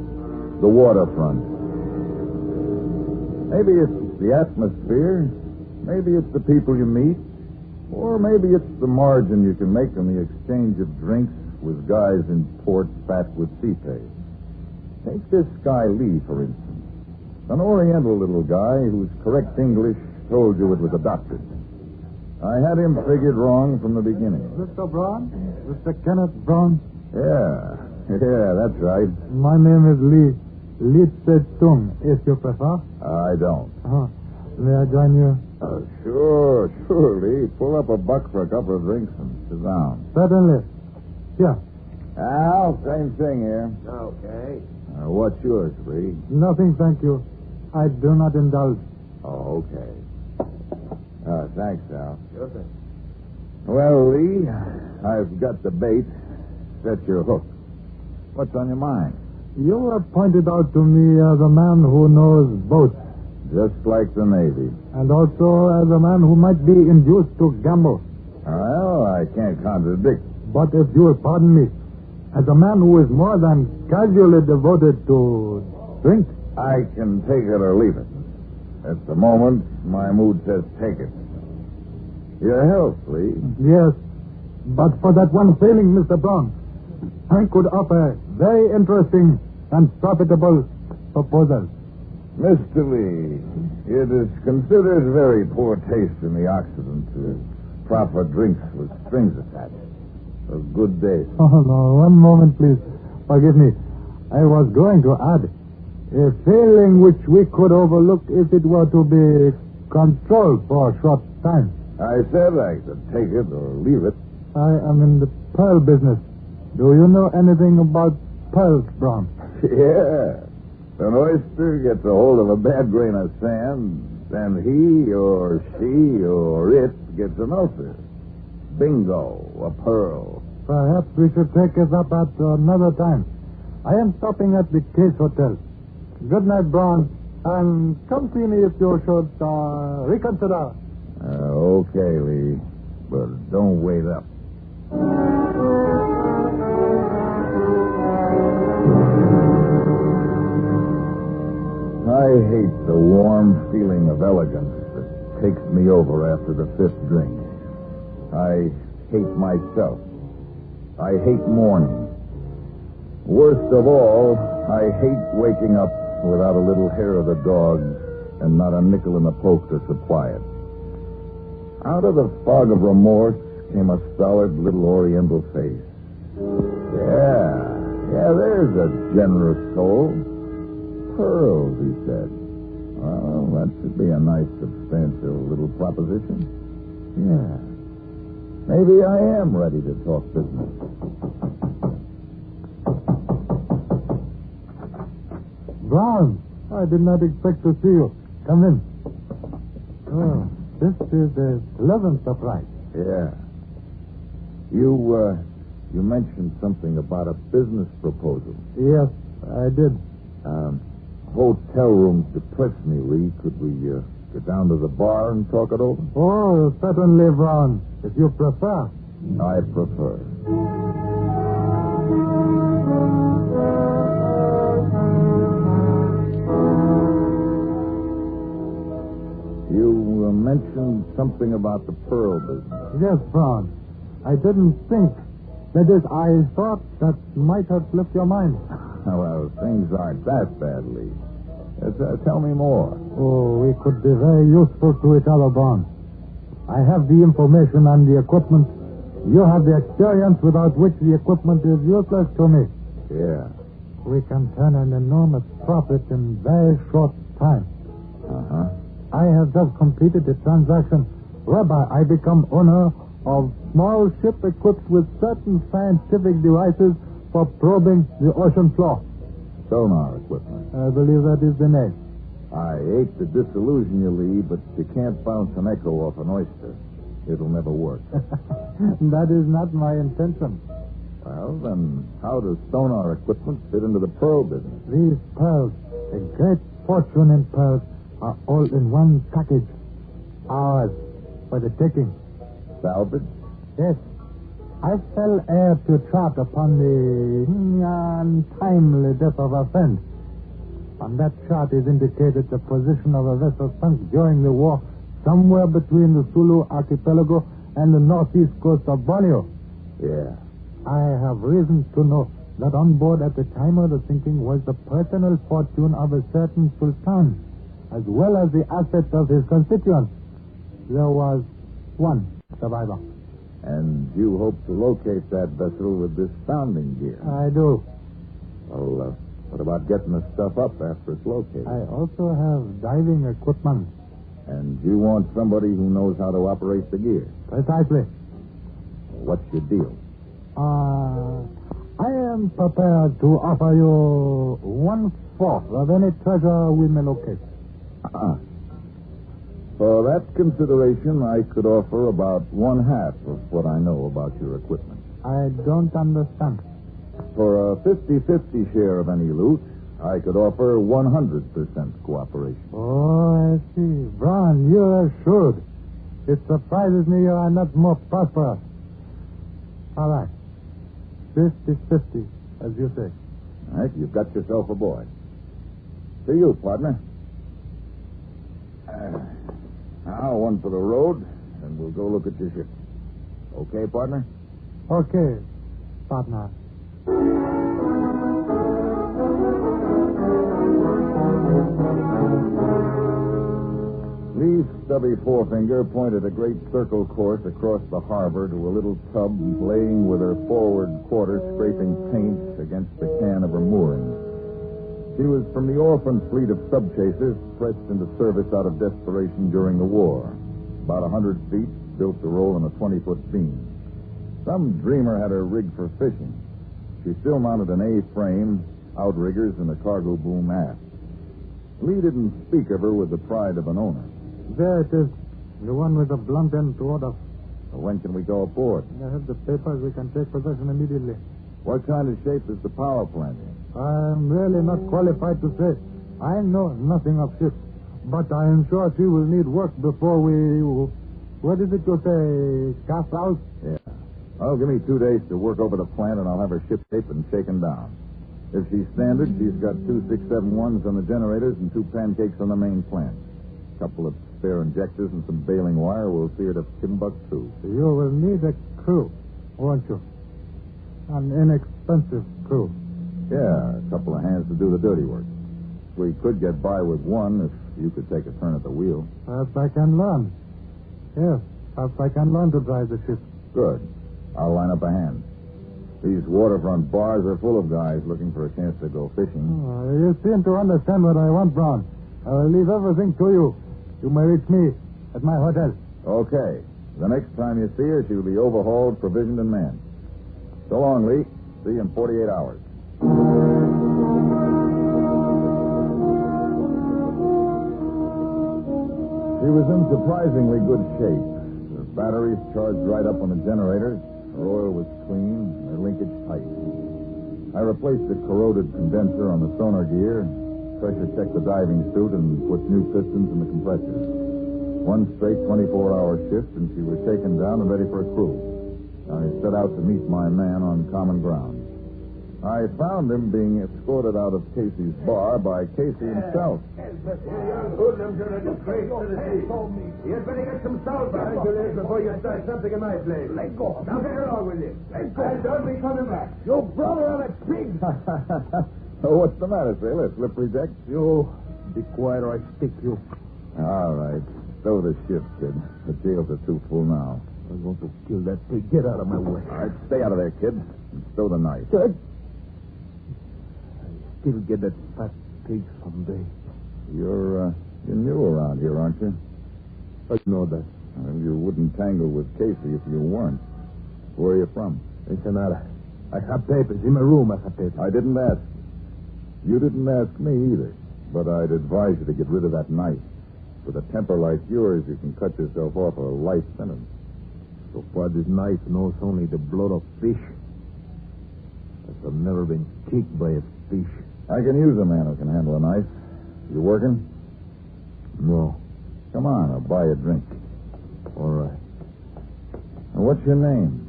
The waterfront. Maybe it's the atmosphere, maybe it's the people you meet, or maybe it's the margin you can make in the exchange of drinks with guys in port fat with CPay. Take this guy Lee, for instance. An Oriental little guy whose correct English told you it was adopted. I had him figured wrong from the beginning. Mr. Braun? Mr. Kenneth Braun? Yeah, that's right. My name is Lee. Lee Tung, if you prefer. I don't. May I join you? Sure, Lee. Pull up a buck for a couple of drinks and sit down. Certainly. Here. Al, same thing here. Okay. What's yours, Lee? Nothing, thank you. I do not indulge. Oh, okay. Thanks, Al. Sure thing. Well, Lee, I've got the bait. Set your hook. What's on your mind? You were pointed out to me as a man who knows boats. Just like the Navy. And also as a man who might be induced to gamble. Well, I can't contradict. But if you will pardon me, as a man who is more than casually devoted to drink, I can take it or leave it. At the moment, my mood says take it. Your health, Lee. Yes, but for that one failing, Mr. Brown, I could offer very interesting and profitable proposals. Mr. Lee, it is considered very poor taste in the Occident to proffer drinks with strings attached. A good day. Oh, no, one moment, please. Forgive me. I was going to add a failing which we could overlook if it were to be controlled for a short time. I said I could take it or leave it. I am in the pearl business. Do you know anything about pearls, Brown? Yeah. An oyster gets a hold of a bad grain of sand, then he or she or it gets an ulcer. Bingo, a pearl. Perhaps we should take it up at another time. I am stopping at the Case Hotel. Good night, Braun. And come see me if you should reconsider. Okay, Lee. But don't wait up. I hate the warm feeling of elegance that takes me over after the fifth drink. I hate myself. I hate morning. Worst of all, I hate waking up without a little hair of the dog and not a nickel in the poke to supply it. Out of the fog of remorse came a stolid little Oriental face. Yeah, there's a generous soul. Pearls, he said. Well, that should be a nice, substantial little proposition. Yeah. Maybe I am ready to talk business. Brown, I did not expect to see you. Come in. Oh, this is a pleasant surprise. Yeah. You mentioned something about a business proposal. Yes, I did. Hotel rooms depress me, Lee. Could we get down to the bar and talk it over? Oh, certainly, Brown. If you prefer. I prefer. You mentioned something about the pearl business. Yes, Brown. I didn't think. That is, I thought that might have slipped your mind. Well, things aren't that bad, Lee. Tell me more. Oh, we could be very useful to each other, Brown. I have the information and the equipment. You have the experience without which the equipment is useless to me. Yeah. We can turn an enormous profit in very short time. Uh-huh. I have just completed a transaction whereby I become owner of small ship equipped with certain scientific devices for probing the ocean floor. Sonar equipment. I believe that is the name. I hate to disillusion you, Lee, but you can't bounce an echo off an oyster. It'll never work. That is not my intention. Well, then, how does sonar equipment fit into the pearl business? These pearls, a great fortune in pearls, are all in one package. Ours, for the taking. Salvage? Yes. I fell heir to chart upon the untimely death of a friend. On that chart is indicated the position of a vessel sunk during the war somewhere between the Sulu archipelago and the northeast coast of Borneo. Yeah. I have reason to know that on board at the time of the sinking was the personal fortune of a certain sultan, as well as the assets of his constituents. There was one survivor. And you hope to locate that vessel with this sounding gear? I do. Well, what about getting the stuff up after it's located? I also have diving equipment. And you want somebody who knows how to operate the gear? Precisely. What's your deal? I am prepared to offer you 1/4 of any treasure we may locate. For that consideration, I could offer about 1/2 of what I know about your equipment. I don't understand. For a 50-50 share of any loot, I could offer 100% cooperation. Oh, I see. Braun, you're shrewd. It surprises me you are not more prosperous. All right. 50-50, as you say. All right, you've got yourself a boy. To you, partner. Now, one for the road, and we'll go look at your ship. Okay, partner? Okay, partner. Lee's stubby forefinger pointed a great circle course across the harbor to a little tub laying with her forward quarter scraping paint against the can of her moorings. She was from the orphan fleet of sub-chasers pressed into service out of desperation during the war. About 100 feet, built to roll in a 20-foot beam. Some dreamer had her rigged for fishing. She still mounted an A-frame, outriggers, and a cargo boom aft. Lee didn't speak of her with the pride of an owner. There it is. The one with the blunt end toward us. So when can we go aboard? I have the papers. We can take possession immediately. What kind of shape is the power plant in? I'm really not qualified to say. I know nothing of ships, but I am sure she will need work before we... What is it you say? Cast out? Yeah. Well, give me 2 days to work over the plant, and I'll have her ship shaped and shaken down. If she's standard, she's got 2 671s on the generators and 2 pancakes on the main plant. A couple of spare injectors and some baling wire will see her to Timbuktu. You will need a crew, won't you? An inexpensive crew. Yeah, a couple of hands to do the dirty work. We could get by with one if you could take a turn at the wheel. Perhaps I can learn. Yes, perhaps I can learn to drive the ship. Good. I'll line up a hand. These waterfront bars are full of guys looking for a chance to go fishing. You seem to understand what I want, Brown. I will leave everything to you. You may reach me at my hotel. Okay. The next time you see her, she'll be overhauled, provisioned, and manned. So long, Lee. See you in 48 hours. She was in surprisingly good shape. Her batteries charged right up on the generators. Her oil was clean, and her linkage tight. I replaced the corroded condenser on the sonar gear, pressure checked the diving suit, and put new pistons in the compressors. One straight 24-hour shift, and she was shaken down and ready for a crew. I set out to meet my man on common ground. I found him being escorted out of Casey's bar by Casey himself. You'd better get some salt before you start something in my place. Let go. Now get along with you. Let go. And don't be coming back. Your brother on a pig. What's the matter, sailor? Slippery deck? You be quiet or I stick you. All right. Stow the ship, kid. The jails are too full now. I'm going to kill that pig. Get out of my way. All right, stay out of there, kid. And stow the knife. Good. Still get that fat pig someday. You're new around here, aren't you? I know that. Well, you wouldn't tangle with Casey if you weren't. Where are you from? Ensenada. I have papers. In my room, I have papers. I didn't ask. You didn't ask me either. But I'd advise you to get rid of that knife. With a temper like yours, you can cut yourself off a life sentence. So far, this knife knows only the blood of fish. I've never been kicked by a fish. I can use a man who can handle a knife. You working? No. Come on, I'll buy you a drink. All right. And what's your name?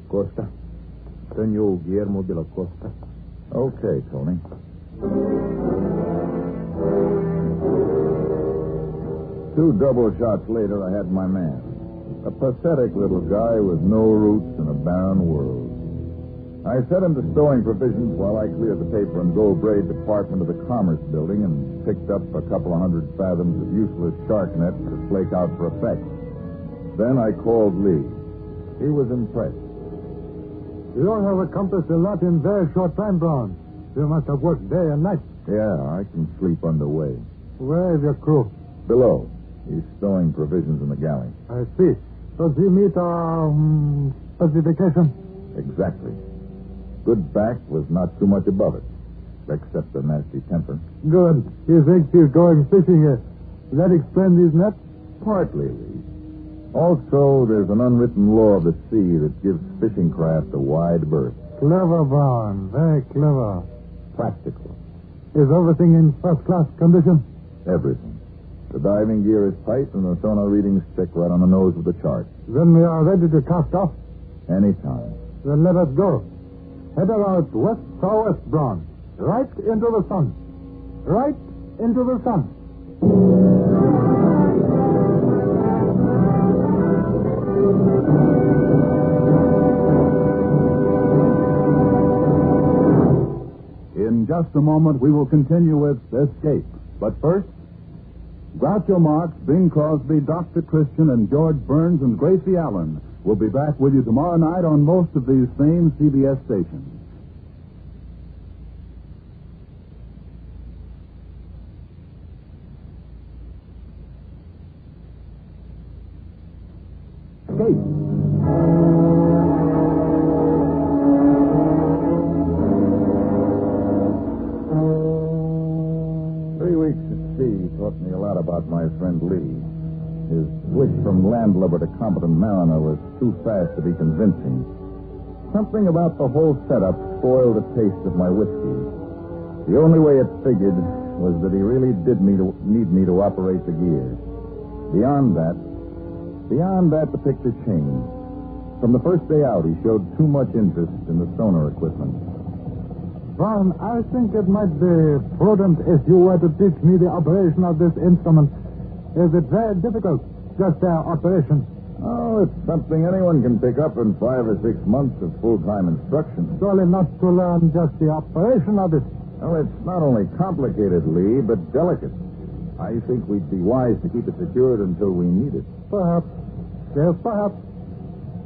Costa. Senor Guillermo de la Costa. Okay, Tony. 2 double shots later, I had my man. A pathetic little guy with no roots in a barren world. I set him to stowing provisions while I cleared the paper and gold braid department of the Commerce Building and picked up a couple of 100 fathoms of useless shark nets to flake out for effect. Then I called Lee. He was impressed. You all have accomplished a lot in very short time, Brown. You must have worked day and night. Yeah, I can sleep underway. Where is your crew? Below. He's stowing provisions in the galley. I see. Does he meet our specification? Exactly. Good back was not too much above it, except a nasty temper. Good. He thinks he's going fishing here. Does that explain these nets? Partly, Lee. Also, there's an unwritten law of the sea that gives fishing craft a wide berth. Clever, Brown. Very clever. Practical. Is everything in first-class condition? Everything. The diving gear is tight and the sonar readings stick right on the nose of the chart. Then we are ready to cast off? Anytime. Then let us go. Head about west-southwest, Brown. Right into the sun. Right into the sun. In just a moment, we will continue with Escape. But first, Groucho Marx, Bing Crosby, Dr. Christian, and George Burns and Gracie Allen will be back with you tomorrow night on most of these same CBS stations. Escape. 3 weeks at sea taught me a lot about my friend Lee. His switch from landlubber to competent mariner was too fast to be convincing. Something about the whole setup spoiled the taste of my whiskey. The only way it figured was that he really did need me to operate the gear. Beyond that, the picture changed. From the first day out, he showed too much interest in the sonar equipment. Brown, I think it might be prudent if you were to teach me the operation of this instrument. Is it very difficult, just their operation? Oh, it's something anyone can pick up in 5 or 6 months of full-time instruction. Surely not to learn just the operation of it. Well, it's not only complicated, Lee, but delicate. I think we'd be wise to keep it secured until we need it. Perhaps. Yes, perhaps.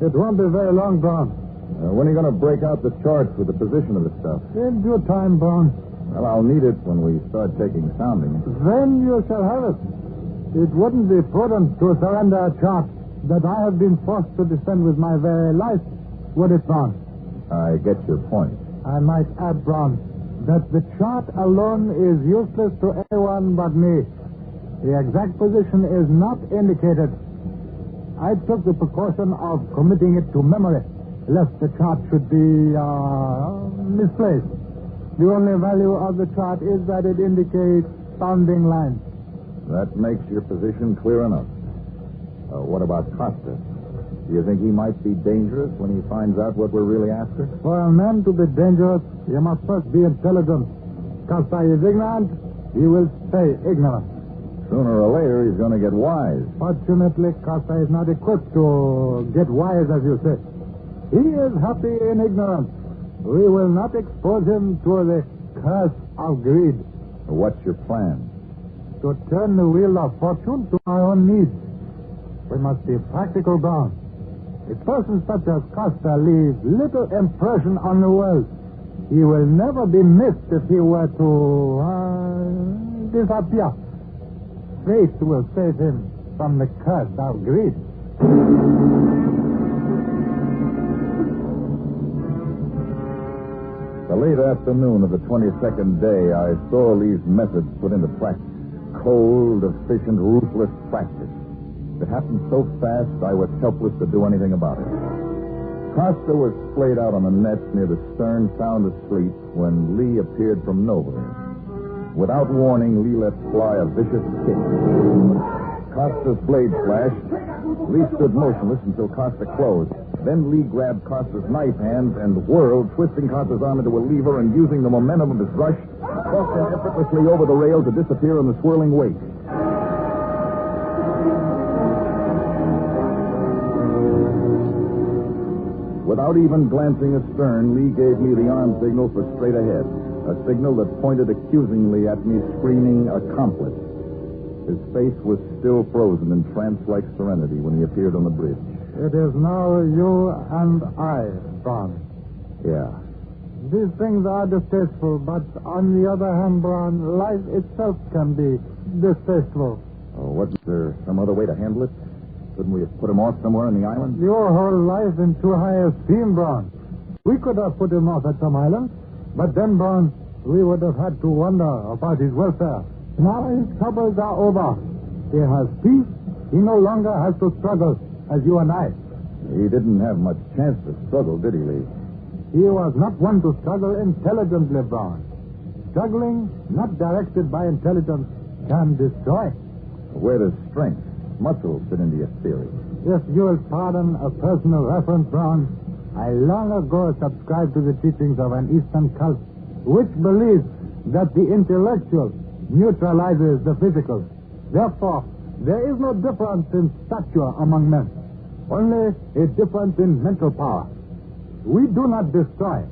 It won't be very long, Brown. When are you going to break out the charts with the position of the stuff? In due time, Brown. Well, I'll need it when we start taking soundings. Then you shall have it. It wouldn't be prudent to surrender a chart that I have been forced to defend with my very life, would it, Brown? I get your point. I might add, Brown, that the chart alone is useless to anyone but me. The exact position is not indicated. I took the precaution of committing it to memory, lest the chart should be misplaced. The only value of the chart is that it indicates sounding lines. That makes your position clear enough. What about Costa? Do you think he might be dangerous when he finds out what we're really after? For a man to be dangerous, he must first be intelligent. Costa is ignorant, he will stay ignorant. Sooner or later, he's going to get wise. Fortunately, Costa is not equipped to get wise, as you say. He is happy in ignorance. We will not expose him to the curse of greed. What's your plan? To turn the wheel of fortune to our own needs. We must be practical, Brown. A person such as Costa leaves little impression on the world. He will never be missed if he were to disappear. Fate will save him from the curse of greed. The late afternoon of the 22nd day, I saw Lee's methods put into practice. Cold, efficient, ruthless practice. It happened so fast, I was helpless to do anything about it. Costa was splayed out on the nets near the stern, sound asleep, when Lee appeared from nowhere. Without warning, Lee let fly a vicious kick. Costa's blade flashed. Lee stood motionless until Costa closed. Then Lee grabbed Costa's knife hand and whirled, twisting Costa's arm into a lever and using the momentum of his rush, tossed him effortlessly over the rail to disappear in the swirling wake. Without even glancing astern, Lee gave me the arm signal for straight ahead, a signal that pointed accusingly at me, screaming, "Accomplice." His face was still frozen in trance-like serenity when he appeared on the bridge. It is now you and I, Braun. Yeah. These things are distasteful, but on the other hand, Braun, life itself can be distasteful. Oh, wasn't there some other way to handle it? Couldn't we have put him off somewhere on the island? Your whole life in too high esteem, Braun. We could have put him off at some island, but then, Braun, we would have had to wonder about his welfare. Now his troubles are over. He has peace. He no longer has to struggle as you and I. He didn't have much chance to struggle, did he, Lee? He was not one to struggle intelligently, Braun. Struggling, not directed by intelligence, can destroy. Where does strength, muscle fit into your theory? If you will pardon a personal reference, Braun, I long ago subscribed to the teachings of an Eastern cult which believes that the intellectual neutralizes the physical. Therefore, there is no difference in stature among men, only a difference in mental power. We do not destroy.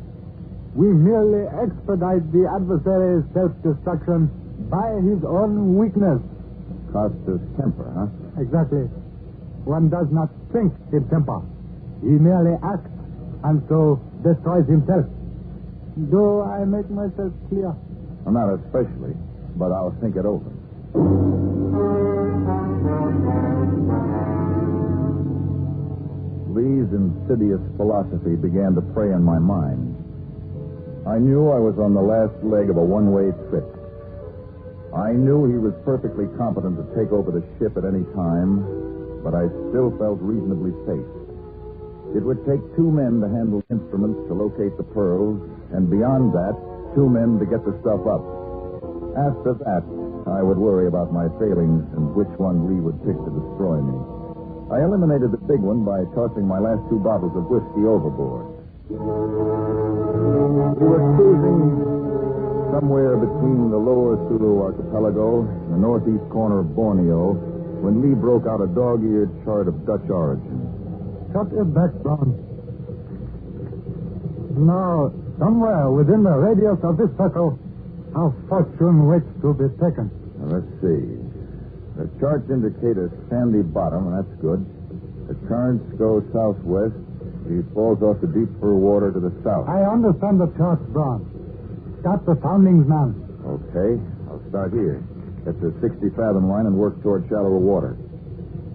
We merely expedite the adversary's self-destruction by his own weakness. Costa's temper, huh? Exactly. One does not think in temper. He merely acts, and so destroys himself. Do I make myself clear? Well, not especially, but I'll think it over. Lee's insidious philosophy began to prey on my mind. I knew I was on the last leg of a one-way trip. I knew he was perfectly competent to take over the ship at any time, but I still felt reasonably safe. It would take 2 men to handle instruments to locate the pearls, and beyond that, 2 men to get the stuff up. After that, I would worry about my failings and which one Lee would pick to destroy me. I eliminated the big one by tossing my last 2 bottles of whiskey overboard. We were cruising somewhere between the lower Sulu archipelago and the northeast corner of Borneo when Lee broke out a dog-eared chart of Dutch origin. Cut it back, Braun. Now, somewhere within the radius of this circle, our fortune waits to be taken. Now, let's see. The charts indicate a sandy bottom, and that's good. The currents go southwest. He falls off the deeper water to the south. I understand the charts, Braun. Start the soundings, man. Okay. I'll start here. Get the 60-fathom line and work toward shallower water.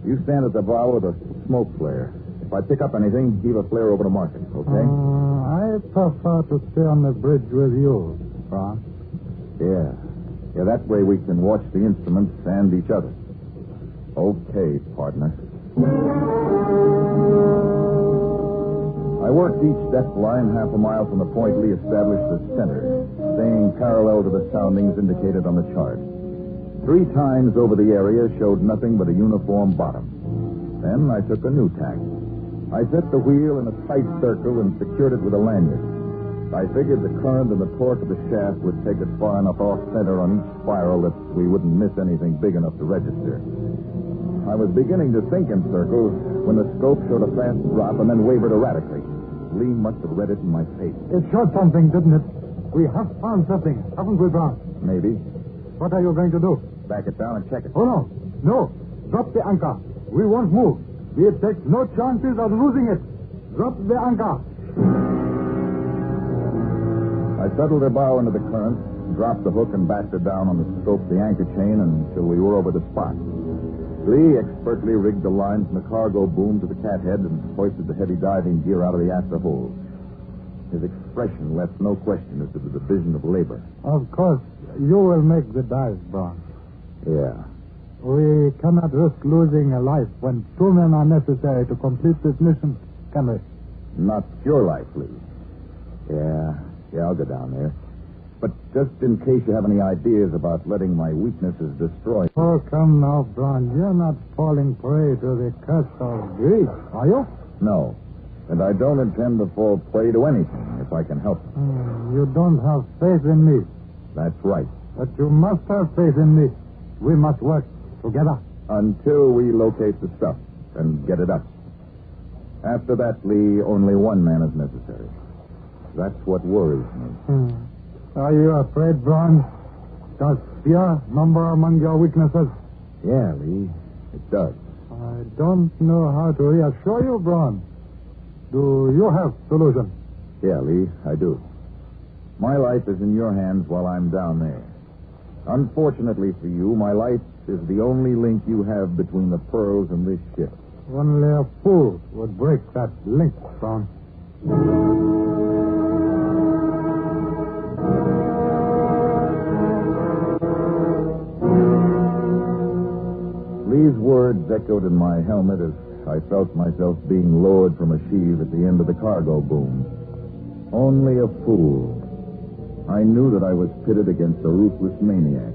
You stand at the bow with a smoke flare. If I pick up anything, heave a flare over to mark it, okay? I prefer to stay on the bridge with you, Braun. Yeah, that way we can watch the instruments and each other. Okay, partner. I worked each depth line half a mile from the point Lee established as center, staying parallel to the soundings indicated on the chart. 3 times over the area showed nothing but a uniform bottom. Then I took a new tack. I set the wheel in a tight circle and secured it with a lanyard. I figured the current and the torque of the shaft would take it far enough off-center on each spiral that we wouldn't miss anything big enough to register. I was beginning to think in circles when the scope showed a fast drop and then wavered erratically. Lee must have read it in my face. It showed something, didn't it? We have found something, haven't we, Braun? Maybe. What are you going to do? Back it down and check it. Oh, no. No. Drop the anchor. We won't move. We take no chances of losing it. Drop the anchor. I settled her bow into the current, dropped the hook, and backed her down on the scope of the anchor chain until we were over the spot. Lee expertly rigged the line from the cargo boom to the cathead and hoisted the heavy diving gear out of the after hold. His expression left no question as to the division of labor. Of course, you will make the dive, Braun. Yeah. We cannot risk losing a life when 2 men are necessary to complete this mission, can we? Not your life, Lee. Yeah, I'll go down there. But just in case you have any ideas about letting my weaknesses destroy... Oh, come now, Braun. You're not falling prey to the curse of greed, are you? No. And I don't intend to fall prey to anything if I can help it. You don't have faith in me. That's right. But you must have faith in me. We must work together. Until we locate the stuff and get it up. After that, Lee, only one man is necessary. That's what worries me. Are you afraid, Braun? Does fear number among your weaknesses? Yeah, Lee, it does. I don't know how to reassure you, Braun. Do you have solution? Yeah, Lee, I do. My life is in your hands while I'm down there. Unfortunately for you, my life is the only link you have between the pearls and this ship. Only a fool would break that link, Braun. Lee's words echoed in my helmet as I felt myself being lowered from a sheave at the end of the cargo boom. Only a fool. I knew that I was pitted against a ruthless maniac.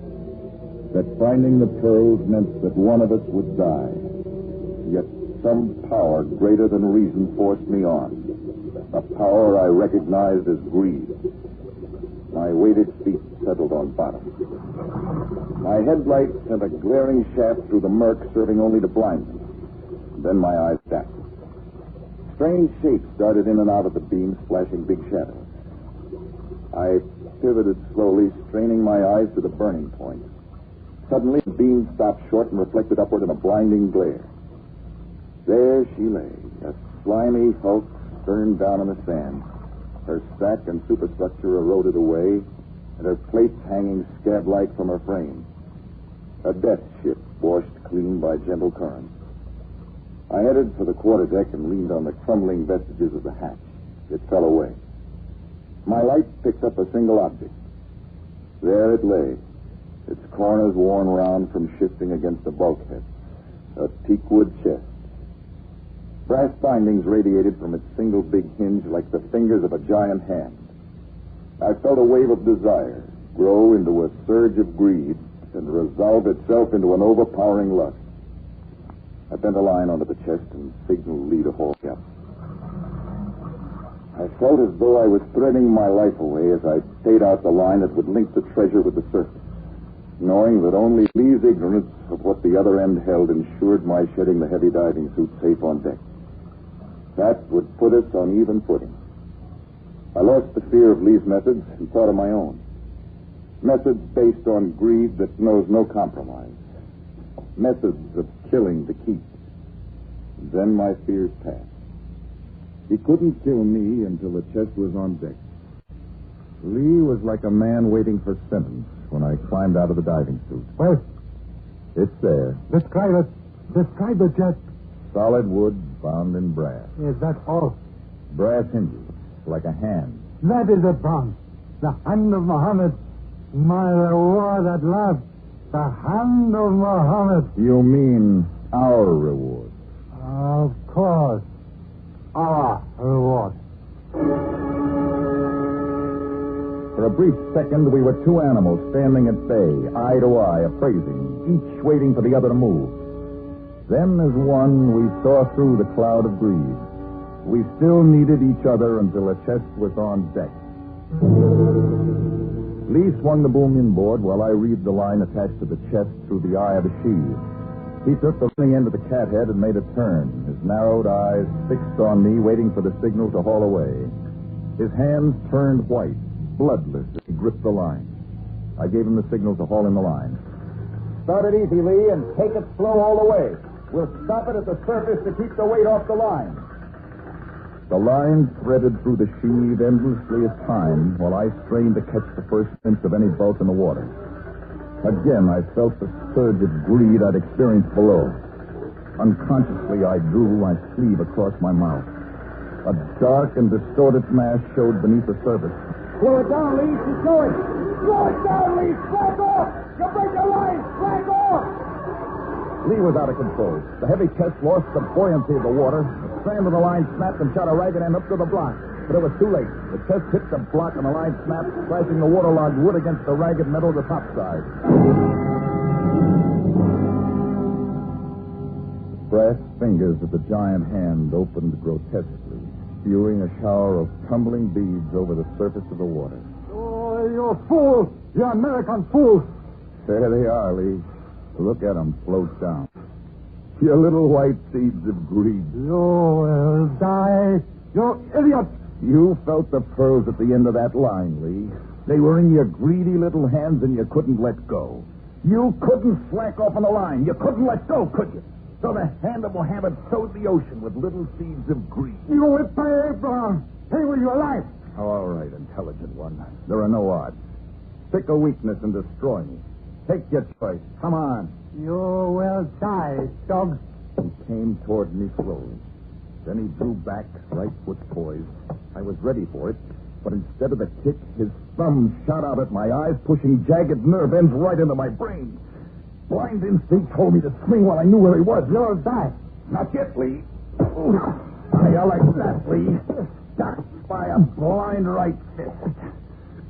That finding the pearls meant that one of us would die. Yet some power greater than reason forced me on. A power I recognized as greed. My weighted feet settled on bottom. My headlight sent a glaring shaft through the murk, serving only to blind me. Then my eyes dapped. Strange shapes darted in and out of the beams, flashing big shadows. I pivoted slowly, straining my eyes to the burning point. Suddenly, the beam stopped short and reflected upward in a blinding glare. There she lay, a slimy hulk, stern down in the sand. Her stack and superstructure eroded away, and her plates hanging scab-like from her frame. A death ship washed clean by gentle currents. I headed for the quarterdeck and leaned on the crumbling vestiges of the hatch. It fell away. My light picked up a single object. There it lay, its corners worn round from shifting against the bulkhead. A teakwood chest. Brass bindings radiated from its single big hinge like the fingers of a giant hand. I felt a wave of desire grow into a surge of greed and resolve itself into an overpowering lust. I bent a line onto the chest and signaled Lee to haul me up. I felt as though I was threading my life away as I paid out the line that would link the treasure with the surface, knowing that only Lee's ignorance of what the other end held ensured my shedding the heavy diving suit safe on deck. That would put us on even footing. I lost the fear of Lee's methods and thought of my own. Methods based on greed that knows no compromise. Methods of killing to keep. Then my fears passed. He couldn't kill me until the chest was on deck. Lee was like a man waiting for sentence when I climbed out of the diving suit. Where? It's there. Describe it. Describe it, Jet. Solid wood bound in brass. Is that all? Brass hinges, like a hand. That is it, Braun. The hand of Muhammad. My reward at last. The hand of Muhammad. You mean our reward? Of course. Our reward. For a brief second, we were two animals standing at bay, eye to eye, appraising, each waiting for the other to move. Then, as one, we saw through the cloud of greed. We still needed each other until the chest was on deck. Lee swung the boom inboard while I reeved the line attached to the chest through the eye of the sheave. He took the running end of the cathead and made a turn, his narrowed eyes fixed on me, waiting for the signal to haul away. His hands turned white, bloodless, as he gripped the line. I gave him the signal to haul in the line. Start it easy, Lee, and take it slow all the way. We'll stop it at the surface to keep the weight off the line. The line threaded through the sheave endlessly as time while I strained to catch the first glimpse of any bulk in the water. Again, I felt the surge of greed I'd experienced below. Unconsciously, I drew my sleeve across my mouth. A dark and distorted mass showed beneath the surface. Slow it down, Lee. She's going. Slow it down, Lee. Slack off. You break your line. Slack off. Lee was out of control. The heavy chest lost the buoyancy of the water. The strand of the line snapped and shot a ragged end up to the block. But it was too late. The chest hit the block and the line snapped, crashing the waterlogged wood against the ragged metal of the topside. Brass fingers of the giant hand opened grotesquely, spewing a shower of tumbling beads over the surface of the water. Oh, you fool! You American fool! There they are, Lee. Look at them float down. Your little white seeds of greed. You will die. You idiot! You felt the pearls at the end of that line, Lee. They were in your greedy little hands and you couldn't let go. You couldn't slack off on the line. You couldn't let go, could you? So the hand of Mohammed sowed the ocean with little seeds of greed. You will pay, Brown. Pay with your life. Oh, all right, intelligent one. There are no odds. Pick a weakness and destroy me. Take your choice. Come on. You will die, dog. He came toward me slowly. Then he drew back, right foot poised. I was ready for it, but instead of the kick, his thumb shot out at my eyes, pushing jagged nerve ends right into my brain. Blind instinct told me to swing while I knew where he was. You'll die. Not yet, Lee. How do you like that, Lee? Shot by a blind right fist.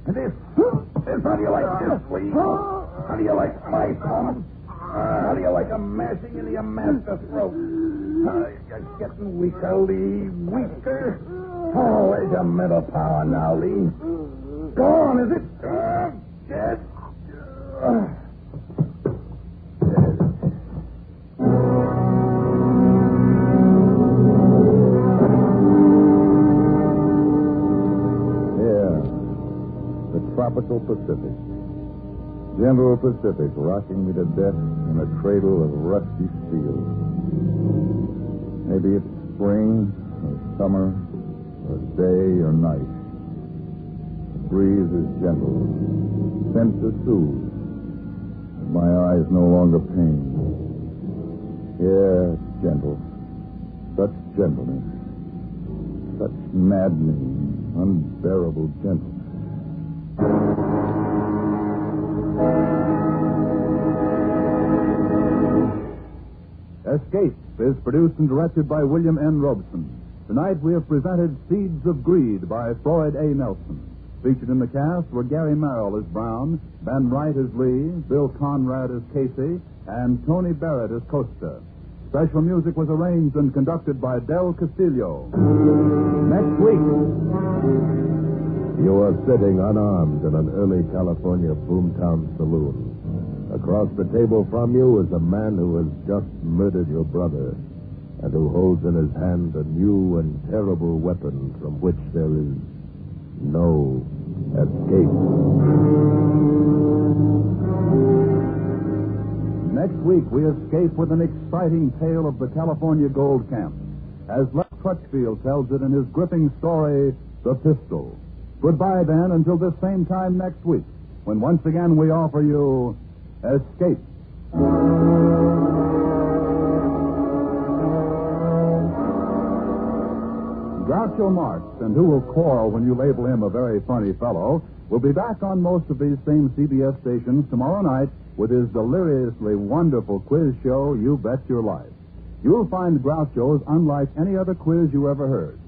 And this, how do you like this, Lee? How do you like my thumb? How do you like a mashing into your master's throat? You're getting weaker, Lee. Weaker. Oh, where's your mental power now, Lee? Gone, is it? Dead. Tropical Pacific. Gentle Pacific rocking me to death in a cradle of rusty steel. Maybe it's spring or summer or day or night. The breeze is gentle, sent to soothe. My eyes no longer pain. Yeah, it's gentle. Such gentleness. Such maddening, unbearable gentleness. Escape is produced and directed by William N. Robeson. Tonight we have presented Seeds of Greed by Floyd A. Nelson. Featured in the cast were Gary Merrill as Brown, Ben Wright as Lee, Bill Conrad as Casey, and Tony Barrett as Costa. Special music was arranged and conducted by Del Castillo. Next week... You are sitting unarmed in an early California boomtown saloon. Across the table from you is a man who has just murdered your brother and who holds in his hand a new and terrible weapon from which there is no escape. Next week, we escape with an exciting tale of the California gold camp, as Les Crutchfield tells it in his gripping story, The Pistol. Goodbye, then, until this same time next week, when once again we offer you Escape. Groucho Marx, and who will quarrel when you label him a very funny fellow, will be back on most of these same CBS stations tomorrow night with his deliriously wonderful quiz show, You Bet Your Life. You'll find Groucho's unlike any other quiz you ever heard.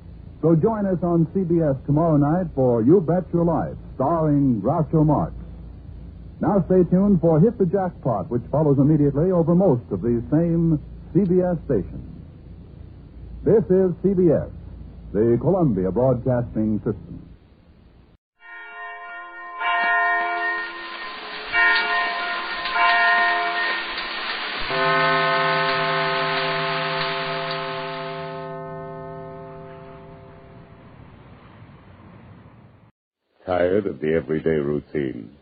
So join us on CBS tomorrow night for You Bet Your Life, starring Groucho Marx. Now stay tuned for Hit the Jackpot, which follows immediately over most of these same CBS stations. This is CBS, the Columbia Broadcasting System. Tired of the everyday routine?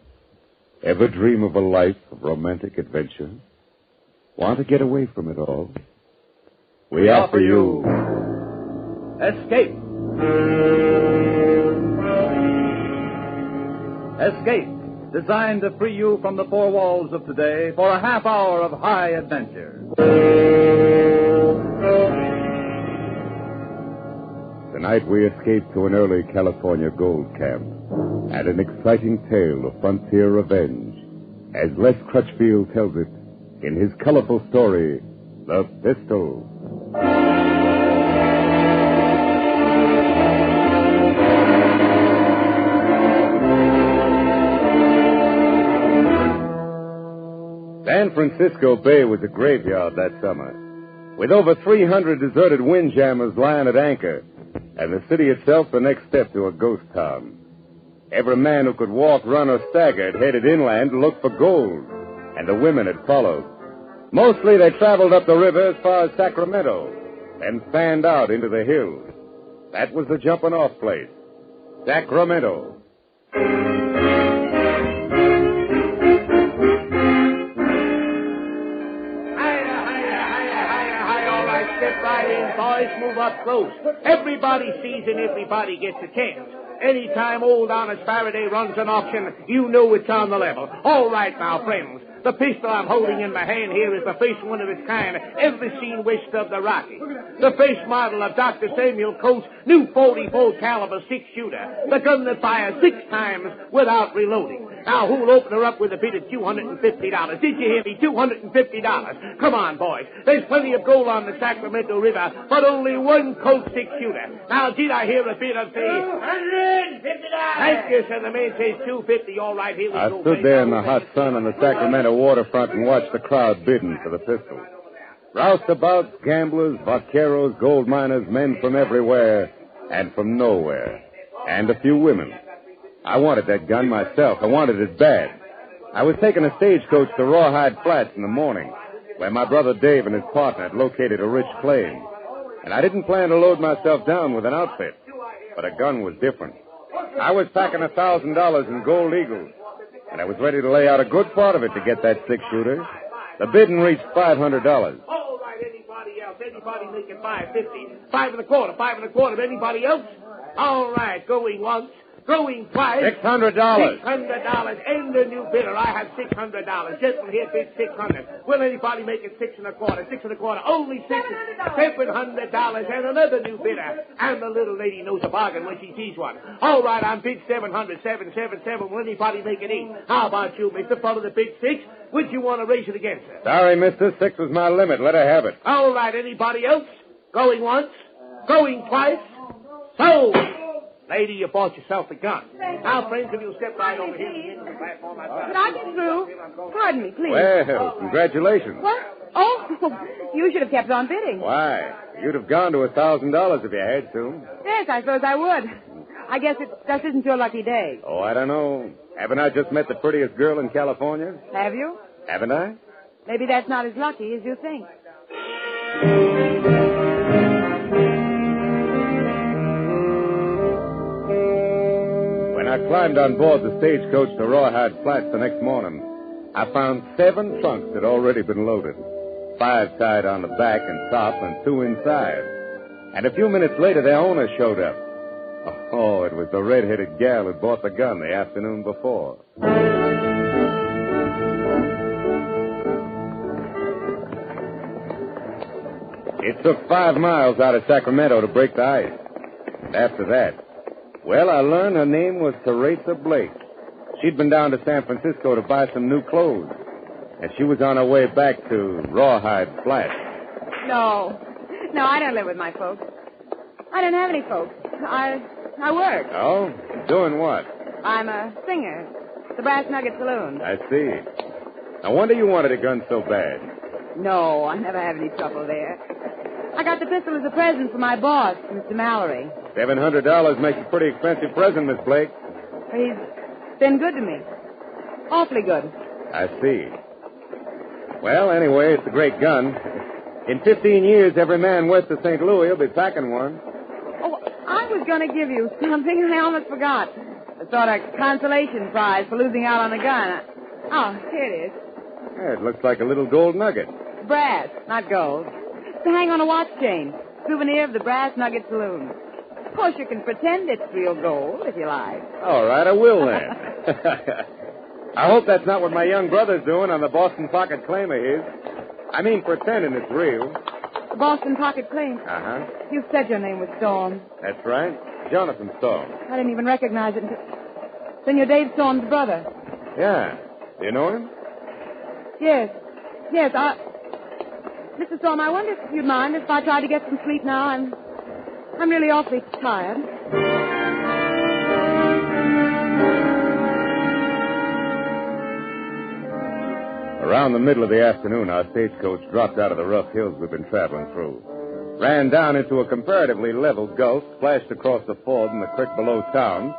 Ever dream of a life of romantic adventure? Want to get away from it all? We offer you Escape. Escape, designed to free you from the four walls of today for a half hour of high adventure. Tonight we escape to an early California gold camp and an exciting tale of frontier revenge, as Les Crutchfield tells it in his colorful story, The Pistol. San Francisco Bay was a graveyard that summer, with over 300 deserted windjammers lying at anchor, and the city itself the next step to a ghost town. Every man who could walk, run, or stagger had headed inland to look for gold, and the women had followed. Mostly they traveled up the river as far as Sacramento, and fanned out into the hills. That was the jumping-off place, Sacramento. Boys, move up close. Everybody sees and everybody gets a chance. Anytime old honest Faraday runs an auction, you know it's on the level. All right now, friends. The pistol I'm holding in my hand here is the first one of its kind ever seen west of the Rockies. The first model of Dr. Samuel Coates' new 44 caliber 6-shooter. The gun that fires 6 times without reloading. Now, who'll open her up with a bid of $250? Did you hear me? $250. Come on, boys. There's plenty of gold on the Sacramento River, but only one Colt 6-shooter. Now, did I hear a bid of the $150? Thank you, sir. The man says $250. All right, here we go. I stood there in the hot sun on the Sacramento waterfront and watched the crowd bidding for the pistol. Roustabouts, gamblers, vaqueros, gold miners, men from everywhere and from nowhere. And a few women. I wanted that gun myself. I wanted it bad. I was taking a stagecoach to Rawhide Flats in the morning, where my brother Dave and his partner had located a rich claim. And I didn't plan to load myself down with an outfit, but a gun was different. I was packing $1,000 in gold eagles, and I was ready to lay out a good part of it to get that 6-shooter. The bidding reached $500. All right, anybody else? Anybody making $550? $525. Anybody else? All right, going once. Going twice. $600. $600. And the new bidder. I have $600. Gentleman here bid $600. Will anybody make it $625? $625. Only $700. And another new bidder. And the little lady knows a bargain when she sees one. All right, I'm bid $700. 777. Will anybody make it 8? How about you, Mr. Fellow, the bid 6? Would you want to raise it against her? Sorry, mister. 6 was my limit. Let her have it. All right, anybody else? Going once? Going twice? Sold! Lady, you bought yourself a gun. Now, friends, if you'll step right over here. Could I get through? Pardon me, please. Well, congratulations. What? Oh, you should have kept on bidding. Why? You'd have gone to $1,000 if you had to. Yes, I suppose I would. I guess it just isn't your lucky day. Oh, I don't know. Haven't I just met the prettiest girl in California? Have you? Haven't I? Maybe that's not as lucky as you think. When I climbed on board the stagecoach to Rawhide Flats the next morning, I found 7 trunks that had already been loaded. 5 tied on the back and top and 2 inside. And a few minutes later, their owner showed up. Oh, it was the red-headed gal who bought the gun the afternoon before. It took 5 miles out of Sacramento to break the ice. And after that, well, I learned her name was Teresa Blake. She'd been down to San Francisco to buy some new clothes. And she was on her way back to Rawhide Flats. No, I don't live with my folks. I don't have any folks. I work. Oh? Doing what? I'm a singer. The Brass Nugget Saloon. I see. No wonder you wanted a gun so bad. No, I never have any trouble there. I got the pistol as a present for my boss, Mr. Mallory. $700 makes a pretty expensive present, Miss Blake. He's been good to me. Awfully good. I see. Well, anyway, it's a great gun. In 15 years, every man west of St. Louis will be packing one. Oh, I was going to give you something, and I almost forgot. A sort of consolation prize for losing out on a gun. Oh, here it is. Yeah, it looks like a little gold nugget. Brass, not gold. To hang on a watch chain. Souvenir of the Brass Nugget Saloon. Of course, you can pretend it's real gold, if you like. All right, I will then. I hope that's not what my young brother's doing on the Boston pocket claim of his. I mean, pretending it's real. Boston Pocket Claim. Uh-huh. You said your name was Storm. That's right. Jonathan Storm. I didn't even recognize it until... Then you're Dave Storm's brother. Yeah. Do you know him? Yes. Yes, Mr. Storm, I wonder if you'd mind if I tried to get some sleep now. I'm really awfully tired. Around the middle of the afternoon, our stagecoach dropped out of the rough hills we've been traveling through, ran down into a comparatively level gulch, splashed across the ford in the creek below town,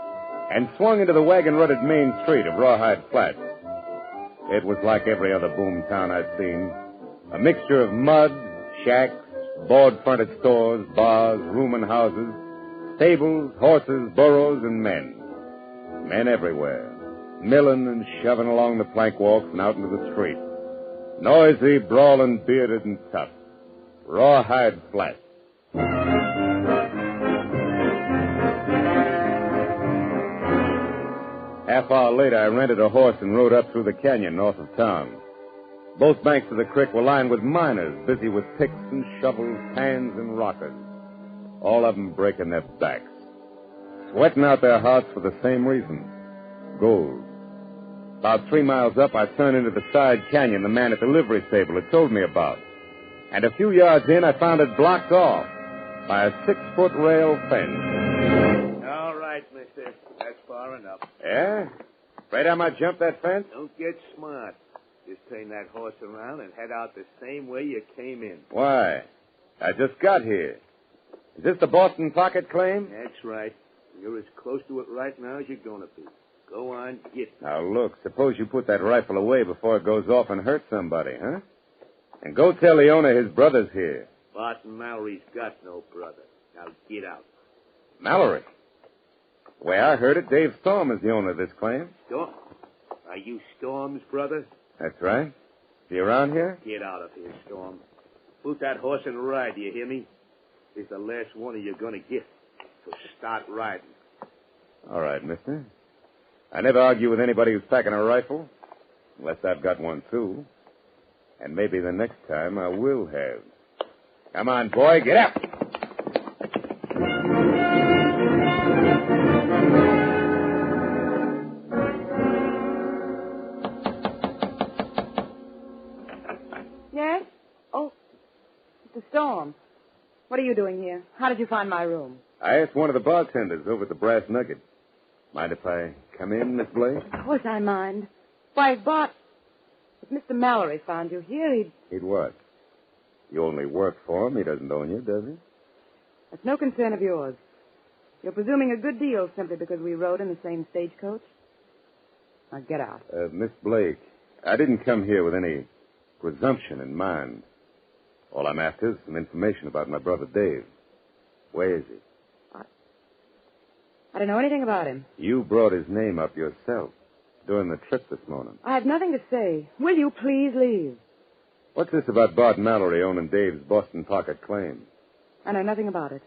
and swung into the wagon-rutted main street of Rawhide Flats. It was like every other boom town I'd seen. A mixture of mud, shacks, board-fronted stores, bars, rooming houses, stables, horses, burros, and men. Men everywhere, milling and shoving along the plank walks and out into the street. Noisy, brawling, bearded, and tough. Rawhide Flats. Half hour later, I rented a horse and rode up through the canyon north of town. Both banks of the creek were lined with miners, busy with picks and shovels, pans and rockers. All of them breaking their backs. Sweating out their hearts for the same reason. Gold. About 3 miles up, I turned into the side canyon the man at the livery stable had told me about. And a few yards in, I found it blocked off by a 6-foot rail fence. All right, mister. That's far enough. Yeah? Afraid I might jump that fence? Don't get smart. Just turn that horse around and head out the same way you came in. Why? I just got here. Is this the Boston Pocket Claim? That's right. You're as close to it right now as you're going to be. Go on, get. Now, look, suppose you put that rifle away before it goes off and hurts somebody, huh? And go tell the owner his brother's here. Barton Mallory's got no brother. Now get out. Mallory? The way I heard it, Dave Storm is the owner of this claim. Storm? Are you Storm's brother? That's right. Is he around here? Get out of here, Storm. Boot that horse and ride, do you hear me? This is the last one you're going to get. So start riding. All right, mister. I never argue with anybody who's packing a rifle, unless I've got one, too. And maybe the next time I will have. Come on, boy, get up! Yes? Oh, Mr. Storm. What are you doing here? How did you find my room? I asked one of the bartenders over at the Brass Nugget. Mind if I come in, Miss Blake? Of course I mind. Why, Bart, if Mr. Mallory found you here, He'd what? You only work for him. He doesn't own you, does he? That's no concern of yours. You're presuming a good deal simply because we rode in the same stagecoach. Now get out. Miss Blake, I didn't come here with any presumption in mind. All I'm after is some information about my brother Dave. Where is he? I don't know anything about him. You brought his name up yourself during the trip this morning. I have nothing to say. Will you please leave? What's this about Bart Mallory owning Dave's Boston Pocket Claim? I know nothing about it.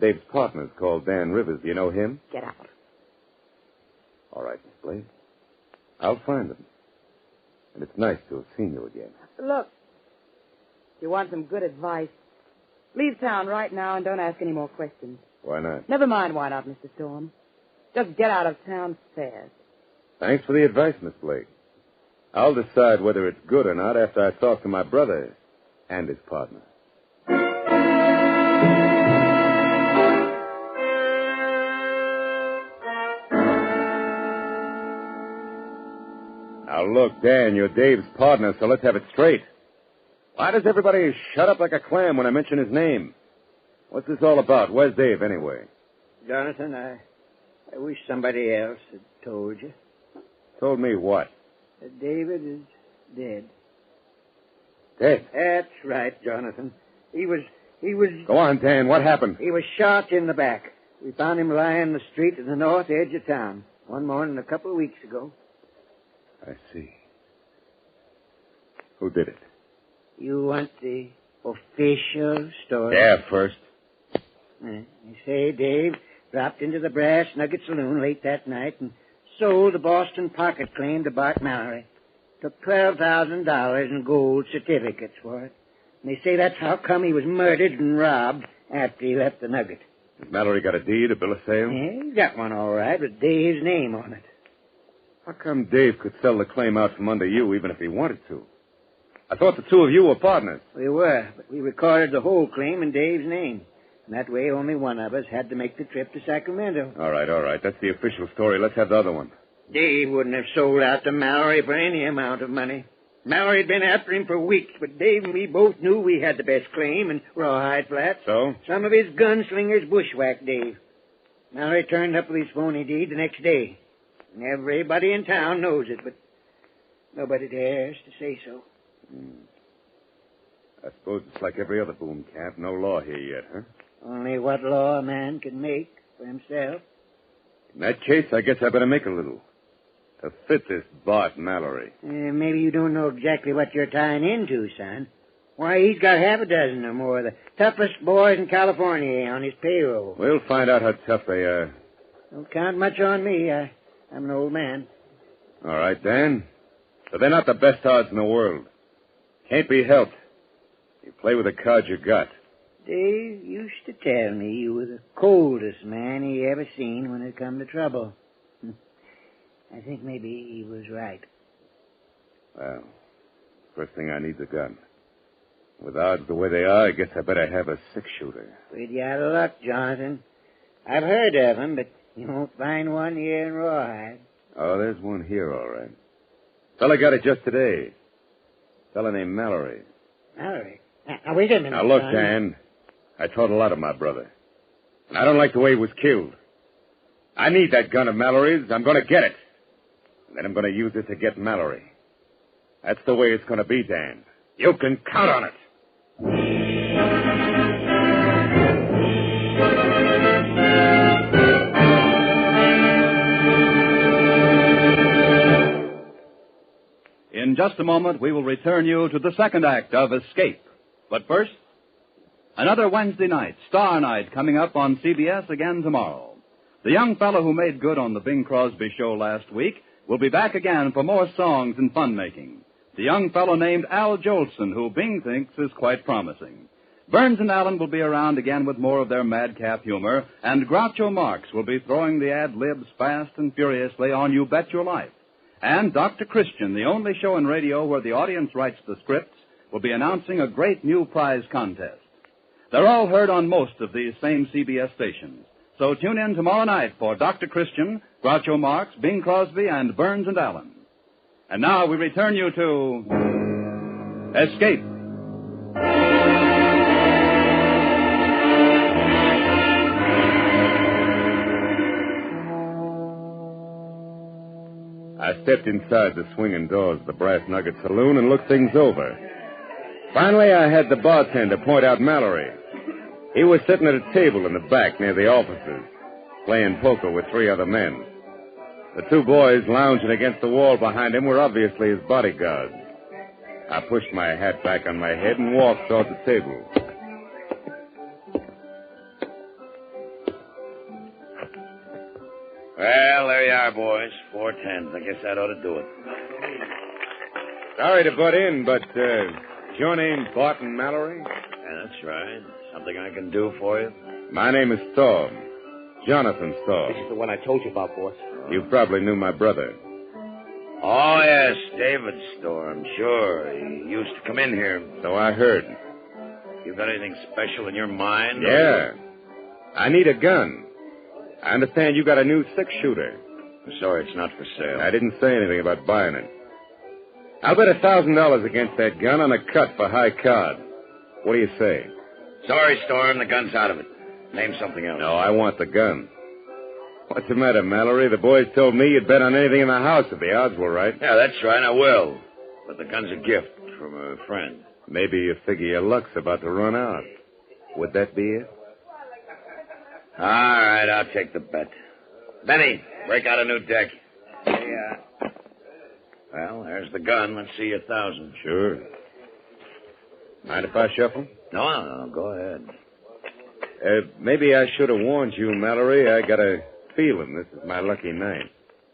Dave's partner's called Dan Rivers. Do you know him? Get out. All right, Miss Blake. I'll find him. And it's nice to have seen you again. Look, if you want some good advice, leave town right now and don't ask any more questions. Why not? Never mind why not, Mr. Storm. Just get out of town fast. Thanks for the advice, Miss Blake. I'll decide whether it's good or not after I talk to my brother and his partner. Now, look, Dan, you're Dave's partner, so let's have it straight. Why does everybody shut up like a clam when I mention his name? What's this all about? Where's Dave, anyway? Jonathan, I wish somebody else had told you. Told me what? That David is dead. Dead? That's right, Jonathan. He was... Go on, Dan. What happened? He was shot in the back. We found him lying in the street at the north edge of town one morning a couple of weeks ago. I see. Who did it? You want the official story? Yeah, first. They say Dave dropped into the Brass Nugget Saloon late that night and sold the Boston Pocket Claim to Bart Mallory. Took $12,000 in gold certificates for it. And they say that's how come he was murdered and robbed after he left the Nugget. Has Mallory got a deed, a bill of sale? Yeah, he's got one all right with Dave's name on it. How come Dave could sell the claim out from under you even if he wanted to? I thought the two of you were partners. We were, but we recorded the whole claim in Dave's name. And that way only one of us had to make the trip to Sacramento. All right. That's the official story. Let's have the other one. Dave wouldn't have sold out to Mallory for any amount of money. Mallory had been after him for weeks, but Dave and me both knew we had the best claim in Rawhide Flats. So? Some of his gunslingers bushwhacked Dave. Mallory turned up with his phony deed the next day. And everybody in town knows it, but nobody dares to say so. I suppose it's like every other boom camp. No law here yet, huh? Only what law a man can make for himself. In that case, I guess I better make a little. To fit this Bart Mallory. Maybe you don't know exactly what you're tying into, son. Why, he's got half a dozen or more of the toughest boys in California on his payroll. We'll find out how tough they are. Don't count much on me. I'm an old man. All right, Dan. But they're not the best odds in the world. Can't be helped. You play with the cards you got. Dave used to tell me you were the coldest man he ever seen when it come to trouble. I think maybe he was right. Well, first thing I need's a gun. With odds the way they are, I guess I better have a six-shooter. Pretty out of luck, Jonathan. I've heard of them, but you won't find one here in Rawhide. Oh, there's one here, all right. Fella got it just today. Fella named Mallory. Mallory? Now, wait a minute, Now, look, son. Dan. I taught a lot of my brother. And I don't like the way he was killed. I need that gun of Mallory's. I'm going to get it. And then I'm going to use it to get Mallory. That's the way it's going to be, Dan. You can count on it. In just a moment, we will return you to the second act of Escape. But first, another Wednesday night, Star Night, coming up on CBS again tomorrow. The young fellow who made good on the Bing Crosby show last week will be back again for more songs and fun-making. The young fellow named Al Jolson, who Bing thinks is quite promising. Burns and Allen will be around again with more of their madcap humor, and Groucho Marx will be throwing the ad-libs fast and furiously on You Bet Your Life. And Dr. Christian, the only show in radio where the audience writes the scripts, will be announcing a great new prize contest. They're all heard on most of these same CBS stations. So tune in tomorrow night for Dr. Christian, Groucho Marx, Bing Crosby, and Burns and Allen. And now we return you to Escape. I stepped inside the swinging doors of the Brass Nugget Saloon and looked things over. Finally, I had the bartender point out Mallory. He was sitting at a table in the back near the offices, playing poker with three other men. The two boys lounging against the wall behind him were obviously his bodyguards. I pushed my hat back on my head and walked toward the table. Well, there you are, boys. 4 10s. I guess that ought to do it. Sorry to butt in, but is your name Barton Mallory? Yeah, that's right. Something I can do for you? My name is Storm. Jonathan Storm. This is the one I told you about, boss. You probably knew my brother. Oh, yes, David Storm. Sure. He used to come in here. So I heard. You got anything special in your mind? Yeah. I need a gun. I understand you got a new six-shooter. I'm sorry, it's not for sale. I didn't say anything about buying it. I'll bet $1,000 against that gun on a cut for high card. What do you say? Sorry, Storm, the gun's out of it. Name something else. No, I want the gun. What's the matter, Mallory? The boys told me you'd bet on anything in the house if the odds were right. Yeah, that's right, I will. But the gun's a gift from a friend. Maybe you figure your luck's about to run out. Would that be it? All right, I'll take the bet. Benny, break out a new deck. Yeah. Well, there's the gun. Let's see 1,000. Sure. Mind if I shuffle? No, go ahead. Maybe I should have warned you, Mallory. I got a feeling this is my lucky night.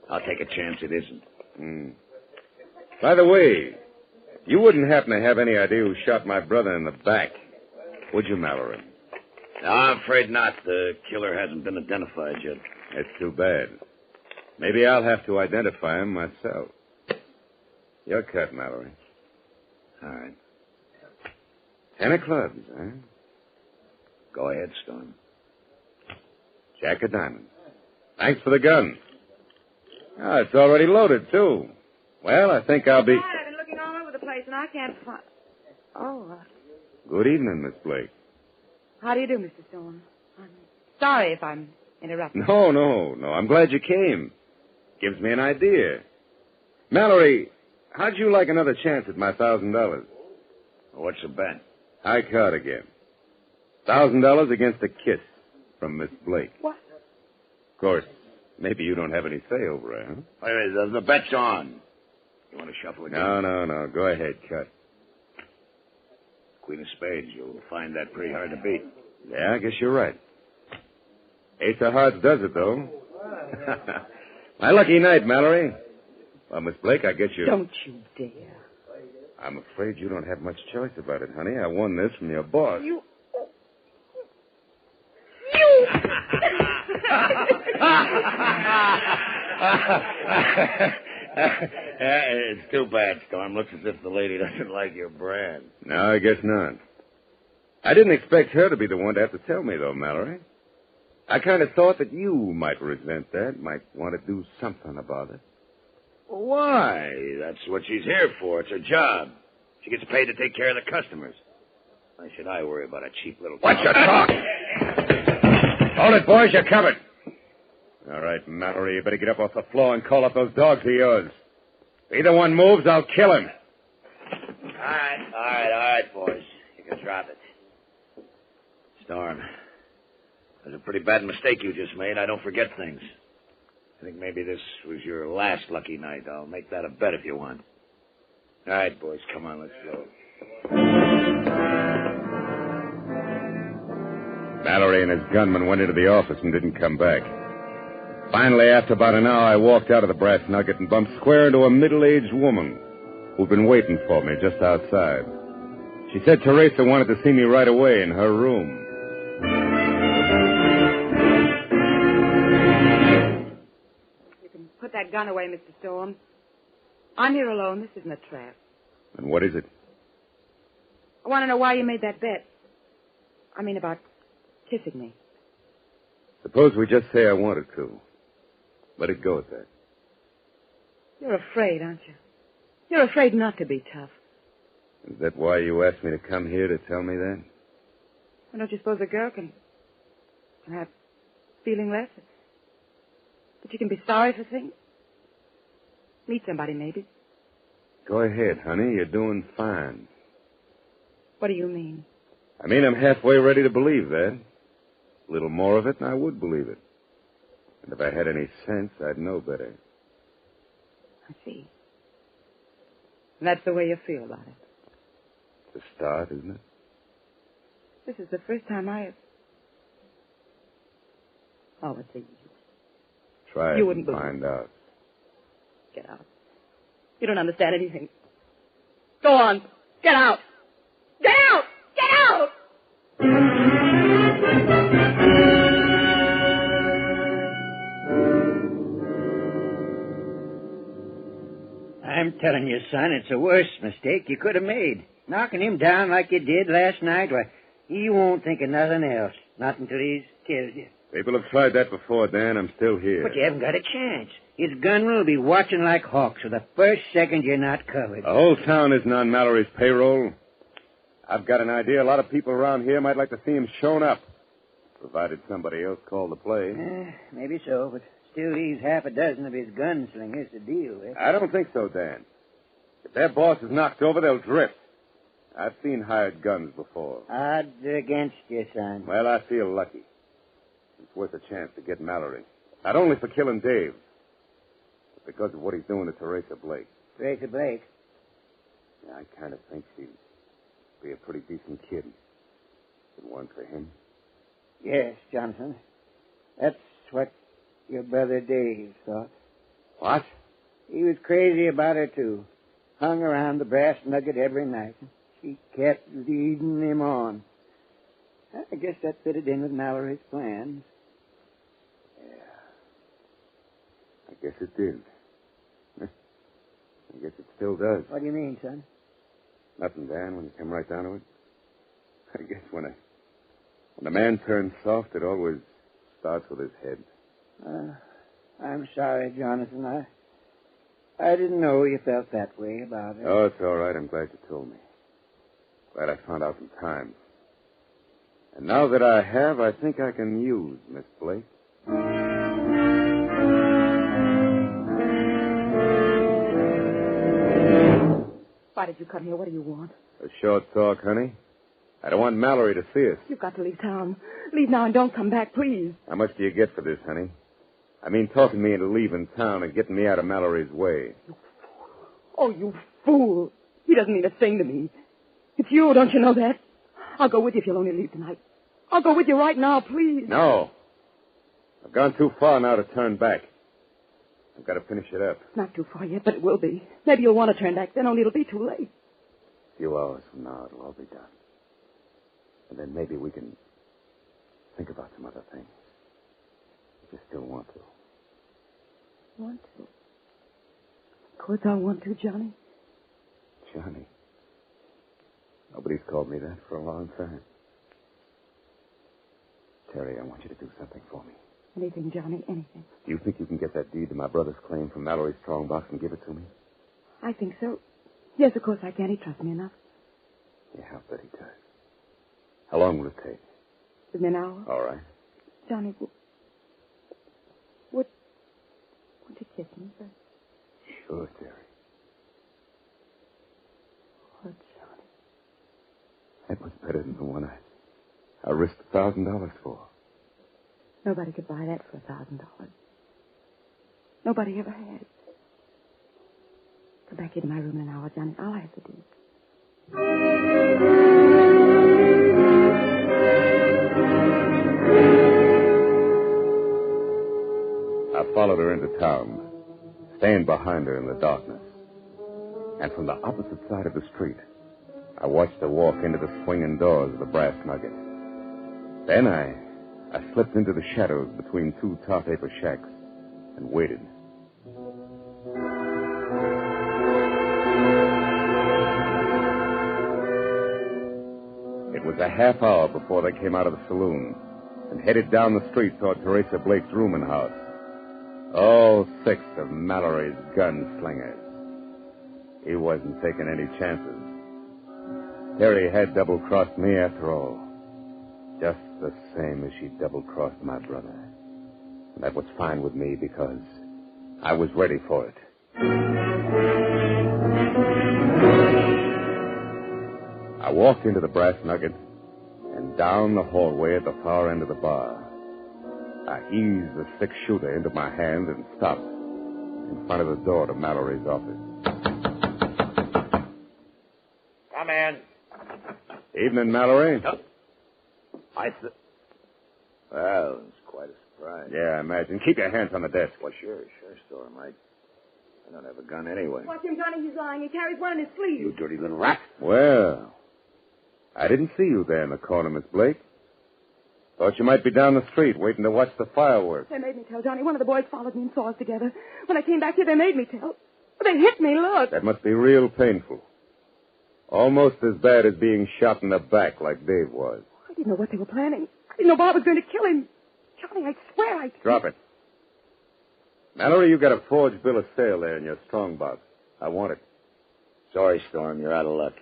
I'll take a chance it isn't. By the way, You wouldn't happen to have any idea who shot my brother in the back, would you, Mallory? No, I'm afraid not. The killer hasn't been identified yet. That's too bad. Maybe I'll have to identify him myself. Your cut, Mallory. All right. 10 of clubs, huh? Go ahead, Storm. Jack of diamonds. Thanks for the gun. Oh, it's already loaded, too. Well, I think I'll be... I've been looking all over the place, and I can't find... Oh, Good evening, Miss Blake. how do you do, Mr. Stone? I'm sorry if I'm interrupting. No. I'm glad you came. Gives me an idea. Mallory, how'd you like another chance at my $1,000? What's the bet? High card again. $1,000 against a kiss from Miss Blake. What? Of course, maybe you don't have any say over her, huh? Wait a minute, the bet's on. You want to shuffle again? No. Go ahead, cut. Queen of spades. You'll find that pretty hard to beat. Yeah, I guess you're right. Ace of hearts does it, though. My lucky night, Mallory. Well, Miss Blake, I guess you... Don't you dare. I'm afraid you don't have much choice about it, honey. I won this from your boss. You... It's too bad, Storm. Looks as if the lady doesn't like your brand. No, I guess not. I didn't expect her to be the one to have to tell me, though, Mallory. I kind of thought that you might resent that, might want to do something about it. Why? That's what she's here for. It's her job. She gets paid to take care of the customers. Why should I worry about a cheap little... What's your talk? Hold it, boys. You're covered. All right, Mallory, you better get up off the floor and call up those dogs of yours. If either one moves, I'll kill him. All right, boys. You can drop it. Storm, it was a pretty bad mistake you just made. I don't forget things. I think maybe this was your last lucky night. I'll make that a bet if you want. All right, boys, come on, let's go. Mallory and his gunman went into the office and didn't come back. Finally, after about an hour, I walked out of the brass nugget and bumped square into a middle-aged woman who'd been waiting for me just outside. She said Teresa wanted to see me right away in her room. You can put that gun away, Mr. Storm. I'm here alone. This isn't a trap. And what is it? I want to know why you made that bet. I mean, about kissing me. Suppose we just say I wanted to. Let it go at that. You're afraid, aren't you? You're afraid not to be tough. Is that why you asked me to come here to tell me that? Well, don't you suppose a girl can have feeling less? That you can be sorry for things? Meet somebody, maybe. Go ahead, honey. You're doing fine. What do you mean? I mean, I'm halfway ready to believe that. A little more of it, and I would believe it. And if I had any sense, I'd know better. I see. And that's the way you feel about it. It's a start, isn't it? This is the first time I have... Oh, it's a... Try it You wouldn't and find out. Get out. You don't understand anything. Go on. Get out. Get out! Get out! I'm telling you, son, it's the worst mistake you could have made. Knocking him down like you did last night, why, he won't think of nothing else. Not until he's killed you. People have tried that before, Dan. I'm still here. But you haven't got a chance. His gunmen will be watching like hawks for the first second you're not covered. The whole town isn't on Mallory's payroll. I've got an idea a lot of people around here might like to see him shown up, provided somebody else called the play. Maybe so, but still leaves half a dozen of his gunslingers to deal with. I don't think so, Dan. If their boss is knocked over, they'll drift. I've seen hired guns before. Odds are against you, son. Well, I feel lucky. It's worth a chance to get Mallory. Not only for killing Dave, but because of what he's doing to Teresa Blake. Teresa Blake? Yeah, I kind of think she'd be a pretty decent kid. If it weren't for him. Yes, Johnson. That's what your brother Dave thought. What? He was crazy about her, too. hung around the brass nugget every night. She kept leading him on. I guess that fitted in with Mallory's plans. I guess it did. I guess it still does. What do you mean, son? Nothing, Dan, when you come right down to it. I guess when a man turns soft, it always starts with his head. I'm sorry, Jonathan. I didn't know you felt that way about it. Oh, it's all right. I'm glad you told me. Glad I found out in time. And now that I have, I think I can use Miss Blake. Why did you come here? What do you want? A short talk, honey. I don't want Mallory to see us. You've got to leave town. Leave now and don't come back, please. How much do you get for this, honey? I mean, talking me into leaving town and getting me out of Mallory's way. Oh, you fool. He doesn't mean a thing to me. It's you, don't you know that? I'll go with you if you'll only leave tonight. I'll go with you right now, please. No. I've gone too far now to turn back. I've got to finish it up. It's not too far yet, but it will be. Maybe you'll want to turn back then, only it'll be too late. A few hours from now, it'll all be done. And then maybe we can think about some other things. If you still want to. Want to? Of course I want to, Johnny. Johnny? Nobody's called me that for a long time. Terry, I want you to do something for me. Anything, Johnny, anything. Do you think you can get that deed to my brother's claim from Mallory's strong box and give it to me? I think so. Yes, of course I can. He trusts me enough. Yeah, I'll bet he does. How long will it take? Give me an hour. All right. Johnny, would you kiss me, sir? Sure, Terry. Oh, Johnny. That was better than the one I risked $1,000 for. Nobody could buy that for $1,000. Nobody ever has. Come back into my room in an hour, Johnny. I'll have the deed. I followed her into town, staying behind her in the darkness. And from the opposite side of the street, I watched her walk into the swinging doors of the Brass Nugget. Then I slipped into the shadows between two tar-paper shacks and waited. It was a half hour before they came out of the saloon and headed down the street toward Teresa Blake's rooming house. All 6 of Mallory's gunslingers. He wasn't taking any chances. Terry had double-crossed me after all. Just the same as she double-crossed my brother. And that was fine with me because I was ready for it. I walked into the Brass Nugget and down the hallway at the far end of the bar. I eased the 6-shooter into my hand and stopped in front of the door to Mallory's office. Come in. Evening, Mallory. Well, it's quite a surprise. Yeah, I imagine. Keep your hands on the desk. Well, sure, Storm. I don't have a gun anyway. Watch him, Johnny. He's lying. He carries one in his sleeve. You dirty little rat. Well, I didn't see you there in the corner, Miss Blake. Thought you might be down the street waiting to watch the fireworks. They made me tell, Johnny. One of the boys followed me and saw us together. When I came back here, they made me tell. They hit me, look. That must be real painful. Almost as bad as being shot in the back like Dave was. I didn't know what they were planning. I didn't know Bob was going to kill him. Johnny, I swear I... Drop it. Mallory, you got a forged bill of sale there in your strong box. I want it. Sorry, Storm. You're out of luck.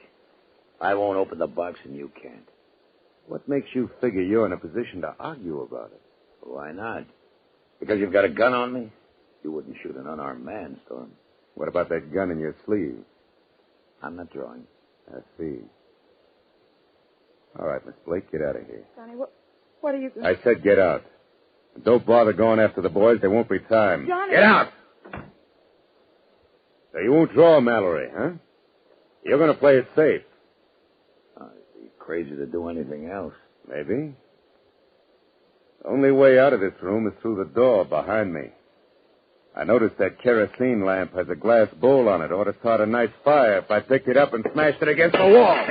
I won't open the box and you can't. What makes you figure you're in a position to argue about it? Why not? Because you've got a gun on me? You wouldn't shoot an unarmed man, Storm. What about that gun in your sleeve? I'm not drawing. I see. All right, Miss Blake, get out of here. Johnny, what are you doing? I said get out. Don't bother going after the boys. There won't be time. Johnny! Get out! So you won't draw Mallory, huh? You're going to play it safe. I'd be crazy to do anything else. Maybe. The only way out of this room is through the door behind me. I noticed that kerosene lamp has a glass bowl on it. Ought to start a nice fire if I picked it up and smashed it against the wall.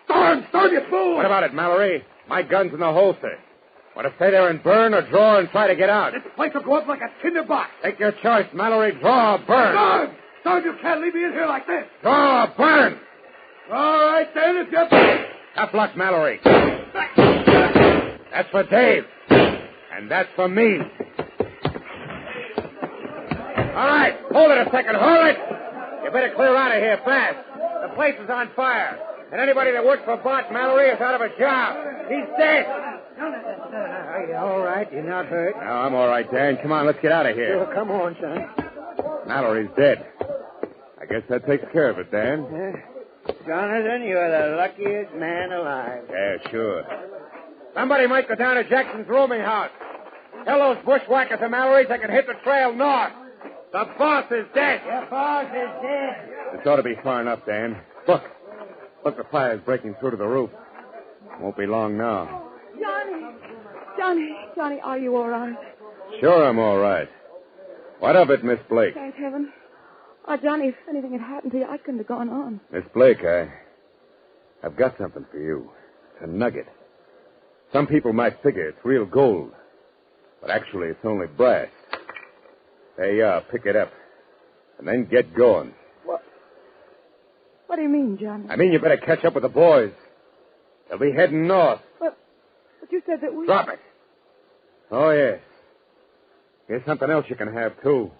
Storm, you fool! What about it, Mallory? My gun's in the holster. Want to stay there and burn or draw and try to get out? This place will go up like a tinderbox. Take your choice, Mallory. Draw or burn. Storm, you can't leave me in here like this. Draw or burn. All right, then, if you... Tough luck, Mallory. That's for Dave. And that's for me. All right, hold it a second. Hold it. You better clear out of here fast. The place is on fire. And anybody that works for Bart Mallory is out of a job. He's dead. Are you all right? You're not hurt? No, I'm all right, Dan. Come on, let's get out of here. Sure, come on, son. Mallory's dead. I guess that takes care of it, Dan. Jonathan, you're the luckiest man alive. Yeah, sure. Somebody might go down to Jackson's rooming house. Tell those bushwhackers and Mallory's they can hit the trail north. The boss is dead. Your boss is dead. This ought to be far enough, Dan. Look, the fire's breaking through to the roof. Won't be long now. Johnny, are you all right? Sure I'm all right. What of it, Miss Blake? Thank heaven. Oh, Johnny, if anything had happened to you, I couldn't have gone on. Miss Blake, I've got something for you. It's a nugget. Some people might figure it's real gold, but actually it's only brass. There you are. Pick it up. And then get going. What do you mean, Johnny? I mean you better catch up with the boys. They'll be heading north. But you said that we... Drop it. Oh, yes. Here's something else you can have, too.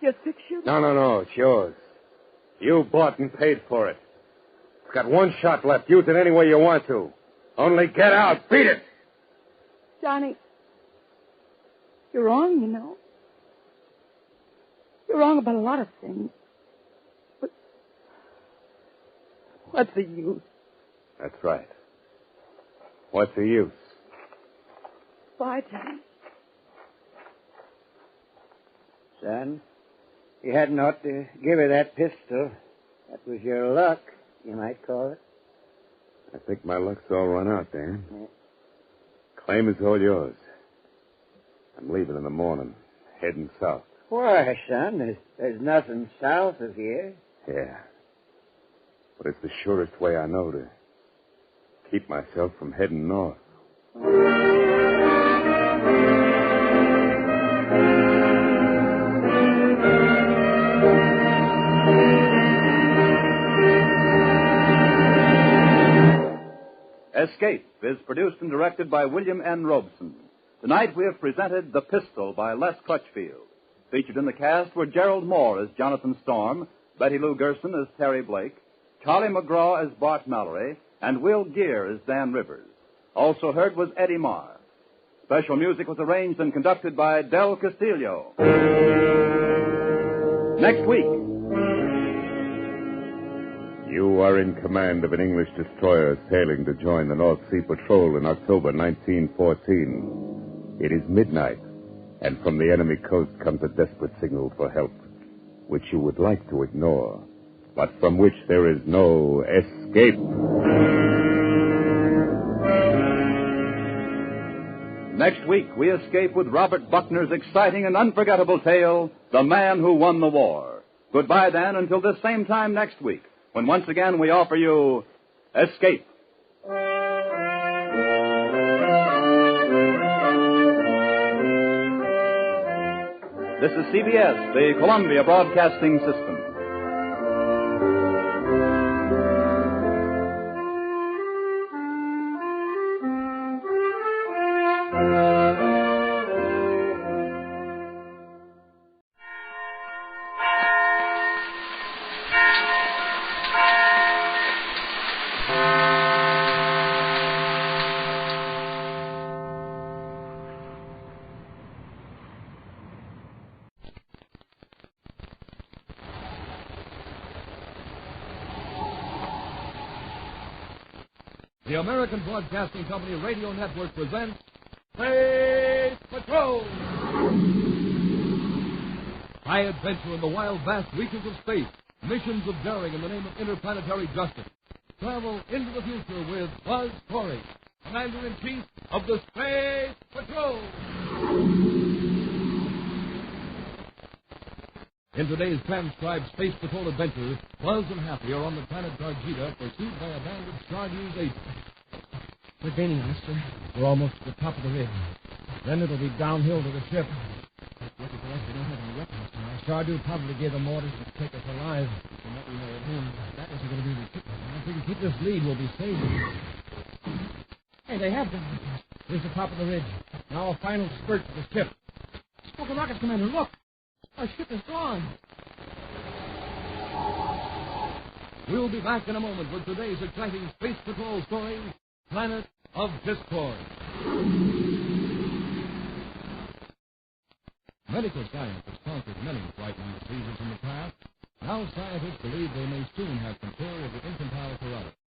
Your 6-shooter? No. It's yours. You bought and paid for it. It's got one shot left. Use it any way you want to. Only get out. Beat it. Johnny, you're wrong, you know. You're wrong about a lot of things. But what's the use? That's right. What's the use? Bye, Johnny. Son, you hadn't ought to give her that pistol. That was your luck, you might call it. I think my luck's all run out, Dan. Yeah. Claim is all yours. I'm leaving in the morning, heading south. Why, son? There's nothing south of here. Yeah. But it's the surest way I know to keep myself from heading north. Escape is produced and directed by William N. Robeson. Tonight we have presented The Pistol by Les Crutchfield. Featured in the cast were Gerald Moore as Jonathan Storm, Betty Lou Gerson as Terry Blake, Charlie McGraw as Bart Mallory, and Will Gear as Dan Rivers. Also heard was Eddie Marr. Special music was arranged and conducted by Del Castillo. Next week. You are in command of an English destroyer sailing to join the North Sea Patrol in October 1914. It is midnight, and from the enemy coast comes a desperate signal for help, which you would like to ignore, but from which there is no escape. Next week, we escape with Robert Buckner's exciting and unforgettable tale, The Man Who Won the War. Goodbye, then, until this same time next week, when once again we offer you Escape. This is CBS, the Columbia Broadcasting System. The American Broadcasting Company Radio Network presents Space Patrol! High adventure in the wild, vast reaches of space. Missions of daring in the name of interplanetary justice. Travel into the future with Buzz Corey, Commander-in-Chief of the Space Patrol! In today's transcribed Space Patrol adventure, Buzz and Happy are on the planet Darjeta, pursued by a band of Stardu's agents. We're gaining on it, sir. We're almost at the top of the ridge. Then it'll be downhill to the ship. Lucky for us, we don't have any weapons now. Stardew probably gave them orders to take us alive. From what we know of him, that isn't going to be repeated. If we can keep this lead, we'll be saved. Hey, they have done it. Here's the top of the ridge. Now a final spurt to the ship. Smoke rockets, Commander, look! Our ship is gone. We'll be back in a moment with today's exciting Space Patrol story, Planet of Discord. Medical science has conquered many frightening diseases in the past. Now scientists believe they may soon have control of the infantile paralysis.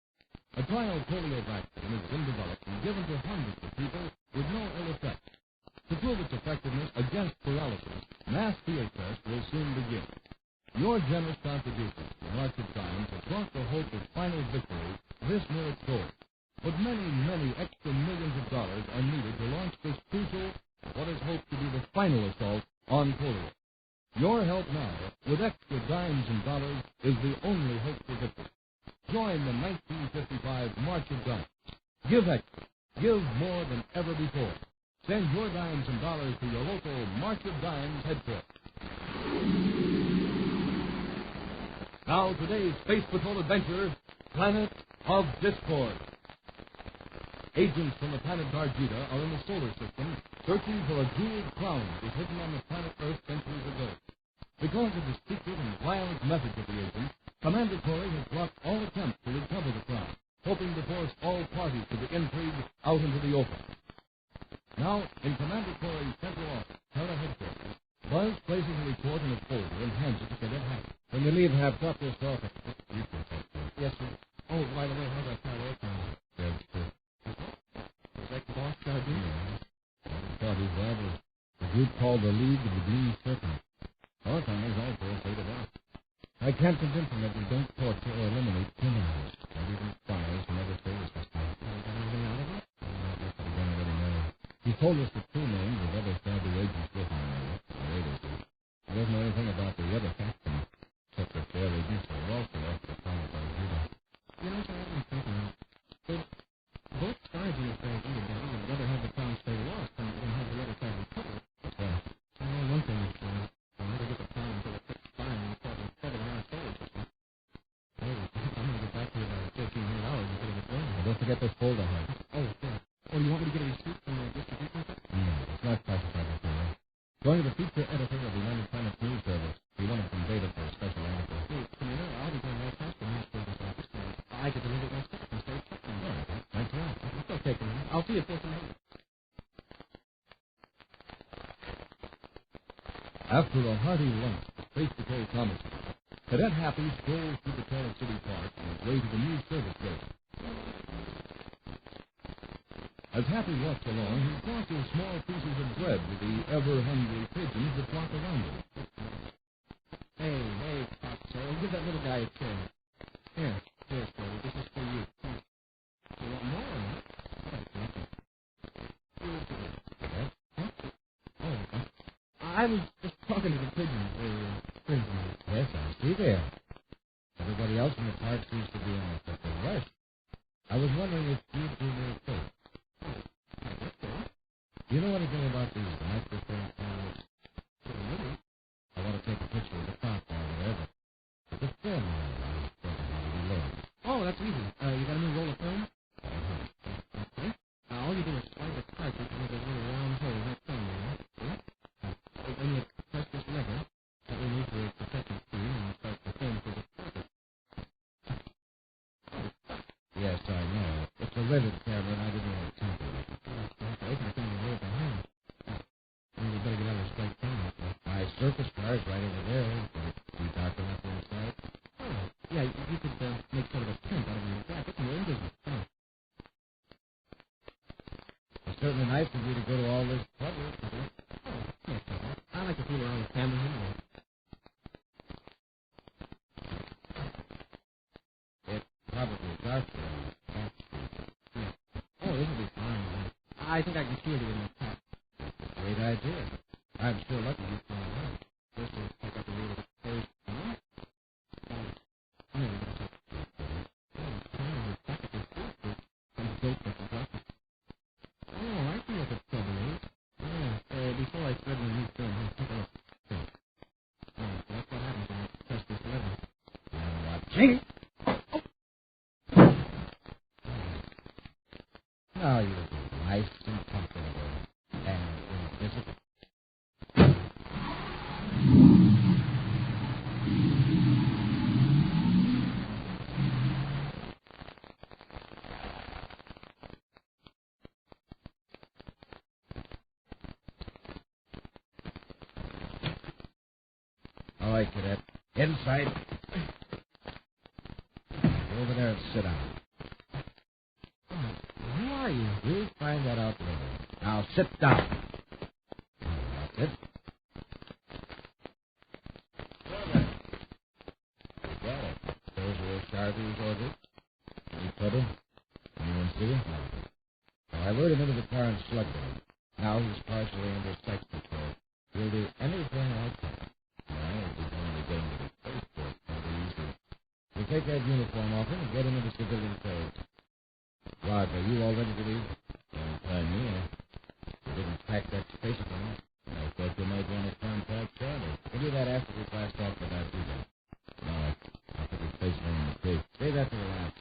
A trial polio vaccine has been developed and given to hundreds of people with no ill effects. To prove its effectiveness against paralysis, mass field tests will soon begin. Your generous contributions to the March of Dimes have brought the hope of final victory this near its goal. But many, many extra millions of dollars are needed to launch this crucial, what is hoped to be the final assault on polio. Your help now, with extra dimes and dollars, is the only hope for victory. Join the 1955 March of Dimes. Give extra. Give more than ever before. Send your dimes and dollars to your local March of Dimes headquarters. Now, today's Space Patrol adventure, Planet of Discord. Agents from the planet Darjeta are in the solar system searching for a jeweled crown that was hidden on the planet Earth centuries ago. Because of the secret and violent methods of the agents, Commander Corey has blocked all attempts to recover the crown, hoping to force all parties to the intrigue out into the open. Now, in Commander Corey's central office, Terra headquarters, Buzz places a report in a folder and hands it to Cadet Happy. When you leave, have drop this off. Yes, sir. Oh, by the way, how's that pilot airplane? Is that the boss Stardew? Yeah. I thought his that was the group called the League of the Green Serpent. Our timers also say to that. I can't convince him that we don't torture or eliminate criminals, not even spies and other service systems. Got anything out of it? That's what we don't already know. He told us the two names of other Stardew agents with him. He doesn't know anything about the other faction, except that their agents are also off the planet Darjeta. You know, sir, I've been thinking. Both sides of this thing would rather have the crown stay lost than have the other side recover. What's that? One thing is, I'll never get the crown until it fits fine and causing trouble in our solar system. Hey, I'm going to get back here in 1,400 hours and get it going. Don't forget this folder, Hank. Oh, yeah. Oh, you want me to get a receipt from the distribution center? No, it's not classified material. Going to the feature editor of the United Planets News Service. We want it from data for a special article. Hey, Commander, I'll be going right past the news service office. I could deliver it myself and stay checking. All right, thanks a lot. It's okay, Commander. I'll see you at 1,400. After a hearty lunch, Space Patrol Thomas, Cadet Happy strolls through the Carroll City Park on his way to the new service building. As Happy walks along, he tosses small pieces of bread to the ever-hungry pigeons that flock around him. Hey, Pop, sir. Give that little guy a chair. Here, Corey. This is for you. You want more or not? I was just talking to the pigeons. Yes, I see there. Everybody else in the park seems to be on a separate rush. I was wondering if you'd do me a favor. Do you know anything about these microfilm cameras? I want to take a picture of the top or whatever. But the film I was thinking how to be low. Oh, that's easy. You got a new roll of film? Okay. All you do is slide the cartridge into the little round hole in that film, right? Then you press this lever that we need for the second screen and start the film for the cartridge. Yes, I know. It's a rivet camera, and I didn't want to tamper with it. Open the thing in the road behind. You better get out of the straight camera. My surface car's right over there. Will it be dark enough inside? Oh, yeah, you could make sort of a tent out of your jacket and we're in business. It's certainly nice of you to go to all this trouble. I like to fool around with cameras anyway. It's probably dark there. Oh, this will be fine. I think I can shield it in the top. Great idea. I'm sure lucky you found out. First, we'll take out the wheel of the Oh, you'll be nice and comfortable and invisible. All right, Cadet. Inside. Go over there and sit down. Who are you? We'll find that out later. Now, sit down. That's it. Well, those were Sharpie's orders. Any trouble? Anyone see him? No. Well, I lured him into the car and slugged him. Now he's partially under sex control. He'll do anything I can. We'll take that uniform off him and get him into civilian clothes. Rod, are you all ready to leave? Don't tell me. You didn't pack that spaceplane. I thought you might want to contact Charlie. We'll do that after we blast off the last weekend. No, I'll put the spaceplane in the case. Say that to the last.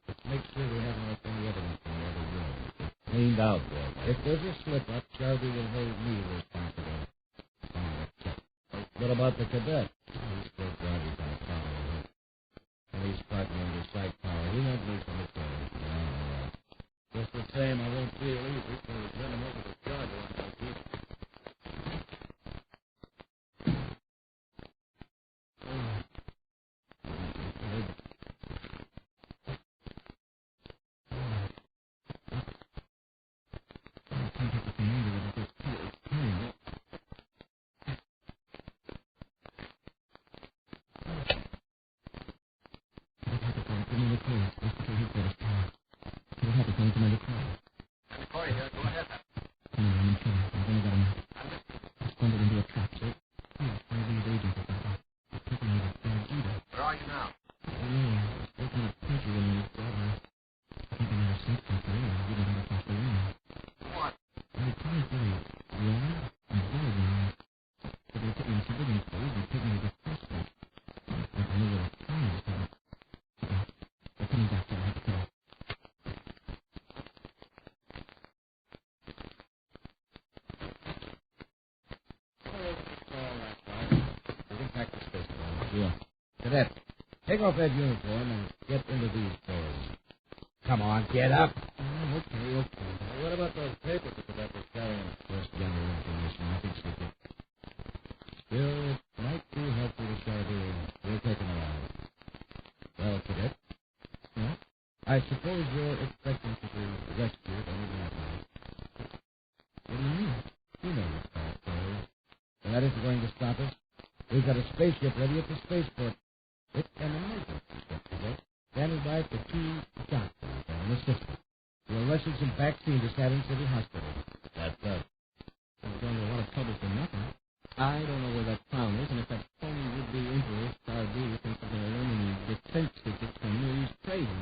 Let's make sure we haven't left any evidence in the other room. It's cleaned out, boy. If there's a slip-up, Charlie will hold me responsible. What about the cadet? He's still driving on the power. And he's partner under sight power. He won't lose on the phone. No. Just the same, I won't feel easy, so we'll turn him over to Charlie on my feet. Cadet, take off that uniform and get into these clothes. Come on, get up. Okay. What about those papers the cadet was carrying? Just general information, nothing secret. Still, it might be helpful to start here. We'll take them around. Well, Cadet, yeah? I suppose you're expecting to be rescued any minute now. What do you mean? You know what's that, Corey. And that isn't going to stop us. We've got a spaceship ready at the spaceport. It's an emergency, Cadet. Standing by for 2 doctors and assistants. We'll rescue some vaccine to Saturn City Hospital. That's us. We're going to a lot of trouble for nothing. I don't know where that clown is, and if that phony would-be Emperor Star D thinks I'm going to learn any defense secrets from me, he's crazy.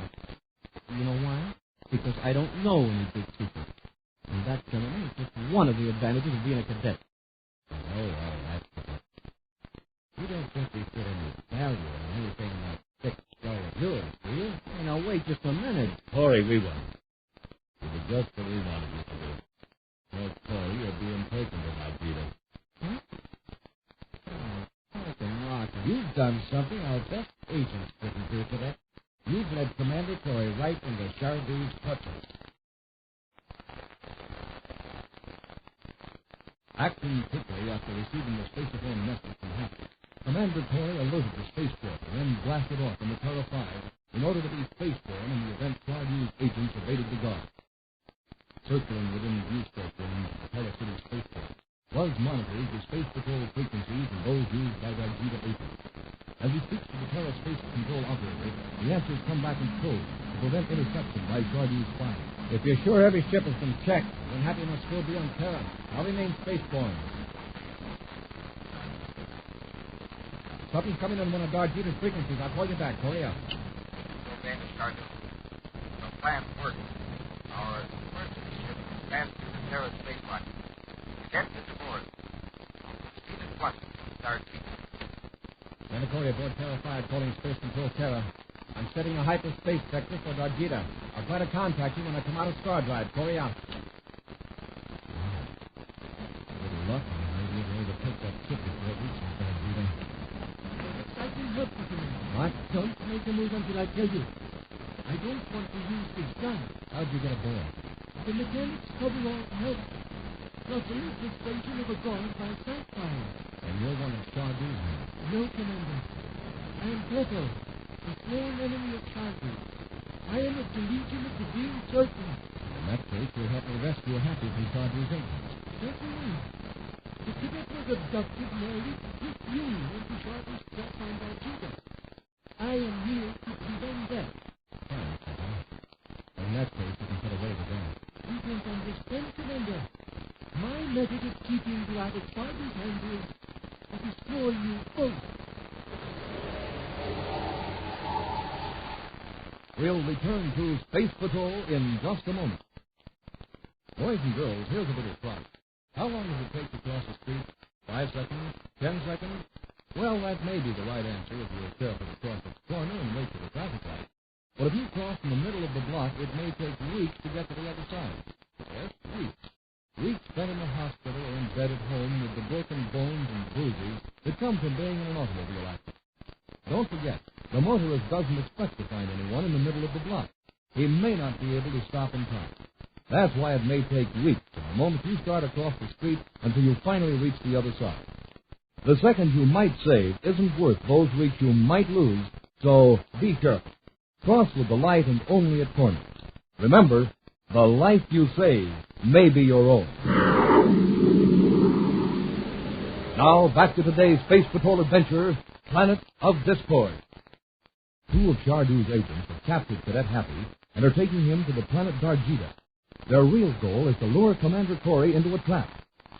You know why? Because I don't know any big secrets. And that, gentlemen, is just one of the advantages of being a cadet. Oh, well, that's cadet. You don't think we put any value on anything like thick skull of yours, do you? Hey, now, wait just a minute. Corey, we won't. You did just what we wanted you to do. Well, Corey, you're being taken tonight, Peter. Huh? You've done something our best agents couldn't do today. You've led Commander Corey right into Chardy's clutches. Acting quickly after receiving the spacephone message from Happy, Commander Corey alerted the spaceport and then blasted off in the Terra 5 in order to be spaceborne in the event Chardy's agents evaded the guard. Circling within the viewscope in the Terra City spaceport was monitoring the space patrol frequencies and those used by the Gita agents. As he speaks to the Terra Space Control operator, the answers come back in code to prevent interception by Chardy's spies. If you're sure every ship has been checked, then Happy must still be on Terra. I'll remain spaceborne. Something's coming on one of Darjeeta's frequencies. I'll call you back. Hurry up. Okay, Mr. Carter. The plan works. Our emergency ship stands through the Terra space line. Get to the board. Speed and flux. Darjeeta. Commander Corey aboard Terra 5 calling Space Control Terra. I'm setting a hyperspace vector for Dargita. I'll try to contact you when I come out of Star Drive. Corey out. Little luck, I may be able to take that ship before it reaches Dargita. I can help you tonight. What? Don't make a move until I tell you. I don't want to use this gun. How'd you get aboard? The mechanics cover all help. Russell is the station of a guard by Sapphire. And you're one of Chardou's men. No, Commander. I am Peto, the sworn enemy of Chardou. I am of the Legion of the Green Serpent. In that case, you'll help me rescue Happy from Chardou's agents. Certainly. The cadet was abducted, married, with you into Chardou's trap on Dargita. I am here to prevent that. Fine, Peto. In that case, you can put away the gun. You don't understand, Commander. My method of keeping you out of Chardou's hands is to destroy you both. We'll return to Space Patrol in just a moment. Boys and girls, here's a little prize. How long does it take to cross the street? 5 seconds? 10 seconds? Well, that may be the right answer if you're careful to cross the corner and wait for the traffic light. But if you cross in the middle of the block, it may take weeks to get to the other side. Yes, weeks. Weeks spent in the hospital or in bed at home with the broken bones and bruises that come from being in an automobile accident. Don't forget, the motorist doesn't expect to find anyone in the middle of the block. He may not be able to stop in time. That's why it may take weeks from the moment you start across the street until you finally reach the other side. The second you might save isn't worth those weeks you might lose, so be careful. Cross with the light and only at corners. Remember, the life you save may be your own. Now, back to today's Space Patrol adventure, Planet of Discord. 2 of Chardou's agents have captured Cadet Happy and are taking him to the planet Dargita. Their real goal is to lure Commander Corey into a trap.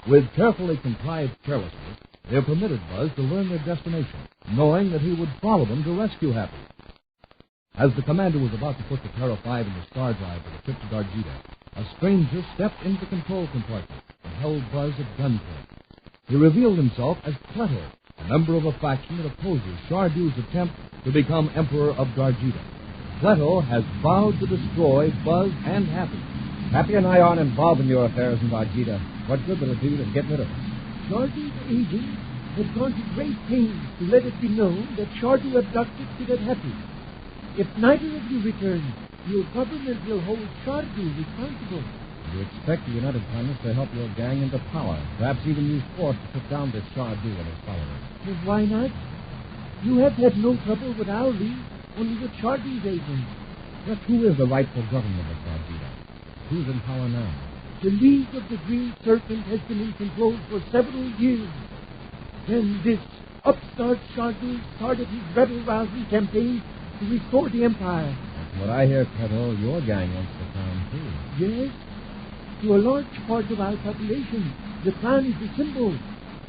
With carefully contrived carelessness, they have permitted Buzz to learn their destination, knowing that he would follow them to rescue Happy. As the commander was about to put the Terra 5 into Star Drive for the trip to Dargita, a stranger stepped into the control compartment and held Buzz at gunpoint. He revealed himself as Pleto, a member of a faction that opposes Chardou's attempt to become Emperor of Dargita. Pleto has vowed to destroy Buzz and Happy. Happy and I aren't involved in your affairs in Dargita. What good will it do to get rid of us? Chardou's agents have gone to great pains to let it be known that Chardou abducted Cadet Happy. If neither of you return, your government will hold Chardou responsible. You expect the United Planets to help your gang into power, perhaps even use force to put down this Chardou and his followers. Well, why not? You have had no trouble with our league, only with Chardou's agents. Just who is the rightful government of Dargita? Who's in power now? The League of the Green Serpent has been in control for several years. Then this upstart Chardou started his rebel-rousing campaign to restore the Empire. That's what I hear, Peto. Your gang wants the crown, too. Yes. To a large part of our population, the crown is a symbol.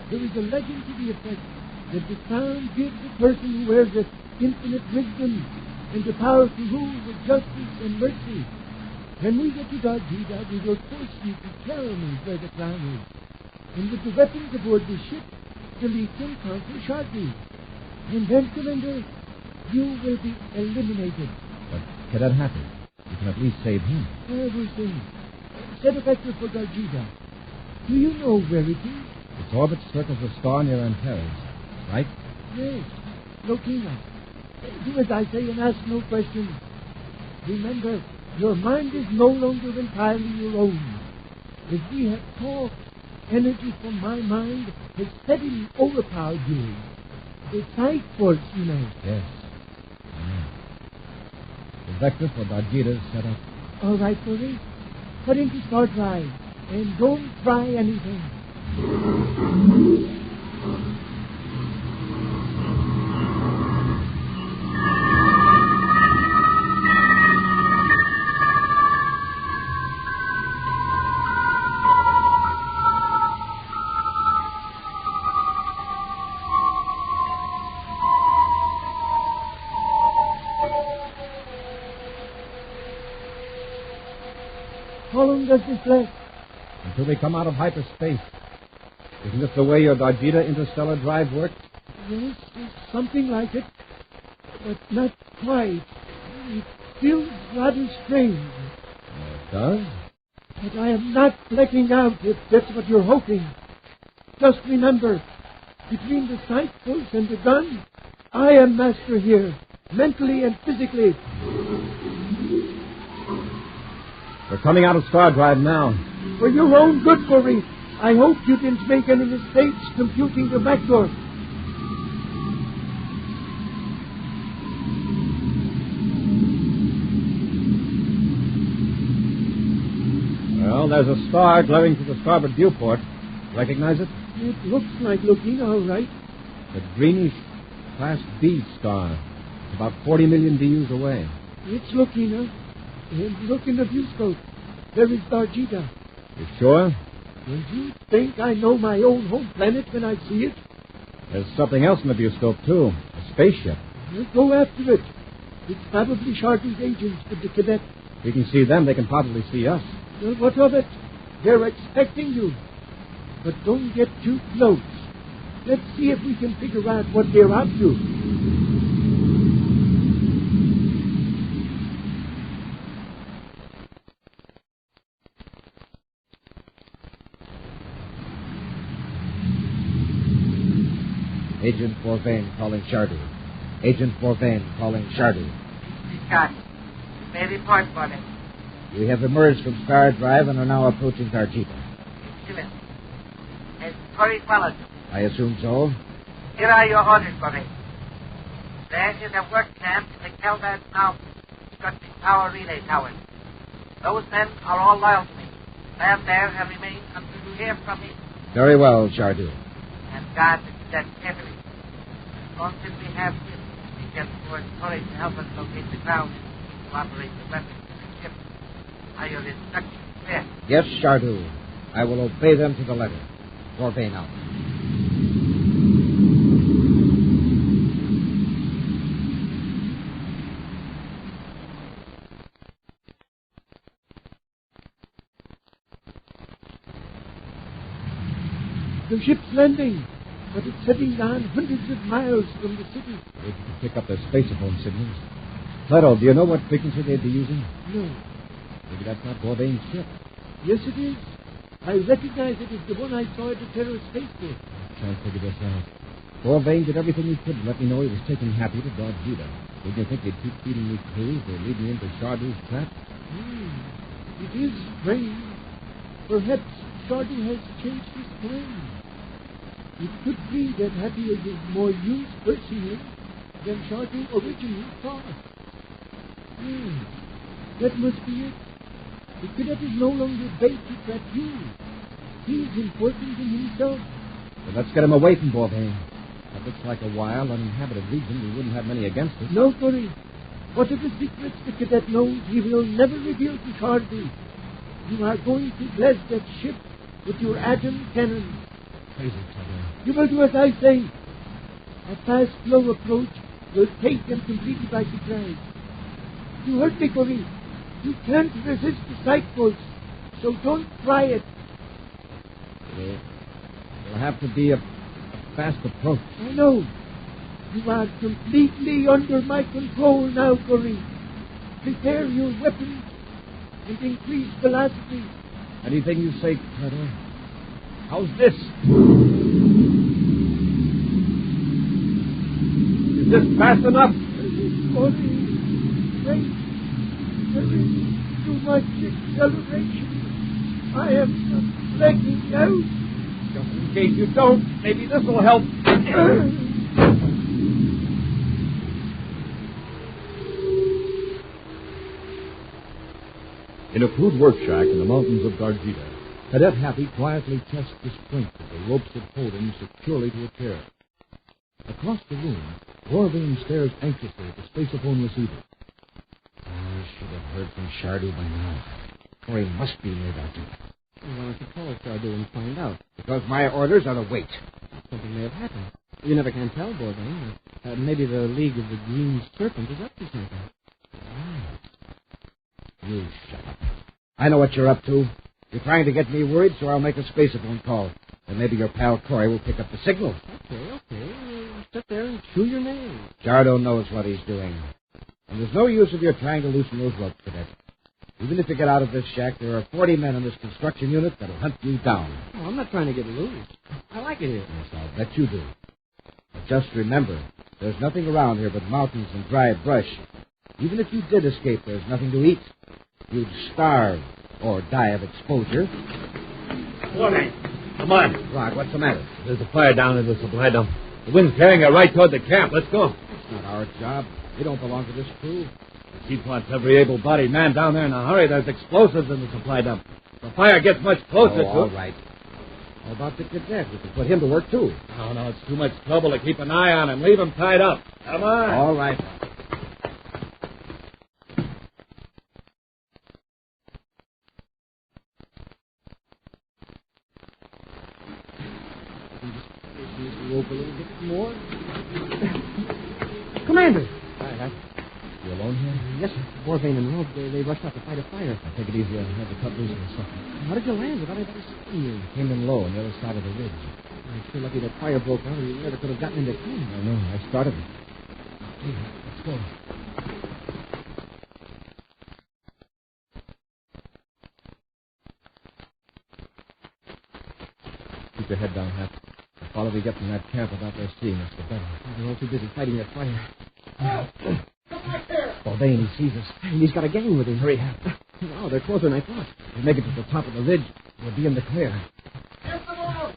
There is a legend to the effect that the crown gives the person who wears it infinite wisdom and the power to rule with justice and mercy. When we get to Dargita, we will force you to tell me where the crown is. And with the weapons aboard the ship, the League can conquer Chardou. And then, Commander, you will be eliminated. But Cadet Happy, you can at least save him. Everything. Set a vector for Dargita. Do you know where it is? Its orbit circles a star near Antares, right? Yes. Lokina. Do as I say and ask no questions. Remember, your mind is no longer entirely your own. As we have talked, energy from my mind has steadily overpowered yours. The sight force, you know. Yes. I know. The vector for Dargita is set up. All right, Corey. Put into Star Drive, and don't try anything. How long does this last? Until they come out of hyperspace. Isn't this the way your Dargita interstellar drive works? Yes, something like it. But not quite. It feels rather strange. It does? But I am not blacking out, if that's what you're hoping. Just remember, between the sight post and the gun, I am master here, mentally and physically. We're coming out of Star Drive now. For your own good, Corey, I hope you didn't make any mistakes computing the back door. Well, there's a star glaring through the starboard viewport. Recognize it? It looks like Looking, all right. The greenish Class B star. It's about 40 million DUs away. It's Looking, huh? And look in the viewscope. There is Darjita. You sure? Will you think I know my own home planet when I see it? There's something else in the viewscope, too. A spaceship. We'll go after it. It's probably Shardy's agents with the cadet. If we can see them, they can probably see us. Well, what of it? They're expecting you. But don't get too close. Let's see if we can figure out what they're up to. Agent Bourvain calling Shardy. Agent Bourvain calling Shardy. Scott, may report for them. We have emerged from Star Drive and are now approaching Darjita. Excellent. Has Corey followed you? I assume so. Here are your orders for me. There is a work camp in the Kelbad Mountains, constructing power relay towers. Those men are all loyal to me. Stand there and remain until you hear from me. Very well, Shardy. And guard the cadet carefully. As long as we have him, we can afford Corey to help us locate the ground and to operate the weapons in the ship. Are your instructions clear? Yes, Shardu. I will obey them to the letter. Bourvain out. The ship's landing, but it's heading down hundreds of miles from the city. They can pick up their spacephone signals. Plato, do you know what frequency they'd be using? No. Maybe that's not Bourvain's ship. Yes, it is. I recognize it as the one I saw at the terrorist spaceport. I can't figure this out. Bourvain did everything he could to let me know he was taking Happy to Darjita. Did you think he'd keep feeding me clues or lead me into Shardu's trap? It is strange. Perhaps Shardu has changed his plan. It could be that Happy is of more use personally than Shardu originally thought. That must be it. The cadet is no longer bait to trap you. He's important in himself. Well, let's get him away from Bourvain. That looks like a wild, uninhabited region. We wouldn't have many against us. No, Corey. Whatever secrets the cadet knows, he will never reveal to Shardy. You are going to blast that ship with your atom cannon. Crazy, Plato. You will do as I say. A fast, slow approach will take them completely by surprise. You heard me, Corey. You can't resist the sight pulse, so don't try it. It'll have to be a fast approach. I know. You are completely under my control now, Corey. Prepare your weapons and increase velocity. Anything you say, Plato. How's this? Is this fast enough? Corey, wait. There is too much acceleration. I am blacking out. Just in case you don't, maybe this will help. In a crude work shack in the mountains of Darjita, Cadet Happy quietly tests the strength of the ropes that hold him securely to a chair. Across the room, Bourvain stares anxiously at the spaceophone receiver. I should have heard from Shardu by now. Corey must be near Darjita. Why don't you call Shardu and find out? Because my orders are to wait. Something may have happened. You never can tell, Bourvain. Maybe the League of the Green Serpent is up to something. You shut up. I know what you're up to. You're trying to get me worried, so I'll make a spaceophone call. And maybe your pal Corey will pick up the signal. Okay. Sit there and chew your nails. Jardo knows what he's doing. And there's no use of your trying to loosen those ropes, Cadet. Even if you get out of this shack, there are 40 men in this construction unit that'll hunt you down. Oh, I'm not trying to get loose. I like it here. Yes, I'll bet you do. But just remember, there's nothing around here but mountains and dry brush. Even if you did escape, there's nothing to eat. You'd starve or die of exposure. Morning. Come on. Rock, what's the matter? There's a fire down in the supply dump. The wind's carrying it right toward the camp. Let's go. It's not our job. We don't belong to this crew. The chief wants every able-bodied man down there in a hurry. There's explosives in the supply dump. The fire gets much closer to... all right. How about the cadet? We could put him to work, too. No, it's too much trouble to keep an eye on him. Leave him tied up. Come on. All right. Rope a little bit more. Commander! Hi. You alone here? Yes, sir. Borvane and Rob, they rushed out to fight a fire. I'll take it easy. I have to cut loose in a second. How did you land without anybody seeing you? Came in low on the other side of the ridge. I'm sure lucky that fire broke out, or you never could have gotten into camp. I know. I started it. Hey, let's go. Keep your head down, Hap. The farther we get from that camp without their seeing us, the better. They're all too busy fighting that fire. Come back there! Baldane, he sees us. And he's got a gang with him. Hurry, Hap. Oh, they're closer than I thought. We make it to the top of the ridge. We'll be in the clear. Get them off!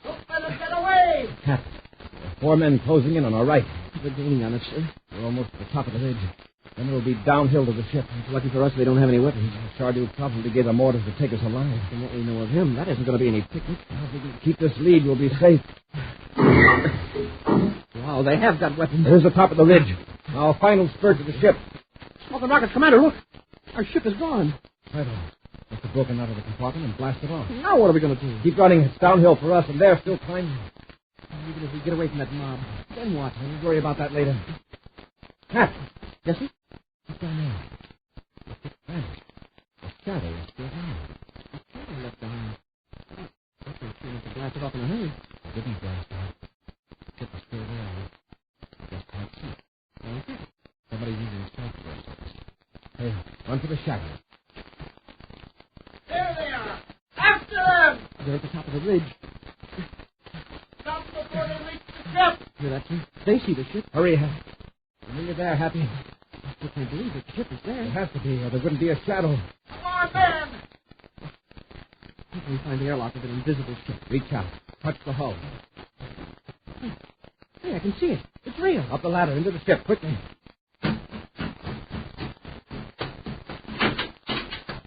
Don't let them get away! Hap, there are 4 men closing in on our right. They're gaining on us, sir. We're almost at the top of the ridge. Then it'll be downhill to the ship. It's lucky for us they don't have any weapons. Sardu probably gave them orders to take us alive. From what we know of him, that isn't going to be any picnic. Well, if we can keep this lead, we'll be safe. Wow, they have got weapons. There's the top of the ridge. Now, final spurt to the ship. Smoke and rockets, Commander, look. Our ship is gone. Right on. Must have broken out of the compartment and blasted off. Now what are we going to do? Keep running. It's downhill for us, and they're still climbing. Even if we get away from that mob, then what? We'll worry about that later. Hap. Yes, sir? What's down there? The thick vanished. The shadow is still there. The shadow left behind. I think she must have blasted off in a hurry. It didn't blast off. The ship is still there. Just can't see it. Okay. Somebody's using a sight for us. Hey, run for the shadow. There they are! After them! They're at the top of the ridge. Stop before they reach the ship! Hear that, sir? They see the ship. Hurry, Hap. When you're there, Happy. I still can't believe that the ship is there. It has to be, or there wouldn't be a shadow. Come on, men! How can we find the airlock of an invisible ship? Reach out. Touch the hull. Hey, I can see it. It's real. Up the ladder, into the ship, quickly.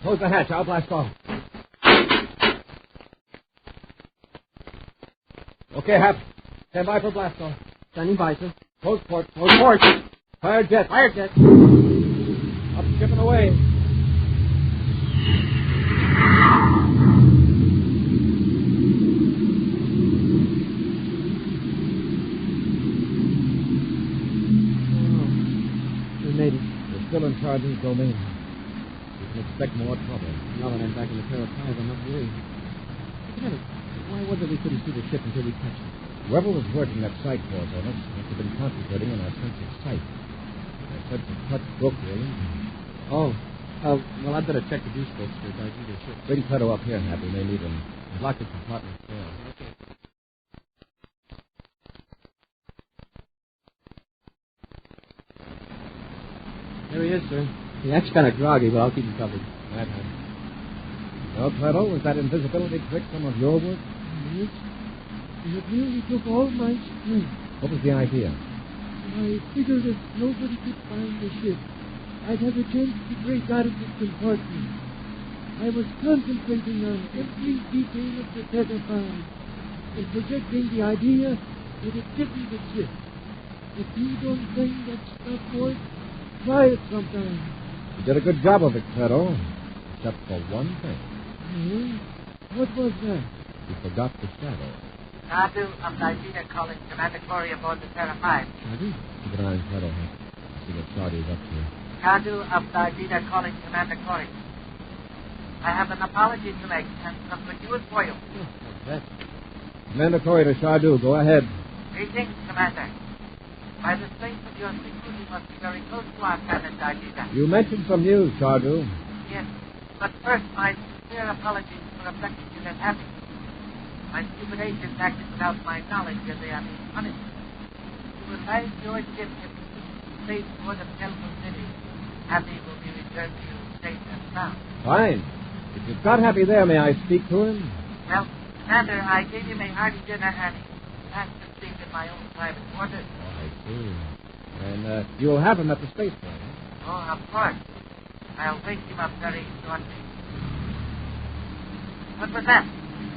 Close the hatch. I'll blast off. Okay, Hap. Stand by for blast off. Standing by, sir. Close port. Close port. Fire jet. Fire jet. Up, ship and away. We made it. We're still in Sardu's domain. We can expect more trouble. Now that I'm back in the pair of ties, I'm not worried. Commander, why was it we couldn't see the ship until we touched it? Whoever was working that sight course on us must have been concentrating on our sense of sight. Our sense of touch broke, really. Oh. Well, I'd better check the juice boats for diving the ship. Bring Plato up here, Happy. We may need him. He's locked the compartment door. Okay. There he is, sir. He acts kind of groggy, but I'll keep him covered. Right, Well, Plato, was that invisibility trick some of your work? Yes. It really took all my strength. What was the idea? I figured if nobody could find the ship, I'd have a chance to break out of the compartment. I was concentrating on every detail of the tether found and projecting the idea that it didn't exist. If you don't think that stuff works, try it sometime. You did a good job of it, Plato. Except for one thing. What was that? You forgot the shadow. Sardu of Nigeria calling Commander Corey aboard the Terra 5. Sardu? Keep an eye on Plato, huh? See what Sardu's up to. Sardu of Nigeria calling Commander Corey. I have an apology to make and some good news for you. Commander Corey to Sardu. Go ahead. Greetings, Commander. By the strength of your signal, you must be very close to our planet, Darjeeling. You mentioned some news, Chardu. Yes, but first, my sincere apologies for afflicting you that happy. My stupid agents acted without my knowledge, and they are being punished. You will find George Gibson, spaceport of Kelvin City. Happy will be returned to you safe and sound. Fine. If you've got Happy there, may I speak to him? Well, Commander, I gave him a hearty dinner and he asked to speak in my own private quarters. I see. And you'll have him at the spaceport, huh? Oh, of course. I'll wake him up very shortly. What was that?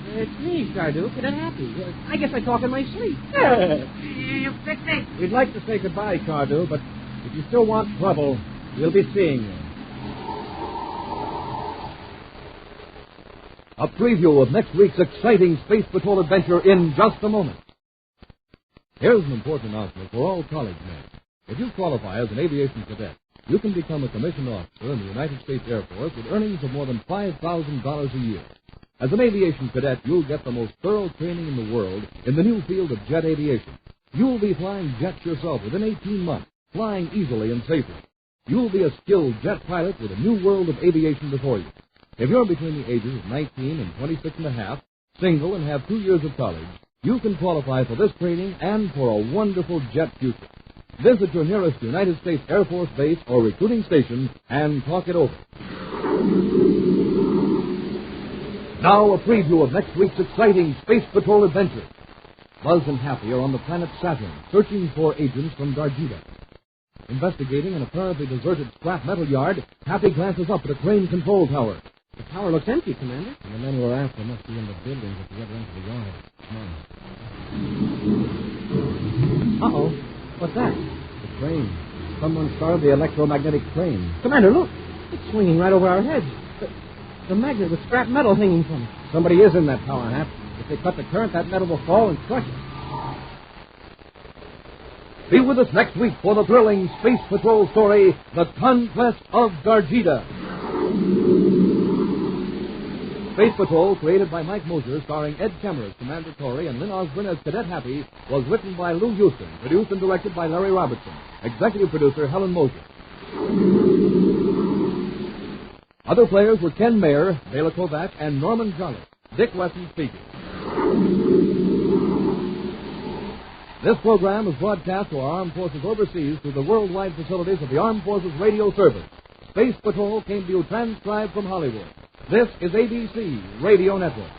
It's me, Chardu. Get Happy. I guess I talk in my sleep. You picked me. We'd like to say goodbye, Chardu, but if you still want trouble, we'll be seeing you. A preview of next week's exciting Space Patrol adventure in just a moment. Here's an important announcement for all college men. If you qualify as an aviation cadet, you can become a commissioned officer in the United States Air Force with earnings of more than $5,000 a year. As an aviation cadet, you'll get the most thorough training in the world in the new field of jet aviation. You'll be flying jets yourself within 18 months, flying easily and safely. You'll be a skilled jet pilot with a new world of aviation before you. If you're between the ages of 19 and 26 and a half, single and have 2 years of college, you can qualify for this training and for a wonderful jet future. Visit your nearest United States Air Force base or recruiting station and talk it over. Now a preview of next week's exciting Space Patrol adventure. Buzz and Happy are on the planet Saturn, searching for agents from Darjeeling. Investigating an apparently deserted scrap metal yard, Happy glances up at a crane control tower. The tower looks empty, Commander. And the men we're after must be in the buildings at the other end of the yard. Come on. Uh-oh. What's that? The crane. Someone started the electromagnetic crane. Commander, look. It's swinging right over our heads. The magnet with scrap metal hanging from it. Somebody is in that tower, Hap. If they cut the current, that metal will fall and crush it. Be with us next week for the thrilling Space Patrol story, The Conquest of Darjeeling. Space Patrol, created by Mike Moser, starring Ed Kemmer as Commander Torrey and Lynn Osborne as Cadet Happy, was written by Lou Houston, produced and directed by Larry Robertson, executive producer Helen Moser. Other players were Ken Mayer, Bela Kovac, and Norman Jolly. Dick Wesson speaking. This program is broadcast to our armed forces overseas through the worldwide facilities of the Armed Forces Radio Service. Space Patrol came to you transcribed from Hollywood. This is ABC Radio Network.